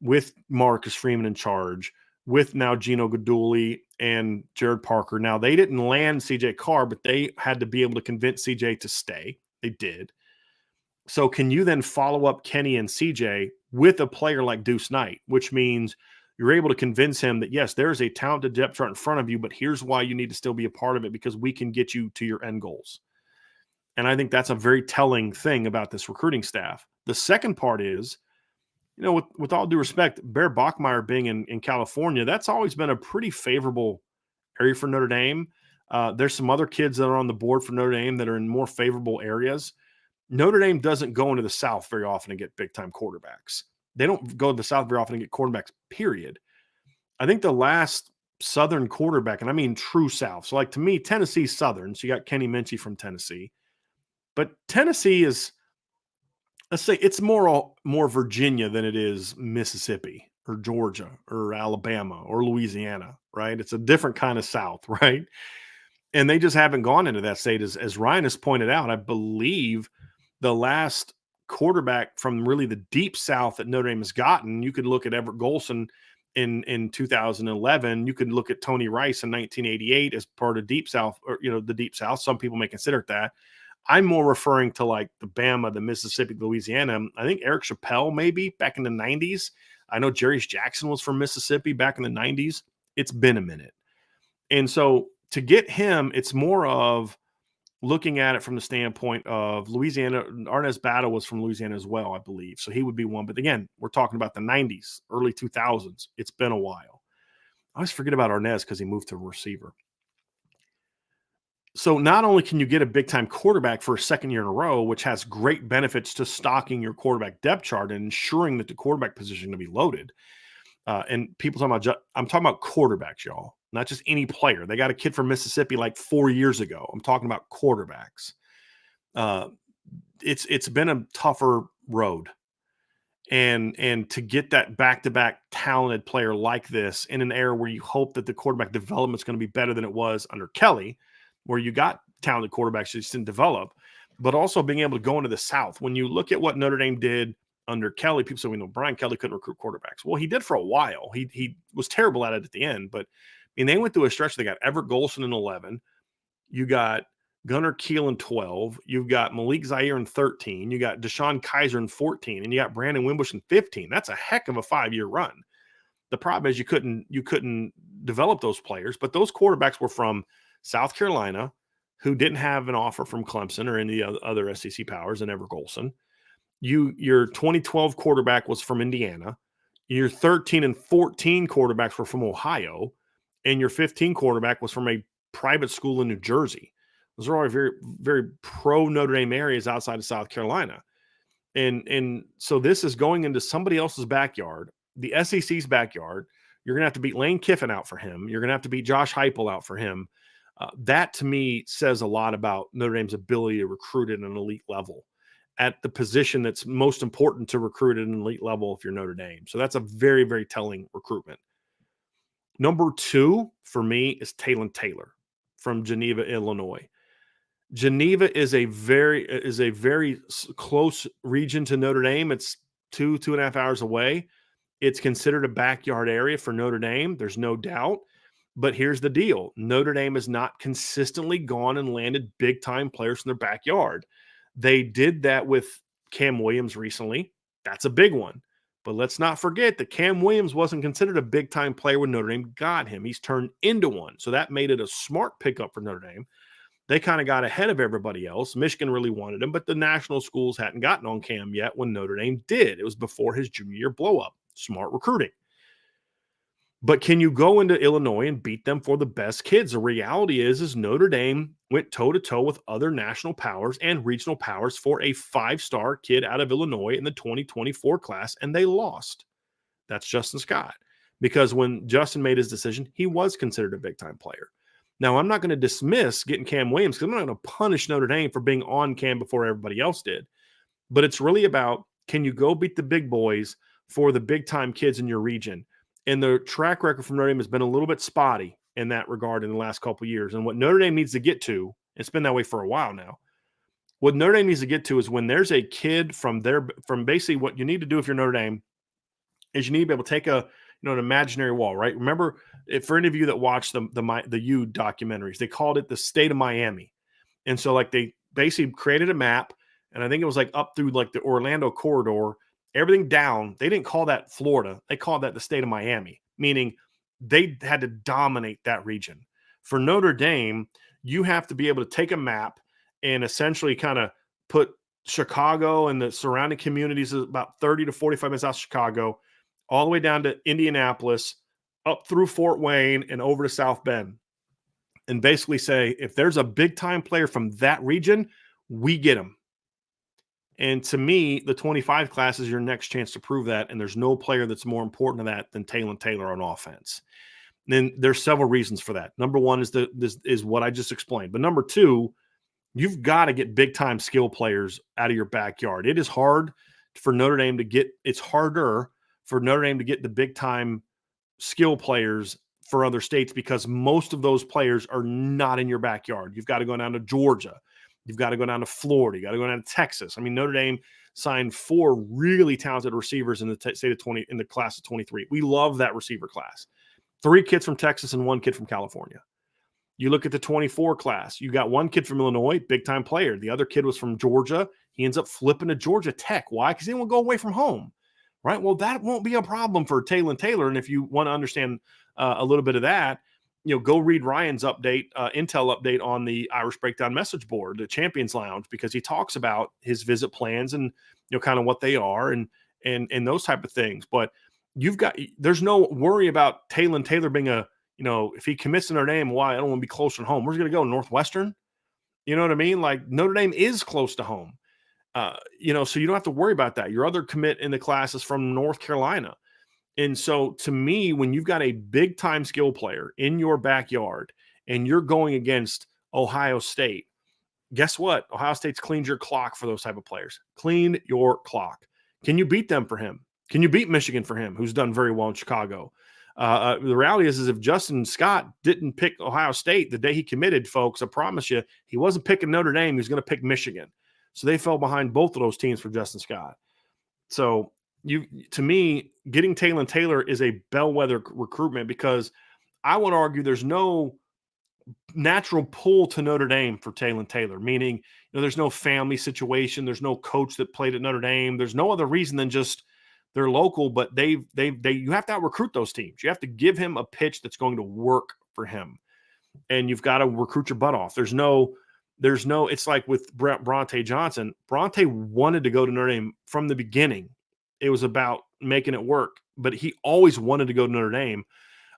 with Marcus Freeman in charge, with now Gino Guidugli and Jared Parker, now they didn't land CJ Carr, but they had to be able to convince CJ to stay. They did. So can you then follow up Kenny and CJ with a player like Deuce Knight, which means you're able to convince him that, yes, there is a talented depth chart in front of you, but here's why you need to still be a part of it, because we can get you to your end goals. And I think that's a very telling thing about this recruiting staff. The second part is, with all due respect, Bear Bachmeier being in California, that's always been a pretty favorable area for Notre Dame. There's some other kids that are on the board for Notre Dame that are in more favorable areas. Notre Dame doesn't go into the South very often and get big-time quarterbacks. They don't go to the South very often and get quarterbacks, period. I think the last Southern quarterback, and I mean true South. So, like, to me, Tennessee's Southern. So you got Kenny Minchie from Tennessee. But Tennessee is, let's say, it's more Virginia than it is Mississippi or Georgia or Alabama or Louisiana, right? It's a different kind of South, right? And they just haven't gone into that state. As Ryan has pointed out, I believe the last quarterback from really the deep South that Notre Dame has gotten, you could look at Everett Golson in 2011. You could look at Tony Rice in 1988 as part of Deep South, or, the Deep South. Some people may consider it that. I'm more referring to like the Bama, the Mississippi, Louisiana. I think Eric Chappelle maybe back in the 90s. I know Jarius Jackson was from Mississippi back in the 90s. It's been a minute. And so to get him, it's more of looking at it from the standpoint of Louisiana. Arnaz Battle was from Louisiana as well, I believe. So he would be one. But again, we're talking about the 90s, early 2000s. It's been a while. I always forget about Arnaz because he moved to a receiver. So not only can you get a big-time quarterback for a second year in a row, which has great benefits to stocking your quarterback depth chart and ensuring that the quarterback position to be loaded. And people I'm talking about quarterbacks, y'all, not just any player. They got a kid from Mississippi like 4 years ago. I'm talking about quarterbacks. It's been a tougher road. And to get that back-to-back talented player like this in an era where you hope that the quarterback development is going to be better than it was under Kelly, where you got talented quarterbacks that just didn't develop, but also being able to go into the South. When you look at what Notre Dame did under Kelly, people say, Brian Kelly couldn't recruit quarterbacks. Well, he did for a while. He was terrible at it at the end, but they went through a stretch. They got Everett Golson in 11. You got Gunnar Keel in 12. You've got Malik Zaire in 13. You got Deshaun Kaiser in 14, and you got Brandon Wimbush in 15. That's a heck of a 5-year run. The problem is you couldn't develop those players, but those quarterbacks were from South Carolina, who didn't have an offer from Clemson or any other SEC powers, and Everett Golson. Your 2012 quarterback was from Indiana. Your 13 and 14 quarterbacks were from Ohio, and your 15 quarterback was from a private school in New Jersey. Those are all very, very pro Notre Dame areas outside of South Carolina. And so this is going into somebody else's backyard, the SEC's backyard. You're going to have to beat Lane Kiffin out for him. You're going to have to beat Josh Heupel out for him. That, to me, says a lot about Notre Dame's ability to recruit at an elite level at the position that's most important to recruit at an elite level if you're Notre Dame. So that's a very, very telling recruitment. Number 2 for me is Talon Taylor from Geneva, Illinois. Geneva is a very close region to Notre Dame. It's 2.5 hours away. It's considered a backyard area for Notre Dame. There's no doubt. But here's the deal. Notre Dame has not consistently gone and landed big-time players from their backyard. They did that with Cam Williams recently. That's a big one. But let's not forget that Cam Williams wasn't considered a big-time player when Notre Dame got him. He's turned into one. So that made it a smart pickup for Notre Dame. they kind of got ahead of everybody else. Michigan really wanted him, but the national schools hadn't gotten on Cam yet when Notre Dame did. It was before his junior year blow up. Smart recruiting. But can you go into Illinois and beat them for the best kids? The reality is Notre Dame went toe-to-toe with other national powers and regional powers for a 5-star kid out of Illinois in the 2024 class, and they lost. That's Justin Scott. Because when Justin made his decision, he was considered a big-time player. Now, I'm not going to dismiss getting Cam Williams because I'm not going to punish Notre Dame for being on Cam before everybody else did. But it's really about, can you go beat the big boys for the big-time kids in your region? And the track record from Notre Dame has been a little bit spotty in that regard in the last couple of years. And what Notre Dame needs to get to, it's been that way for a while now, what Notre Dame needs to get to is when there's a kid from basically what you need to do if you're Notre Dame is you need to be able to take an imaginary wall, right? Remember, for any of you that watched the U documentaries, they called it the state of Miami. And so like they basically created a map, and I think it was like up through like the Orlando corridor, everything down. They didn't call that Florida. They called that the state of Miami, meaning they had to dominate that region. For Notre Dame, you have to be able to take a map and essentially kind of put Chicago and the surrounding communities about 30 to 45 minutes out of Chicago, all the way down to Indianapolis, up through Fort Wayne and over to South Bend. And basically say, if there's a big-time player from that region, we get him. And to me, the 25 class is your next chance to prove that. And there's no player that's more important to that than Talon Taylor on offense. And then there's several reasons for that. Number one is this is what I just explained. But number two, you've got to get big-time skill players out of your backyard. It is hard for Notre Dame to get – it's harder for Notre Dame to get the big-time skill players for other states because most of those players are not in your backyard. You've got to go down to Georgia. You've got to go down to Florida. You got to go down to Texas. I mean, Notre Dame signed 4 really talented receivers in the in the class of 23. We love that receiver class. 3 kids from Texas and 1 kid from California. You look at the 24 class. You got 1 kid from Illinois, big-time player. The other kid was from Georgia. He ends up flipping to Georgia Tech. Why? Because he didn't want to go away from home, right? Well, that won't be a problem for Talon Taylor. And if you want to understand a little bit of that, go read Ryan's update, intel update on the Irish Breakdown message board, the Champions Lounge, because he talks about his visit plans and kind of what they are and those type of things. But there's no worry about Talon Taylor being if he commits to Notre Dame, why I don't want to be closer to home. Where's he going to go? Northwestern? You know what I mean? Like Notre Dame is close to home. So you don't have to worry about that. Your other commit in the class is from North Carolina. And so to me, when you've got a big time skill player in your backyard and you're going against Ohio State, guess what? Ohio State's cleaned your clock for those type of players. Clean your clock. Can you beat them for him? Can you beat Michigan for him, who's done very well in Chicago? The reality is if Justin Scott didn't pick Ohio State the day he committed, folks, I promise you, he wasn't picking Notre Dame. He was going to pick Michigan. So they fell behind both of those teams for Justin Scott. So to me, getting Talon Taylor is a bellwether recruitment because I would argue there's no natural pull to Notre Dame for Talon Taylor, meaning there's no family situation, there's no coach that played at Notre Dame, there's no other reason than just they're local, but you have to out recruit those teams. You have to give him a pitch that's going to work for him, and you've got to recruit your butt off. There's no. It's like with Bronte Johnson. Bronte wanted to go to Notre Dame from the beginning. It was about making it work, but he always wanted to go to Notre Dame.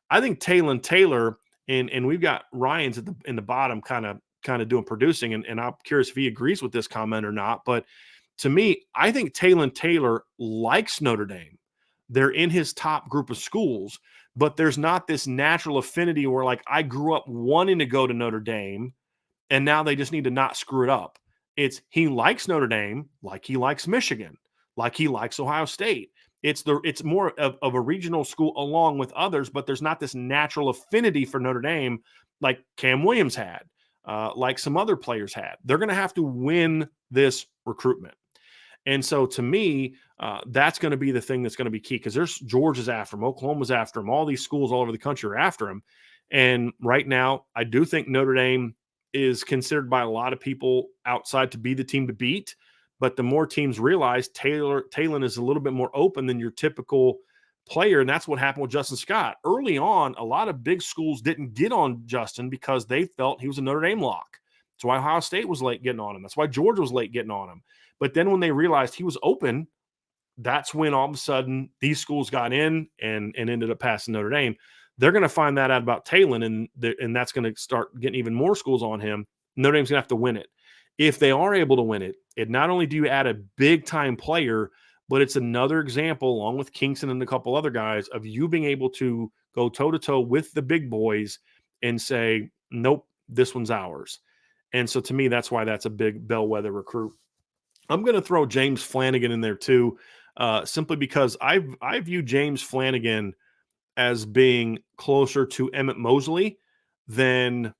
I think Talon Taylor, and we've got Ryan's in the bottom kind of doing producing, and I'm curious if he agrees with this comment or not. But to me, I think Talon Taylor likes Notre Dame. They're in his top group of schools, but there's not this natural affinity where like I grew up wanting to go to Notre Dame, and now they just need to not screw it up. It's he likes Notre Dame like he likes Michigan, like he likes Ohio State. It's more of a regional school along with others, but there's not this natural affinity for Notre Dame like Cam Williams had, like some other players had. They're going to have to win this recruitment. And so to me, that's going to be the thing that's going to be key because there's Georgia's after him, Oklahoma's after him, all these schools all over the country are after him. And right now, I do think Notre Dame is considered by a lot of people outside to be the team to beat. But the more teams realize Talon is a little bit more open than your typical player, and that's what happened with Justin Scott. Early on, a lot of big schools didn't get on Justin because they felt he was a Notre Dame lock. That's why Ohio State was late getting on him. That's why Georgia was late getting on him. But then when they realized he was open, that's when all of a sudden these schools got in and ended up passing Notre Dame. They're going to find that out about Talon, and that's going to start getting even more schools on him. Notre Dame's going to have to win it. If they are able to win it, not only do you add a big-time player, but it's another example, along with Kingston and a couple other guys, of you being able to go toe-to-toe with the big boys and say, nope, this one's ours. And so to me, that's why that's a big bellwether recruit. I'm going to throw James Flanagan in there too, simply because I view James Flanagan as being closer to Emmett Mosley than,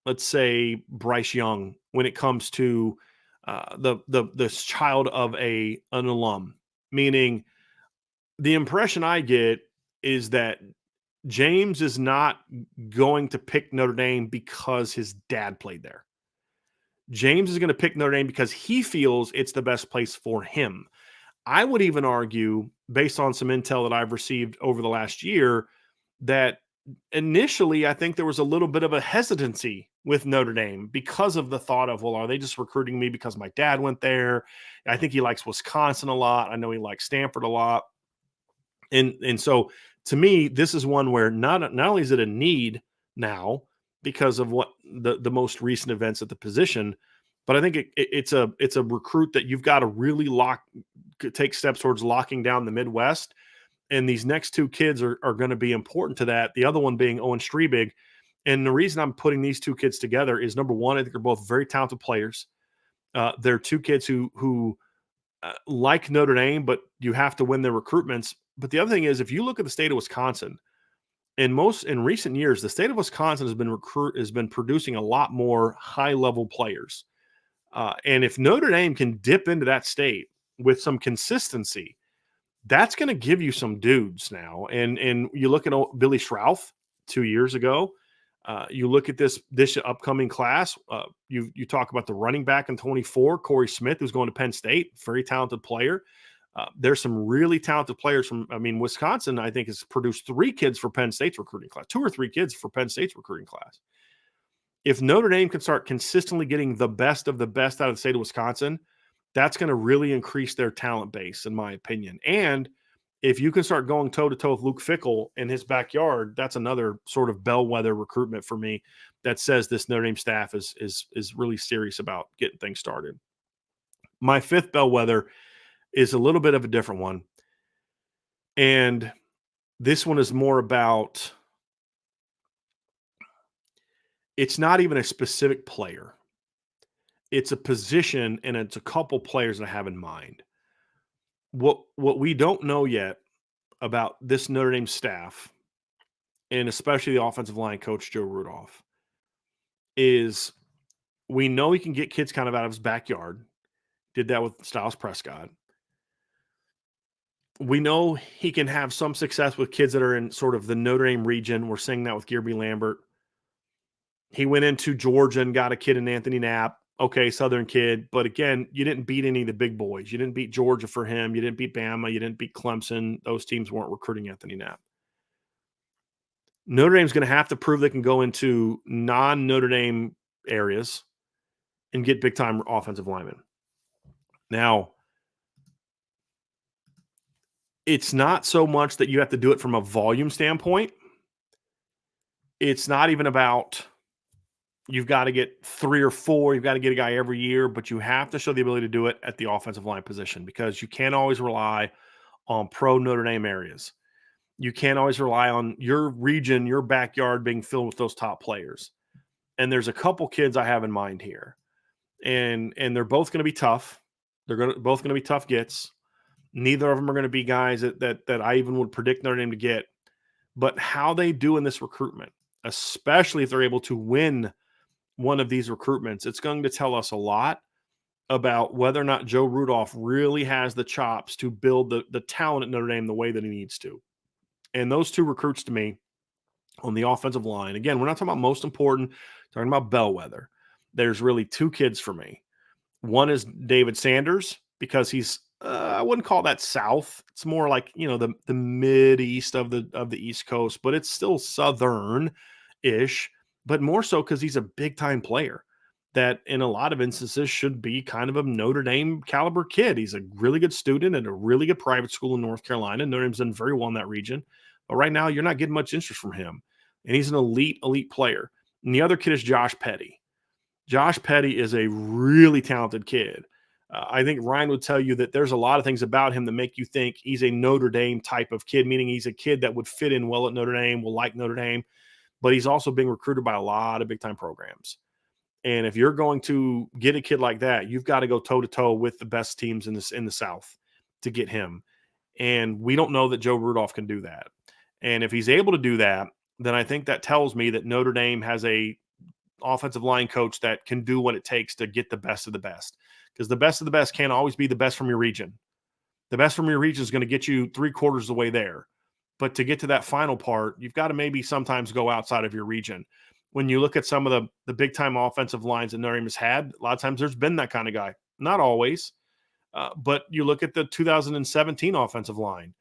let's say, Bryce Young when it comes to the child of an alum. Meaning, the impression I get is that James is not going to pick Notre Dame because his dad played there. James is going to pick Notre Dame because he feels it's the best place for him. I would even argue, based on some intel that I've received over the last year, that initially I think there was a little bit of a hesitancy with Notre Dame because of the thought of, well, are they just recruiting me because my dad went there? I think he likes Wisconsin a lot. I know he likes Stanford a lot. And so to me, this is one where not only is it a need now because of what the most recent events at the position, but I think it's a recruit that you've got to really take steps towards locking down the Midwest. And these next two kids are going to be important to that. The other one being Owen Strebig. And the reason I'm putting these two kids together is, number one, I think they're both very talented players. They're two kids who like Notre Dame, but you have to win their recruitments. But the other thing is, if you look at the state of Wisconsin, in recent years, the state of Wisconsin has been producing a lot more high-level players. And if Notre Dame can dip into that state with some consistency, that's going to give you some dudes now. And you look at Billy Schrouth 2 years ago. You look at this upcoming class. You talk about the running back in 24, Corey Smith, who's going to Penn State, very talented player. There's some really talented players Wisconsin, I think, has produced 3 kids for Penn State's recruiting class, 2 or 3 kids for Penn State's recruiting class. If Notre Dame can start consistently getting the best of the best out of the state of Wisconsin, that's going to really increase their talent base, in my opinion. And if you can start going toe-to-toe with Luke Fickell in his backyard, that's another sort of bellwether recruitment for me that says this Notre Dame staff is really serious about getting things started. My 5th bellwether is a little bit of a different one. And this one is more about, it's not even a specific player. It's a position, and it's a couple players that I have in mind. What we don't know yet about this Notre Dame staff, and especially the offensive line coach, Joe Rudolph, is we know he can get kids kind of out of his backyard. Did that with Styles Prescott. We know he can have some success with kids that are in sort of the Notre Dame region. We're seeing that with Gearby Lambert. He went into Georgia and got a kid in Anthony Knapp. Okay, Southern kid. But again, you didn't beat any of the big boys. You didn't beat Georgia for him. You didn't beat Bama. You didn't beat Clemson. Those teams weren't recruiting Anthony Knapp. Notre Dame's going to have to prove they can go into non-Notre Dame areas and get big-time offensive linemen. Now, it's not so much that you have to do it from a volume standpoint. It's not even about you've got to get 3 or 4. You've got to get a guy every year, but you have to show the ability to do it at the offensive line position, because you can't always rely on pro Notre Dame areas. You can't always rely on your region, your backyard being filled with those top players. And there's a couple kids I have in mind here. And they're both going to be tough. They're both going to be tough gets. Neither of them are going to be guys that I even would predict Notre Dame to get. But how they do in this recruitment, especially if they're able to win one of these recruitments, it's going to tell us a lot about whether or not Joe Rudolph really has the chops to build the talent at Notre Dame the way that he needs to. And those 2 recruits to me on the offensive line, again, we're not talking about most important, talking about bellwether. There's really 2 kids for me. One is David Sanders, because he's I wouldn't call that South. It's more like, the mid-east of the East Coast, but it's still Southern-ish, but more so because he's a big-time player. that in a lot of instances should be kind of a Notre Dame caliber kid. He's a really good student at a really good private school in North Carolina. Notre Dame's done very well in that region. But right now, you're not getting much interest from him. And he's an elite player. And the other kid is Josh Petty. Josh Petty is a really talented kid. I think Ryan would tell you that there's a lot of things about him that make you think he's a Notre Dame type of kid, meaning he's a kid that would fit in well at Notre Dame, will like Notre Dame, but he's also being recruited by a lot of big time programs. And if you're going to get a kid like that, you've got to go toe to toe with the best teams in the South to get him. And we don't know that Joe Rudolph can do that. And if he's able to do that, then I think that tells me that Notre Dame has a offensive line coach that can do what it takes to get the best of the best. Because the best of the best can't always be the best from your region. The best from your region is going to get you 3/4 of the way there. But to get to that final part, you've got to maybe sometimes go outside of your region. When you look at some of the big time offensive lines that Notre Dame has had, a lot of times there's been that kind of guy. Not always, but you look at the 2017 offensive line.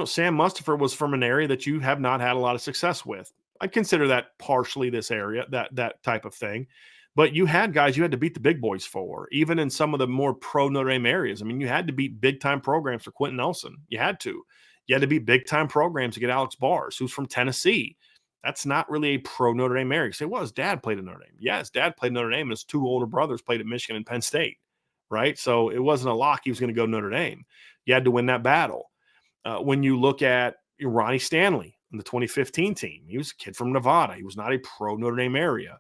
Sam Mustipher was from an area that you have not had a lot of success with. I consider that partially this area, that type of thing. But you had guys you had to beat the big boys for, even in some of the more pro Notre Dame areas. I mean, you had to beat big time programs for Quentin Nelson. You had to. You had to beat big time programs to get Alex Bars, who's from Tennessee. That's not really a pro Notre Dame area. You say, well, his dad played at Notre Dame. Yeah, his dad played at Notre Dame, and his two older brothers played at Michigan and Penn State, right? So it wasn't a lock he was going to go to Notre Dame. You had to win that battle. When you look at Ronnie Stanley in the 2015 team, he was a kid from Nevada. He was not a pro Notre Dame area.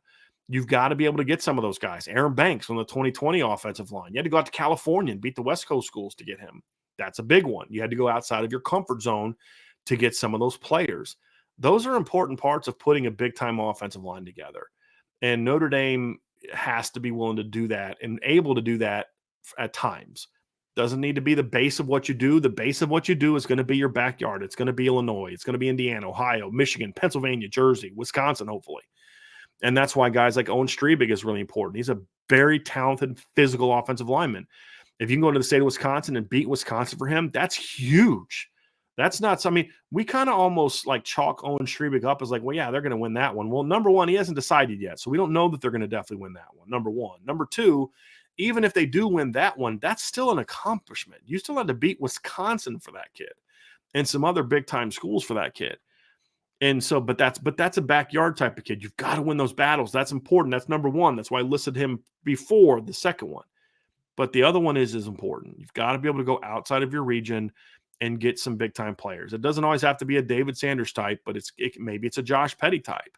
You've got to be able to get some of those guys. Aaron Banks on the 2020 offensive line. You had to go out to California and beat the West Coast schools to get him. That's a big one. You had to go outside of your comfort zone to get some of those players. Those are important parts of putting a big-time offensive line together. And Notre Dame has to be willing to do that and able to do that at times. Doesn't need to be the base of what you do. The base of what you do is going to be your backyard. It's going to be Illinois. It's going to be Indiana, Ohio, Michigan, Pennsylvania, Jersey, Wisconsin, hopefully. And that's why guys like Owen Strebig is really important. He's a very talented physical offensive lineman. If you can go to the state of Wisconsin and beat Wisconsin for him, that's huge. That's not something. I mean, we kind of almost like chalk Owen Strebig up as like, well, yeah, they're going to win that one. Well, number one, he hasn't decided yet. So we don't know that they're going to definitely win that one. Number one. Number two, even if they do win that one, that's still an accomplishment. You still had to beat Wisconsin for that kid and some other big time schools for that kid. And so, but that's a backyard type of kid. You've got to win those battles. That's important. That's number one. That's why I listed him before the second one. But the other one is important. You've got to be able to go outside of your region and get some big time players. It doesn't always have to be a David Sanders type, but maybe it's a Josh Petty type.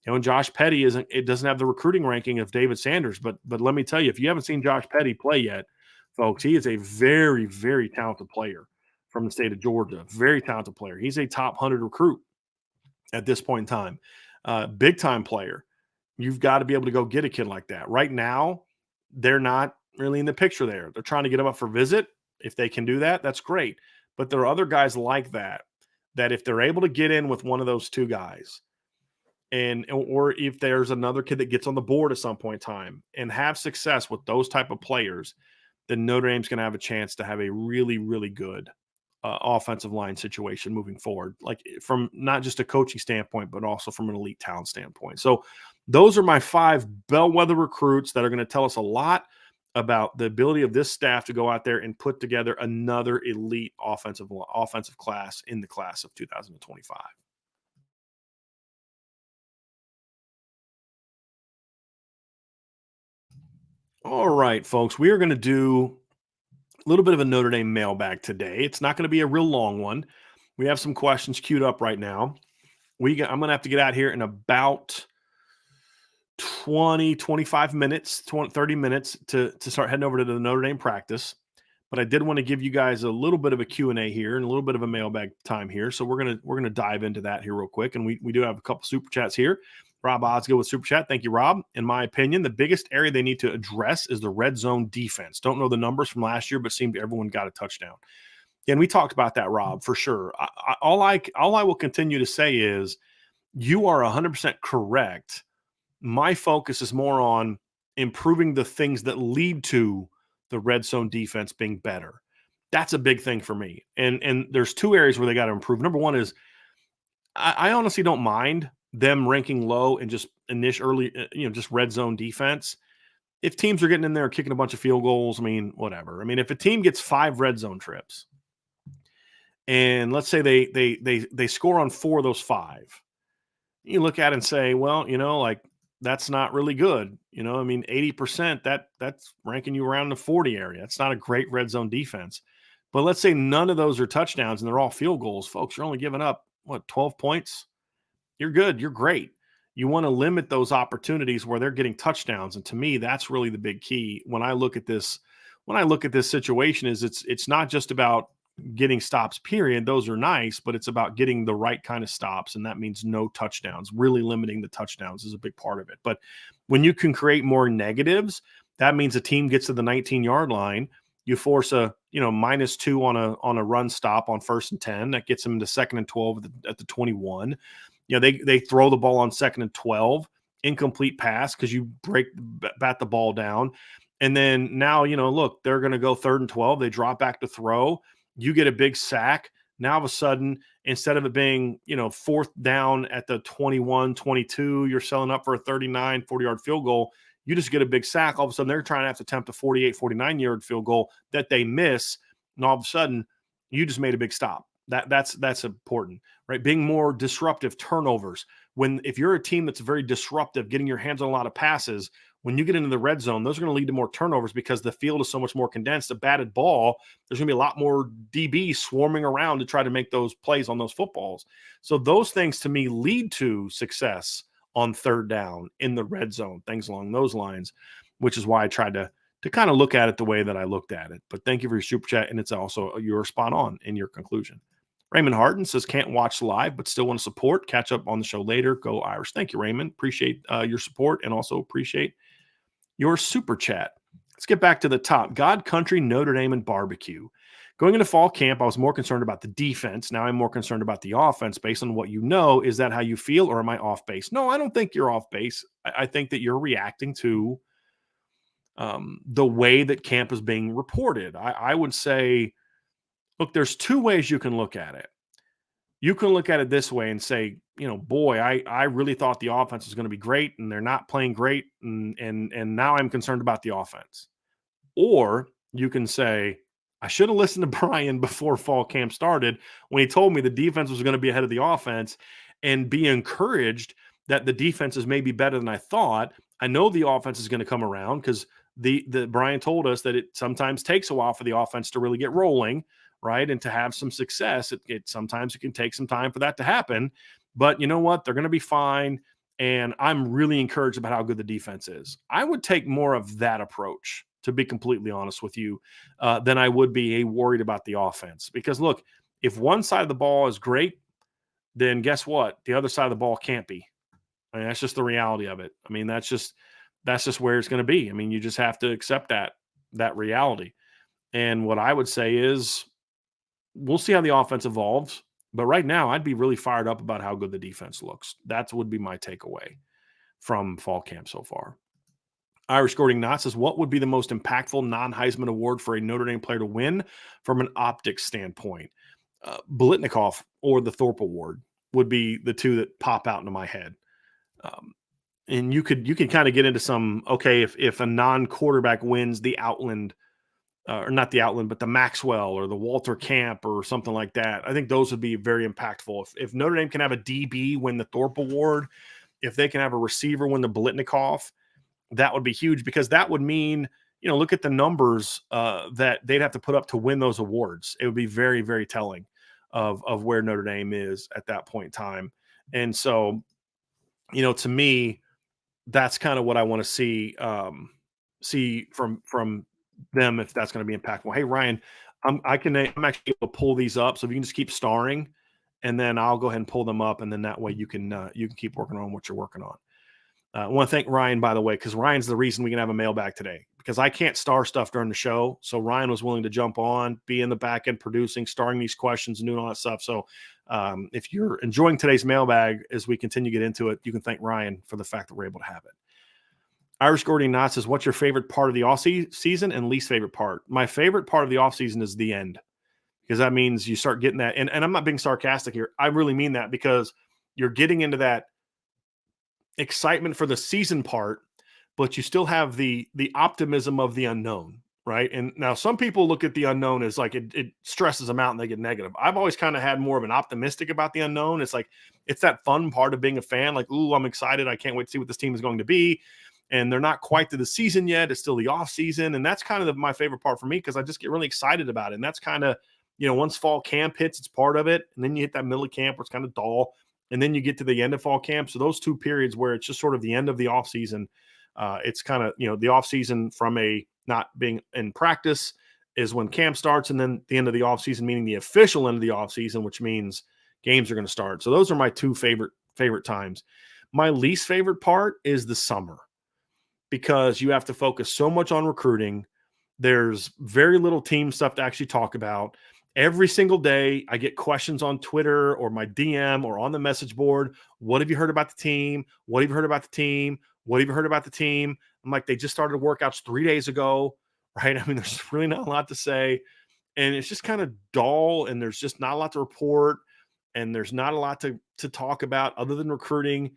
And Josh Petty doesn't have the recruiting ranking of David Sanders, but let me tell you, if you haven't seen Josh Petty play yet, folks, he is a very, very talented player from the state of Georgia. Very talented player. He's a top 100 recruit at this point in time. Big time player. You've got to be able to go get a kid like that. Right now, they're not really in the picture there. They're trying to get him up for visit. If they can do that, that's great. But there are other guys like that if they're able to get in with one of those two guys, or if there's another kid that gets on the board at some point in time and have success with those type of players, then Notre Dame's going to have a chance to have a really, really good offensive line situation moving forward, like from not just a coaching standpoint, but also from an elite talent standpoint. So those are my 5 bellwether recruits that are going to tell us a lot about the ability of this staff to go out there and put together another elite offensive class in the class of 2025. All right, folks, we are going to do a little bit of a Notre Dame mailbag today. It's not going to be a real long one. We have some questions queued up right now. I'm going to have to get out here in about 25 minutes, 30 minutes to start heading over to the Notre Dame practice. But I did want to give you guys a little bit of a Q&A here and a little bit of a mailbag time here. So we're going to dive into that here real quick. And we do have a couple super chats here. Rob Osgood with super chat. Thank you, Rob. In my opinion, the biggest area they need to address is the red zone defense. Don't know the numbers from last year, but seemed everyone got a touchdown. And we talked about that, Rob, for sure. All I will continue to say is you are 100% correct. My focus is more on improving the things that lead to the red zone defense being better. That's a big thing for me. And there's 2 areas where they got to improve. Number one is I honestly don't mind them ranking low and just early, just red zone defense. If teams are getting in there and kicking a bunch of field goals, I mean, whatever. I mean, if a team gets 5 red zone trips and let's say they score on 4 of those 5, you look at it and say, well, like that's not really good. I mean, 80%, that's ranking you around the 40 area. It's not a great red zone defense. But let's say none of those are touchdowns and they're all field goals, folks. You're only giving up 12 points? You're good. You're great. You want to limit those opportunities where they're getting touchdowns. And to me, that's really the big key when I look at this. When I look at this situation, is it's not just about getting stops, period. Those are nice, but it's about getting the right kind of stops. And that means no touchdowns. Really limiting the touchdowns is a big part of it. But when you can create more negatives, that means a team gets to the 19-yard line. You force a -2 on a run stop on 1st and 10. That gets them to 2nd and 12 at the 21. They throw the ball on 2nd and 12, incomplete pass because you bat the ball down. And then now, look, they're going to go 3rd and 12. They drop back to throw. You get a big sack. Now, all of a sudden, instead of it being, 4th down at the 21, 22, you're selling up for a 39, 40-yard field goal. You just get a big sack. All of a sudden, they're trying to have to attempt a 48, 49-yard field goal that they miss. And all of a sudden, you just made a big stop. That's important, right? Being more disruptive, turnovers. If you're a team that's very disruptive, getting your hands on a lot of passes, when you get into the red zone, those are going to lead to more turnovers because the field is so much more condensed. A batted ball, there's going to be a lot more DBs swarming around to try to make those plays on those footballs. So those things to me lead to success on 3rd down in the red zone, things along those lines, which is why I tried to kind of look at it the way that I looked at it. But thank you for your super chat. And it's also, you're spot on in your conclusion. Raymond Harden says, can't watch live, but still want to support. Catch up on the show later. Go Irish. Thank you, Raymond. Appreciate your support and also appreciate your super chat. Let's get back to the top. God, country, Notre Dame, and barbecue. Going into fall camp, I was more concerned about the defense. Now I'm more concerned about the offense based on what you know. Is that how you feel, or am I off base? No, I don't think you're off base. I think that you're reacting to the way that camp is being reported. I would say, look, there's 2 ways you can look at it. You can look at it this way and say, boy, I really thought the offense was going to be great and they're not playing great. And now I'm concerned about the offense. Or you can say, I should have listened to Brian before fall camp started when he told me the defense was going to be ahead of the offense, and be encouraged that the defense is maybe better than I thought. I know the offense is going to come around because the Brian told us that it sometimes takes a while for the offense to really get rolling, right? And to have some success, sometimes it can take some time for that to happen. But you know what? They're going to be fine. And I'm really encouraged about how good the defense is. I would take more of that approach, to be completely honest with you, than I would be worried about the offense. Because look, if one side of the ball is great, then guess what? The other side of the ball can't be. I mean, that's just the reality of it. I mean, that's just where it's going to be. I mean, you just have to accept that reality. And what I would say is, we'll see how the offense evolves. But right now, I'd be really fired up about how good the defense looks. That would be my takeaway from fall camp so far. Irish Gording Knott says, what would be the most impactful non-Heisman award for a Notre Dame player to win from an optics standpoint? Biletnikoff or the Thorpe Award would be the 2 that pop out into my head. And you can kind of get into some, okay, if a non-quarterback wins the Outland, or not the Outland, but the Maxwell or the Walter Camp or something like that, I think those would be very impactful. If Notre Dame can have a DB win the Thorpe Award, if they can have a receiver win the Biletnikoff, that would be huge, because that would mean, look at the numbers that they'd have to put up to win those awards. It would be very, very telling of where Notre Dame is at that point in time. And so, to me, that's kind of what I want to see from them, if that's going to be impactful. Hey, Ryan, I'm actually able to pull these up, so if you can just keep starring, and then I'll go ahead and pull them up, and then that way you can keep working on what you're working on. I want to thank Ryan, by the way, because Ryan's the reason we can have a mailbag today, because I can't star stuff during the show. So Ryan was willing to jump on, be in the back end producing, starring these questions and doing all that stuff. So if you're enjoying today's mailbag as we continue to get into it, you can thank Ryan for the fact that we're able to have it. Irish Gordon Knott says, what's your favorite part of the off season and least favorite part? My favorite part of the off season is the end, because that means you start getting that. And I'm not being sarcastic here. I really mean that, because you're getting into that excitement for the season part, but you still have the optimism of the unknown, right? And now some people look at the unknown as like it stresses them out and they get negative. I've always kind of had more of an optimistic about the unknown. It's like it's that fun part of being a fan. Like, ooh, I'm excited. I can't wait to see what this team is going to be. And they're not quite to the season yet. It's still the off season, and that's kind of my favorite part for me because I just get really excited about it. And that's kind of, once fall camp hits, it's part of it, and then you hit that middle of camp where it's kind of dull, and then you get to the end of fall camp. So those 2 periods where it's just sort of the end of the off season, it's kind of, the off season from a not being in practice is when camp starts, and then the end of the off season, meaning the official end of the off season, which means games are going to start. So those are my 2 favorite times. My least favorite part is the summer, because you have to focus so much on recruiting. There's very little team stuff to actually talk about. Every single day, I get questions on Twitter or my DM or on the message board. What have you heard about the team? What have you heard about the team? What have you heard about the team? I'm like, they just started workouts 3 days ago, right? I mean, there's really not a lot to say. And it's just kind of dull, and there's just not a lot to report, and there's not a lot to talk about other than recruiting.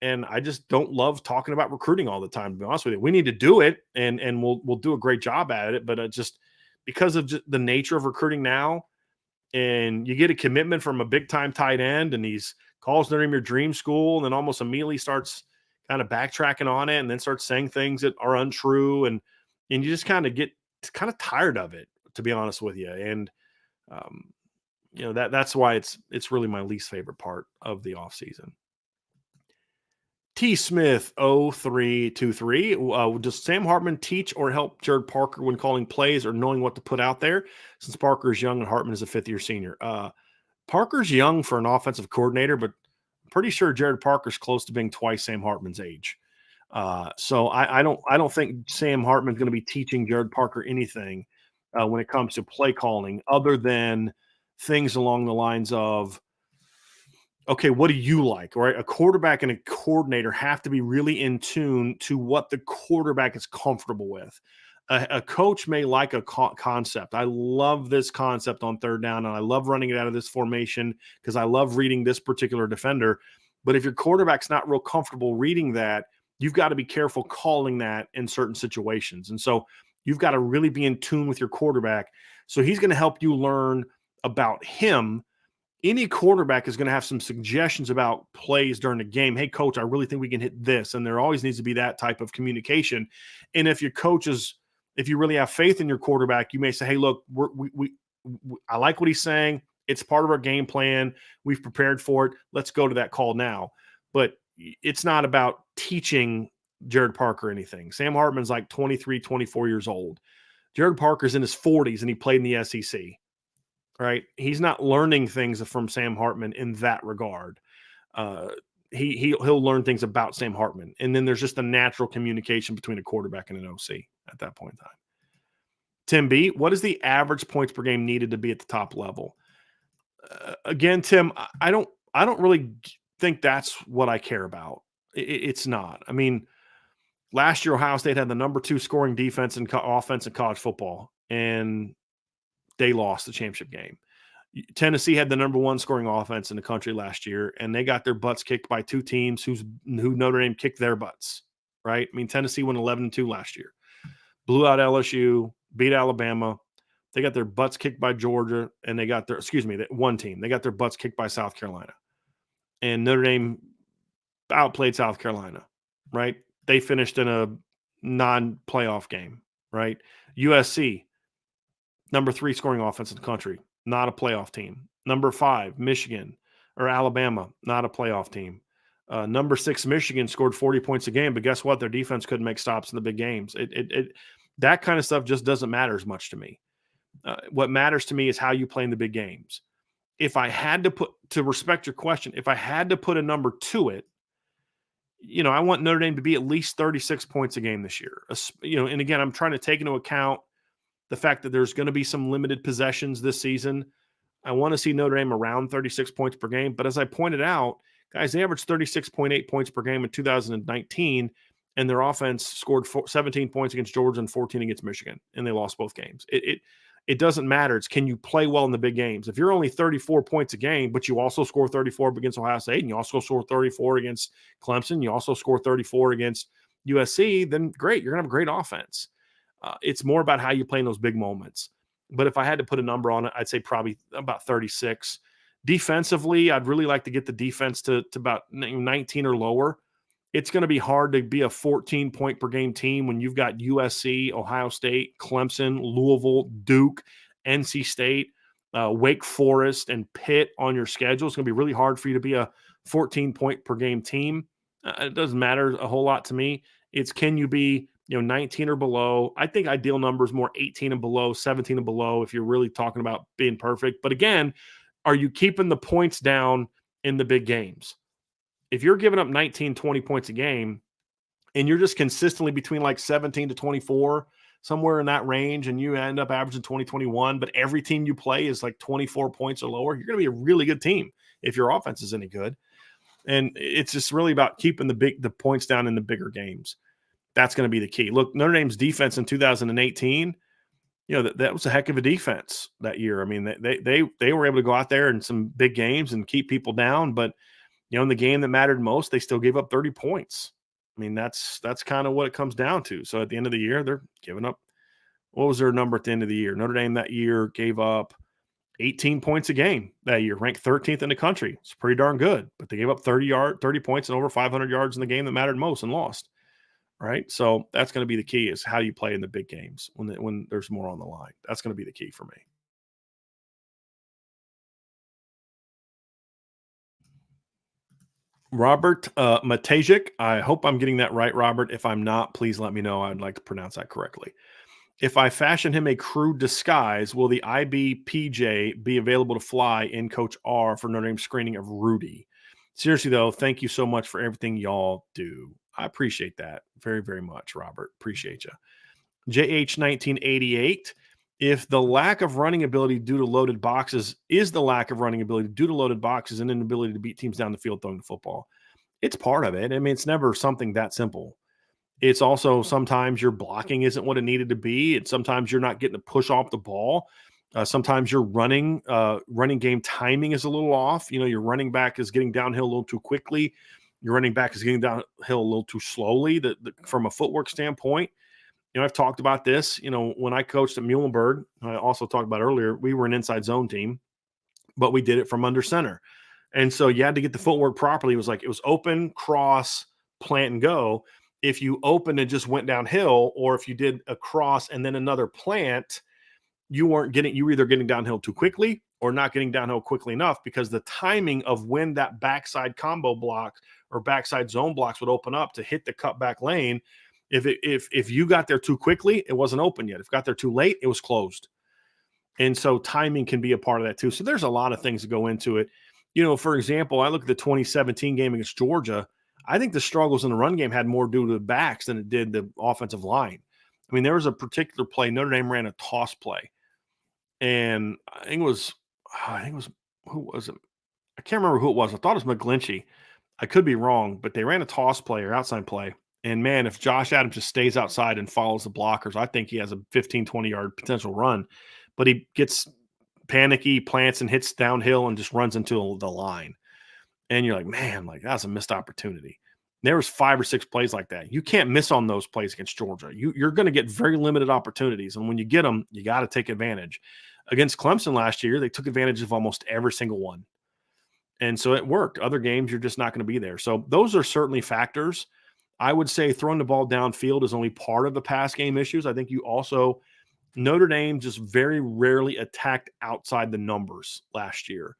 And I just don't love talking about recruiting all the time, to be honest with you. We need to do it, and we'll do a great job at it. But just because of just the nature of recruiting now, and you get a commitment from a big time tight end, and he's calls Notre Dame your dream school, and then almost immediately starts kind of backtracking on it, and then starts saying things that are untrue, and you just kind of get kind of tired of it, to be honest with you. And that's why it's really my least favorite part of the offseason. T. Smith 0323. Does Sam Hartman teach or help Jared Parker when calling plays or knowing what to put out there, since Parker is young and Hartman is a 5th-year senior? Parker's young for an offensive coordinator, but I'm pretty sure Jared Parker's close to being twice Sam Hartman's age. So I don't think Sam Hartman's going to be teaching Jared Parker anything when it comes to play calling, other than things along the lines of, okay, what do you like? Right? A quarterback and a coordinator have to be really in tune to what the quarterback is comfortable with. A coach may like a concept. I love this concept on 3rd down, and I love running it out of this formation because I love reading this particular defender. But if your quarterback's not real comfortable reading that, you've got to be careful calling that in certain situations. And so you've got to really be in tune with your quarterback. So he's going to help you learn about him. Any quarterback is going to have some suggestions about plays during the game. Hey, coach, I really think we can hit this. And there always needs to be that type of communication. And if your if you really have faith in your quarterback, you may say, hey, look, I like what he's saying. It's part of our game plan. We've prepared for it. Let's go to that call now. But it's not about teaching Jared Parker anything. Sam Hartman's like 23, 24 years old. Jared Parker's in his 40s, and he played in the SEC. Right? He's not learning things from Sam Hartman in that regard. He'll learn things about Sam Hartman. And then there's just a natural communication between a quarterback and an OC at that point in time. Tim B, what is the average points per game needed to be at the top level? Again, Tim, I don't really think that's what I care about. It's not. I mean, last year, Ohio State had the number 2 scoring defense and offense in college football, and they lost the championship game. Tennessee had the number 1 scoring offense in the country last year, and they got their butts kicked by 2 teams who Notre Dame kicked their butts, right? I mean, Tennessee won 11-2 last year, blew out LSU, beat Alabama. They got their butts kicked by Georgia, and they got one team. They got their butts kicked by South Carolina. And Notre Dame outplayed South Carolina, right? They finished in a non-playoff game, right? USC, number 3 scoring offense in the country, not a playoff team. Number 5, Michigan or Alabama, not a playoff team. Number 6, Michigan scored 40 points a game, but guess what? Their defense couldn't make stops in the big games. That kind of stuff just doesn't matter as much to me. What matters to me is how you play in the big games. If I had to respect your question, if I had to put a number to it, I want Notre Dame to be at least 36 points a game this year. And again, I'm trying to take into account the fact that there's going to be some limited possessions this season. I want to see Notre Dame around 36 points per game. But as I pointed out, guys, they averaged 36.8 points per game in 2019, and their offense scored 17 points against Georgia and 14 against Michigan, and they lost both games. it doesn't matter. It's can you play well in the big games? If you're only 34 points a game, but you also score 34 against Ohio State, and you also score 34 against Clemson, you also score 34 against USC, then great. You're going to have a great offense. It's more about how you play in those big moments. But if I had to put a number on it, I'd say probably about 36. Defensively, I'd really like to get the defense to about 19 or lower. It's going to be hard to be a 14-point per game team when you've got USC, Ohio State, Clemson, Louisville, Duke, NC State, Wake Forest, and Pitt on your schedule. It's going to be really hard for you to be a 14-point per game team. It doesn't matter a whole lot to me. It's can you be 19 or below. I think ideal number is more 18 and below, 17 and below if you're really talking about being perfect. But again, are you keeping the points down in the big games? If you're giving up 19, 20 points a game and you're just consistently between like 17 to 24, somewhere in that range, and you end up averaging 20, 21, but every team you play is like 24 points or lower, you're going to be a really good team if your offense is any good. And it's just really about keeping the points down in the bigger games. That's going to be the key. Look, Notre Dame's defense in 2018, that was a heck of a defense that year. I mean, they were able to go out there in some big games and keep people down, but in the game that mattered most, they still gave up 30 points. I mean, that's kind of what it comes down to. So at the end of the year, they're giving up. What was their number at the end of the year? Notre Dame that year gave up 18 points a game that year, ranked 13th in the country. It's pretty darn good, but they gave up 30 points and over 500 yards in the game that mattered most and lost. Right. So that's going to be the key, is how do you play in the big games when there's more on the line? That's going to be the key for me. Robert Matejik. I hope I'm getting that right, Robert. If I'm not, please let me know. I'd like to pronounce that correctly. If I fashion him a crew disguise, will the IBPJ be available to fly in Coach R for Notre Dame's screening of Rudy? Seriously, though, thank you so much for everything y'all do. I appreciate that very, very much, Robert. Appreciate you. JH1988. If the lack of running ability due to loaded boxes is the lack of running ability due to loaded boxes and inability to beat teams down the field throwing the football, it's part of it. I mean, it's never something that simple. It's also sometimes your blocking isn't what it needed to be. And sometimes you're not getting to push off the ball. Sometimes your running game timing is a little off. Your running back is getting downhill a little too quickly. Your running back is getting downhill a little too slowly from a footwork standpoint. I've talked about this. When I coached at Muhlenberg, I also talked about earlier, we were an inside zone team, but we did it from under center. And so you had to get the footwork properly. It was open, cross, plant, and go. If you opened and just went downhill, or if you did a cross and then another plant, you were either getting downhill too quickly or not getting downhill quickly enough, because the timing of when that backside combo block or backside zone blocks would open up to hit the cutback lane. If you got there too quickly, it wasn't open yet. If you got there too late, it was closed. And so timing can be a part of that too. So there's a lot of things that go into it. For example, I look at the 2017 game against Georgia. I think the struggles in the run game had more to do with the backs than it did the offensive line. I mean, there was a particular play. Notre Dame ran a toss play. And I think it was, who was it? I can't remember who it was. I thought it was McGlinchey. I could be wrong, but they ran a toss play or outside play. And man, if Josh Adams just stays outside and follows the blockers, I think he has a 15, 20-yard potential run. But he gets panicky, plants and hits downhill and just runs into the line. And you're like, man, that's a missed opportunity. There was 5 or 6 plays like that. You can't miss on those plays against Georgia. You're going to get very limited opportunities. And when you get them, you got to take advantage. Against Clemson last year, they took advantage of almost every single one. And so it worked. Other games, you're just not going to be there. So those are certainly factors. I would say throwing the ball downfield is only part of the pass game issues. I think Notre Dame just very rarely attacked outside the numbers last year.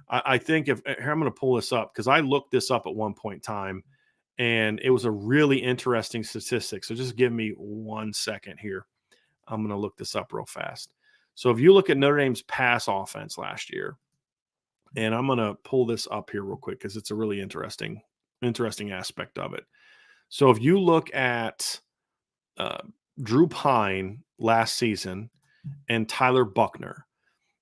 I think here, I'm going to pull this up because I looked this up at one point in time, and it was a really interesting statistic. So just give me 1 second here. I'm going to look this up real fast. So if you look at Notre Dame's pass offense last year, and I'm going to pull this up here real quick because it's a really interesting aspect of it. So if you look at Drew Pine last season and Tyler Buckner.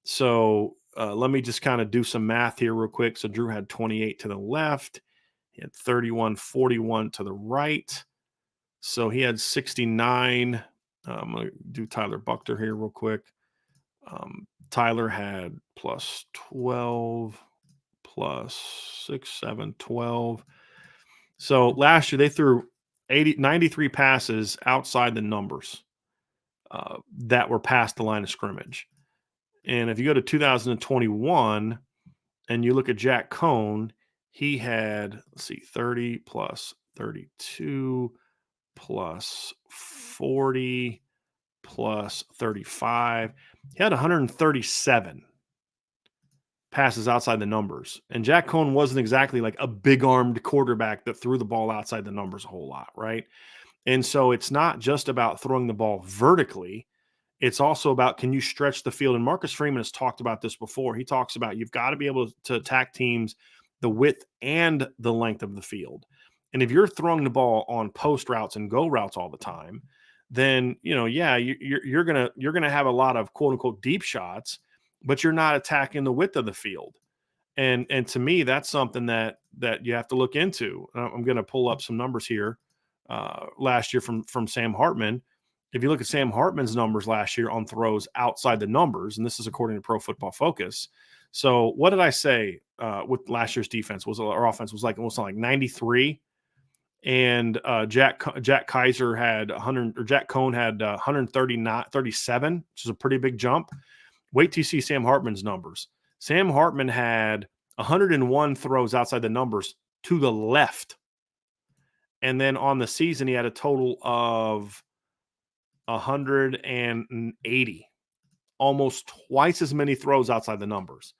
So let me just kind of do some math here real quick. So Drew had 28 to the left. He had 31, 41 to the right. So he had 69. I'm going to do Tyler Buckner here real quick. Tyler had plus 12, plus 6, 7, 12. So last year they threw 93 passes outside the numbers that were past the line of scrimmage. And if you go to 2021 and you look at Jack Cohn, he had, let's see, 30 plus 32 plus 40 plus 35. He had 137 passes outside the numbers. And Jack Cohn wasn't exactly like a big armed quarterback that threw the ball outside the numbers a whole lot, right? And so it's not just about throwing the ball vertically. It's also about, can you stretch the field? And Marcus Freeman has talked about this before. He talks about you've got to be able to attack teams the width and the length of the field. And if you're throwing the ball on post routes and go routes all the time, then you're gonna have a lot of quote unquote deep shots, but you're not attacking the width of the field. And to me, that's something that you have to look into. I'm going to pull up some numbers here. Last year from Sam Hartman. If you look at Sam Hartman's numbers last year on throws outside the numbers, and this is according to Pro Football Focus. So what did I say with last year's defense? Was our offense was like almost like 93, and Jack Kaiser had 100, or Jack Cohn had 137, which is a pretty big jump. Wait till you see Sam Hartman's numbers. Sam Hartman had 101 throws outside the numbers to the left. And then on the season, he had a total of 180, almost twice as many throws outside the numbers.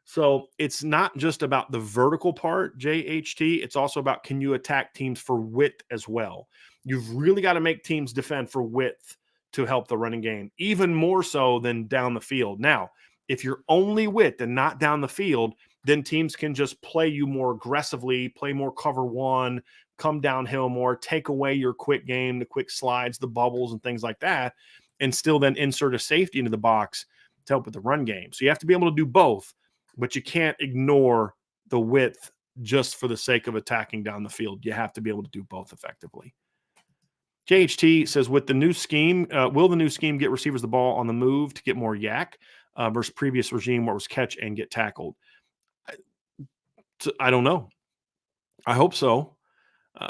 So it's not just about the vertical part, JHT. It's also about, can you attack teams for width as well? You've really got to make teams defend for width to help the running game, even more so than down the field. Now, if you're only width and not down the field, then teams can just play you more aggressively, play more cover one, come downhill more, take away your quick game, the quick slides, the bubbles, and things like that, and still then insert a safety into the box to help with the run game. So you have to be able to do both, but you can't ignore the width just for the sake of attacking down the field. You have to be able to do both effectively. JHT says, with the new scheme, will the new scheme get receivers the ball on the move to get more yak versus previous regime where it was catch and get tackled? I don't know. I hope so.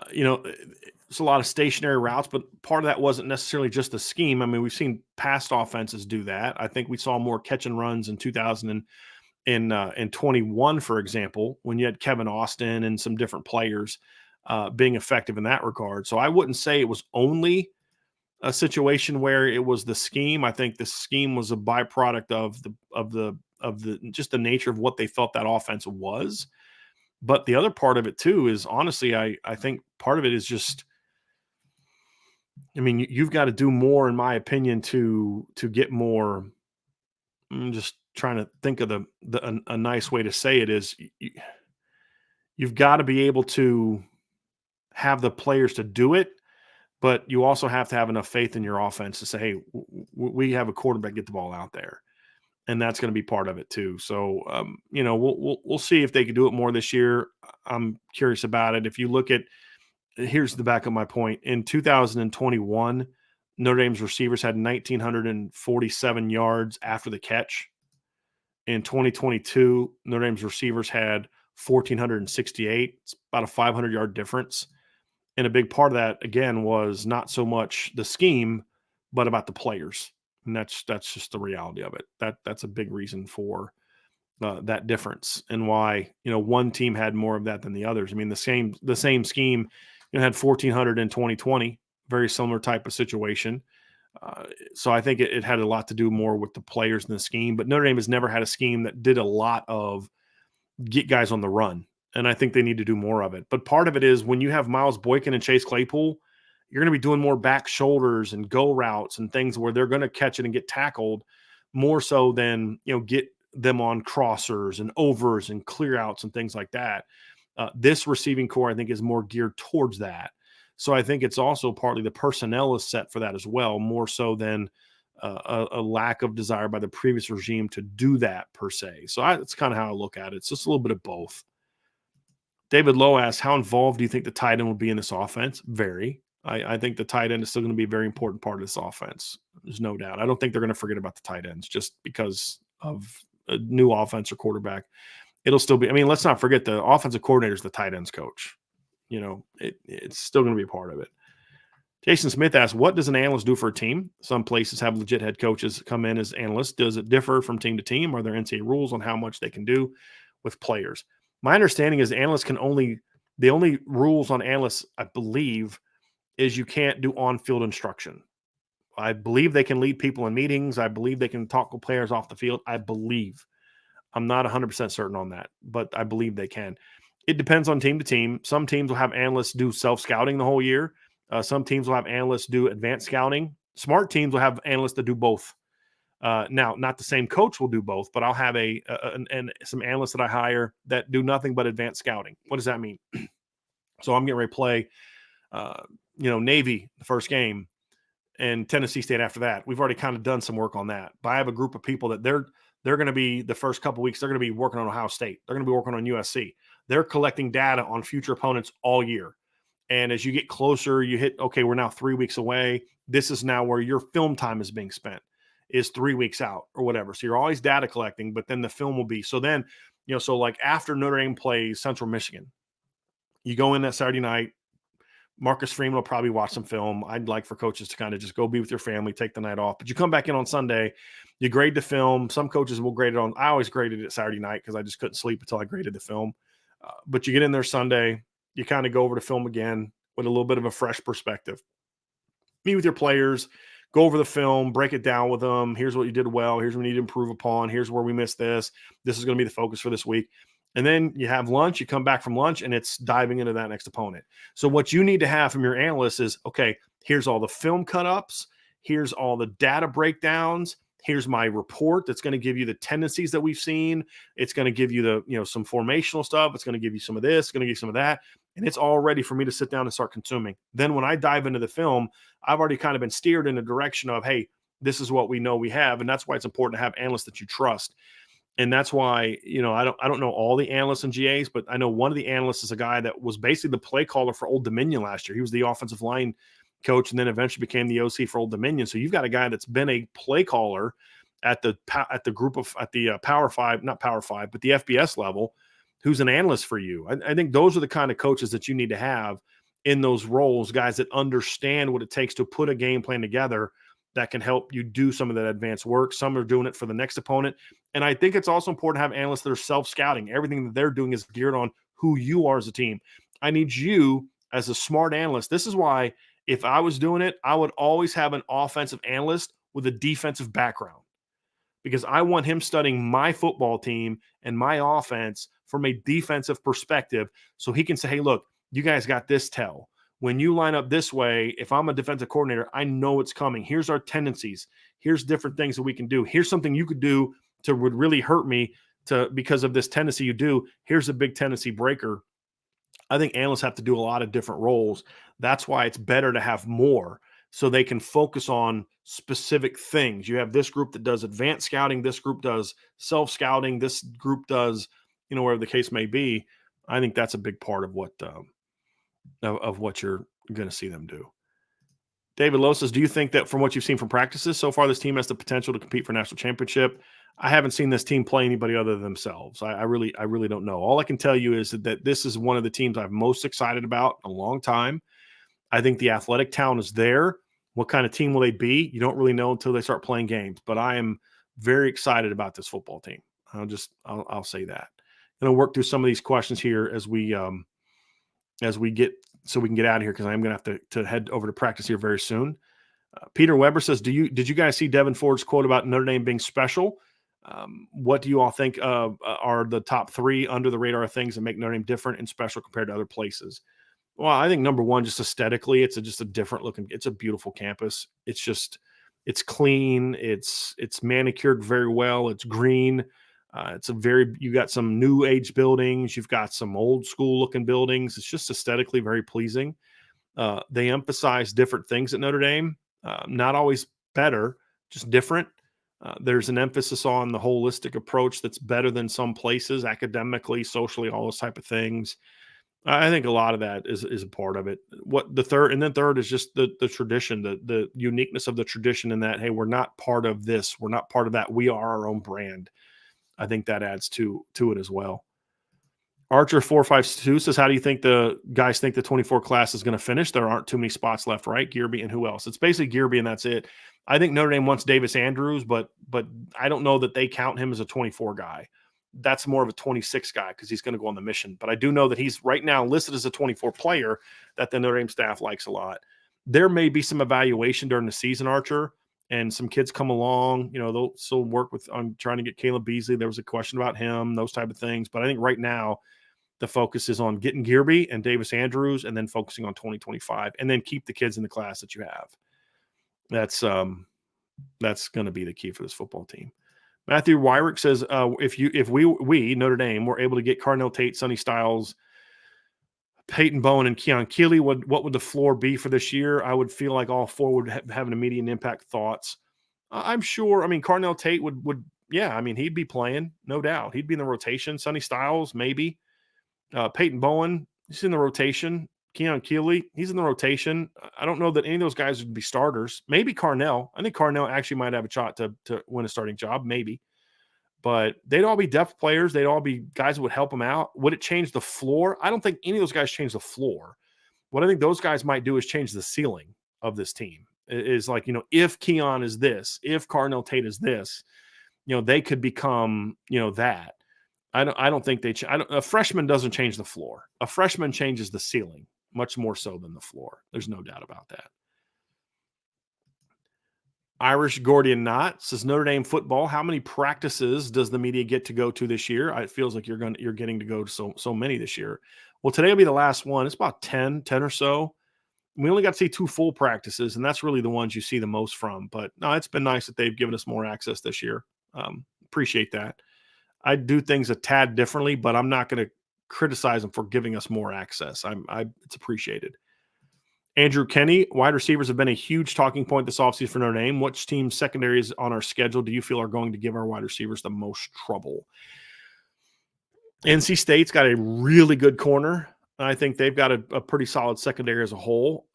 It's a lot of stationary routes, but part of that wasn't necessarily just the scheme. I mean, we've seen past offenses do that. I think we saw more catch and runs in 2021, for example, when you had Kevin Austin and some different players being effective in that regard. So I wouldn't say it was only a situation where it was the scheme. I think the scheme was a byproduct of the just the nature of what they felt that offense was. But the other part of it too is, honestly, I think part of it is just, I mean, you've got to do more, in my opinion, to get more. I'm just trying to think of a nice way to say it is, you've got to be able to have the players to do it, but you also have to have enough faith in your offense to say, hey, we have a quarterback, get the ball out there. And that's going to be part of it too. So, we'll see if they can do it more this year. I'm curious about it. If you look at, here's the back of my point. In 2021, Notre Dame's receivers had 1,947 yards after the catch. In 2022, Notre Dame's receivers had 1,468. It's about a 500-yard difference. And a big part of that, again, was not so much the scheme, but about the players. And that's just the reality of it. That's a big reason for that difference, and why one team had more of that than the others. I mean, the same scheme had 1,400 in 2020, very similar type of situation. So I think it had a lot to do more with the players than the scheme. But Notre Dame has never had a scheme that did a lot of get guys on the run, and I think they need to do more of it. But part of it is, when you have Miles Boykin and Chase Claypool, you're going to be doing more back shoulders and go routes and things where they're going to catch it and get tackled more so than, get them on crossers and overs and clear outs and things like that. This receiving core, I think, is more geared towards that. So I think it's also partly the personnel is set for that as well, more so than a lack of desire by the previous regime to do that per se. So it's kind of how I look at it. It's just a little bit of both. David Lowe asks, how involved do you think the tight end will be in this offense? Very. I think the tight end is still going to be a very important part of this offense. There's no doubt. I don't think they're going to forget about the tight ends just because of a new offense or quarterback. It'll still be, I mean, let's not forget the offensive coordinator is the tight ends coach. It's still going to be a part of it. Jason Smith asks, what does an analyst do for a team? Some places have legit head coaches come in as analysts. Does it differ from team to team? Are there NCAA rules on how much they can do with players? My understanding is analysts the only rules on analysts, I believe, is you can't do on-field instruction. I believe they can lead people in meetings. I believe they can talk with players off the field. I believe. I'm not 100% certain on that, but I believe they can. It depends on team to team. Some teams will have analysts do self-scouting the whole year. Some teams will have analysts do advanced scouting. Smart teams will have analysts that do both. Now, not the same coach will do both, but I'll have some analysts that I hire that do nothing but advanced scouting. What does that mean? So I'm getting ready to play, Navy the first game and Tennessee State after that. We've already kind of done some work on that. But I have a group of people that they're going to be the first couple weeks. They're going to be working on Ohio State. They're going to be working on USC. They're collecting data on future opponents all year. And as you get closer, you hit, okay, we're now 3 weeks away. This is now where your film time is being spent, is 3 weeks out or whatever. So you're always data collecting, but then the film will be. So then, so like after Notre Dame plays Central Michigan, you go in that Saturday night, Marcus Freeman will probably watch some film. I'd like for coaches to kind of just go be with your family, take the night off. But you come back in on Sunday, you grade the film. Some coaches will grade it on. I always graded it Saturday night because I just couldn't sleep until I graded the film. But you get in there Sunday, you kind of go over the film again with a little bit of a fresh perspective. Meet with your players, go over the film, break it down with them. Here's what you did well. Here's what we need to improve upon. Here's where we missed this. This is going to be the focus for this week. And then you have lunch, you come back from lunch, and it's diving into that next opponent. So what you need to have from your analyst is, okay, here's all the film cut-ups. Here's all the data breakdowns. Here's my report that's going to give you the tendencies that we've seen. It's going to give you some formational stuff. It's going to give you some of this, going to give you some of that. And it's all ready for me to sit down and start consuming. Then when I dive into the film, I've already kind of been steered in the direction of, hey, this is what we know we have. And that's why it's important to have analysts that you trust. And that's why, I don't know all the analysts and GAs, but I know one of the analysts is a guy that was basically the play caller for Old Dominion last year. He was the offensive line coach and then eventually became the OC for Old Dominion. So you've got a guy that's been a play caller at the Power Five, not Power Five, but the FBS level, who's an analyst for you. I think those are the kind of coaches that you need to have in those roles, guys that understand what it takes to put a game plan together that can help you do some of that advanced work. Some are doing it for the next opponent. And I think it's also important to have analysts that are self-scouting. Everything that they're doing is geared on who you are as a team. I need you as a smart analyst. This is why if I was doing it, I would always have an offensive analyst with a defensive background, because I want him studying my football team and my offense from a defensive perspective so he can say, hey, look, you guys got this tell. When you line up this way, if I'm a defensive coordinator, I know it's coming. Here's our tendencies. Here's different things that we can do. Here's something you could do would really hurt me because of this tendency you do. Here's a big tendency breaker. I think analysts have to do a lot of different roles. That's why it's better to have more so they can focus on specific things. You have this group that does advanced scouting. This group does self-scouting. This group does, whatever the case may be. I think that's a big part of what you're going to see them do. David Lowe says, do you think that from what you've seen from practices so far, this team has the potential to compete for a national championship? I haven't seen this team play anybody other than themselves. I really don't know. All I can tell you is that this is one of the teams I'm most excited about in a long time. I think the athletic talent is there. What kind of team will they be? You don't really know until they start playing games, but I am very excited about this football team. I'll say that. And I'll work through some of these questions here as we get, so we can get out of here, because I'm going to have to head over to practice here very soon. Peter Weber says, did you guys see Devin Ford's quote about Notre Dame being special? What do you all think are the top 3 under the radar things that make Notre Dame different and special compared to other places? Well, I think number one, just aesthetically, it's just a different looking, it's a beautiful campus. It's clean. It's manicured very well. It's green. You got some new age buildings. You've got some old school looking buildings. It's just aesthetically very pleasing. They emphasize different things at Notre Dame. Not always better, just different. There's an emphasis on the holistic approach that's better than some places, academically, socially, all those type of things. I think a lot of that is a part of it. What the third and then third is just the tradition, the uniqueness of the tradition in that, hey, we're not part of this, we're not part of that. We are our own brand. I think that adds to it as well. Archer 452 says, how do you think the guys think the 24 class is going to finish? There aren't too many spots left, right? Gearby and who else? It's basically Gearby and that's it. I think Notre Dame wants Davis Andrews, but I don't know that they count him as a 24 guy. That's more of a 26 guy because he's going to go on the mission. But I do know that he's right now listed as a 24 player that the Notre Dame staff likes a lot. There may be some evaluation during the season, Archer, and some kids come along. You know, they'll still work with on trying to get Caleb Beasley. There was a question about him, those type of things. But I think right now the focus is on getting Gearby and Davis Andrews and then focusing on 2025 and then keep the kids in the class that you have. That's going to be the key for this football team. Matthew Wyrick says, if we Notre Dame were able to get Carnell Tate, Sonny Styles, Peyton Bowen, and Keon Keeley, what would the floor be for this year? I would feel like all four would have an immediate impact. Thoughts? I'm sure. I mean, Carnell Tate would yeah. I mean, he'd be playing, no doubt. He'd be in the rotation. Sonny Styles, maybe. Peyton Bowen, he's in the rotation. Keon Keeley, he's in the rotation. I don't know that any of those guys would be starters. Maybe Carnell. I think Carnell actually might have a shot to win a starting job, maybe. But they'd all be depth players. They'd all be guys that would help them out. Would it change the floor? I don't think any of those guys change the floor. What I think those guys might do is change the ceiling of this team. It is like, you know, if Keon is this, if Carnell Tate is this, you know, they could become, you know, that. I don't think a freshman doesn't change the floor. A freshman changes the ceiling much more so than the floor. There's no doubt about that. Irish Gordian Knott says, Notre Dame football, how many practices does the media get to go to this year? It feels like you're getting to go to so many this year. Well, today will be the last one. It's about 10 or so. We only got to see 2 full practices, and that's really the ones you see the most from. But no, it's been nice that they've given us more access this year. Appreciate that. I do things a tad differently, but I'm not going to criticize them for giving us more access. It's appreciated. Andrew Kenny, wide receivers have been a huge talking point this offseason for Notre Dame. Which team secondaries on our schedule do you feel are going to give our wide receivers the most trouble? NC State's got a really good corner. I think they've got a pretty solid secondary as a whole.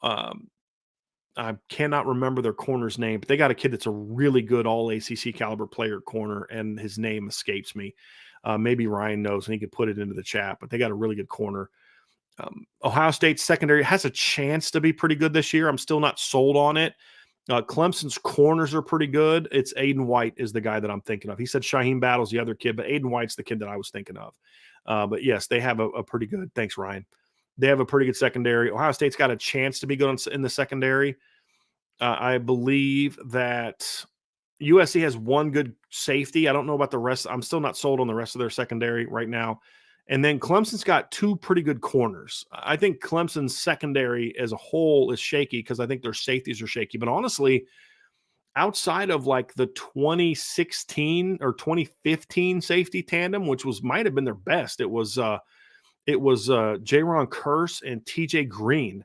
I cannot remember their corner's name, but they got a kid that's a really good all ACC caliber player corner, and his name escapes me. Maybe Ryan knows and he could put it into the chat, but they got a really good corner. Ohio State's secondary has a chance to be pretty good this year. I'm still not sold on it. Clemson's corners are pretty good. It's Aiden White is the guy that I'm thinking of. He said Shaheem Battle's the other kid, but Aiden White's the kid that I was thinking of. But yes, they have a pretty good. Thanks, Ryan. They have a pretty good secondary. Ohio State's got a chance to be good in the secondary. I believe that USC has one good safety. I don't know about the rest. I'm still not sold on the rest of their secondary right now. And then Clemson's got 2 pretty good corners. I think Clemson's secondary as a whole is shaky because I think their safeties are shaky. But honestly, outside of like the 2016 or 2015 safety tandem, which might have been their best, it was Jaron Kearse and TJ Green.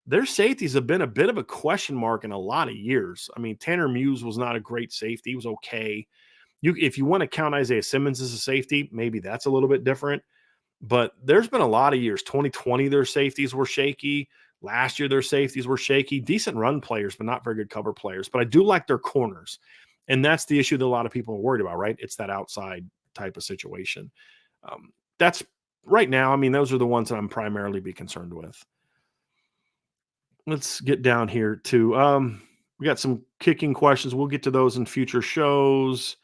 Their safeties have been a bit of a question mark in a lot of years. I mean, Tanner Muse was not a great safety. He was okay. If you want to count Isaiah Simmons as a safety, maybe that's a little bit different. But there's been a lot of years. 2020, their safeties were shaky. Last year, their safeties were shaky. Decent run players, but not very good cover players. But I do like their corners. And that's the issue that a lot of people are worried about, right? It's that outside type of situation. That's right now. I mean, those are the ones that I'm primarily be concerned with. Let's get down here to we got some kicking questions. We'll get to those in future shows.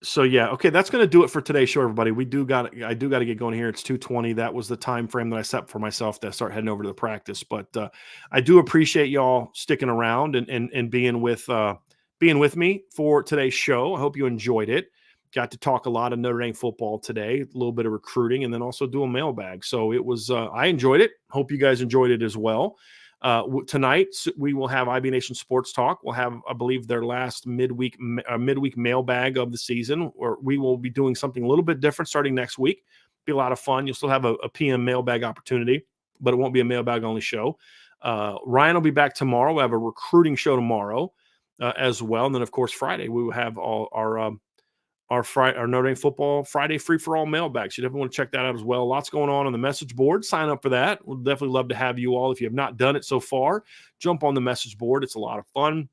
So yeah, okay, that's going to do it for today's show, everybody. I do got to get going here. It's 2:20. That was the time frame that I set for myself to start heading over to the practice. But I do appreciate y'all sticking around and being with me for today's show. I hope you enjoyed it. Got to talk a lot of Notre Dame football today, a little bit of recruiting, and then also do a mailbag. So it was I enjoyed it. Hope you guys enjoyed it as well. Tonight, we will have IB Nation Sports Talk. We'll have, I believe, their last midweek mailbag of the season, where we will be doing something a little bit different starting next week. Be a lot of fun. You'll still have a PM mailbag opportunity, but it won't be a mailbag only show. Ryan will be back tomorrow. We'll have a recruiting show tomorrow as well. And then, of course, Friday, we will have all our our Notre Dame football Friday free-for-all mailbag. So you definitely want to check that out as well. Lots going on the message board. Sign up for that. We'll definitely love to have you all. If you have not done it so far, jump on the message board. It's a lot of fun.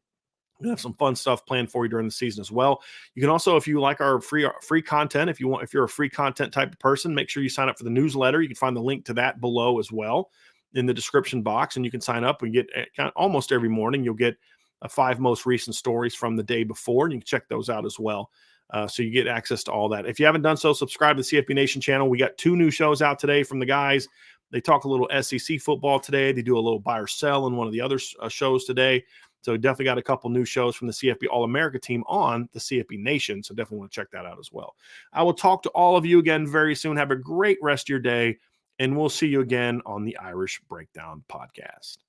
We have some fun stuff planned for you during the season as well. You can also, if you like our free content, if you're a free content type of person, make sure you sign up for the newsletter. You can find the link to that below as well in the description box, and you can sign up and get almost every morning. You'll get 5 most recent stories from the day before, and you can check those out as well. So you get access to all that. If you haven't done so, subscribe to the CFB Nation channel. We got 2 new shows out today from the guys. They talk a little SEC football today. They do a little buy or sell in one of the other shows today. So definitely got a couple new shows from the CFB All-America team on the CFB Nation. So definitely want to check that out as well. I will talk to all of you again very soon. Have a great rest of your day, and we'll see you again on the Irish Breakdown podcast.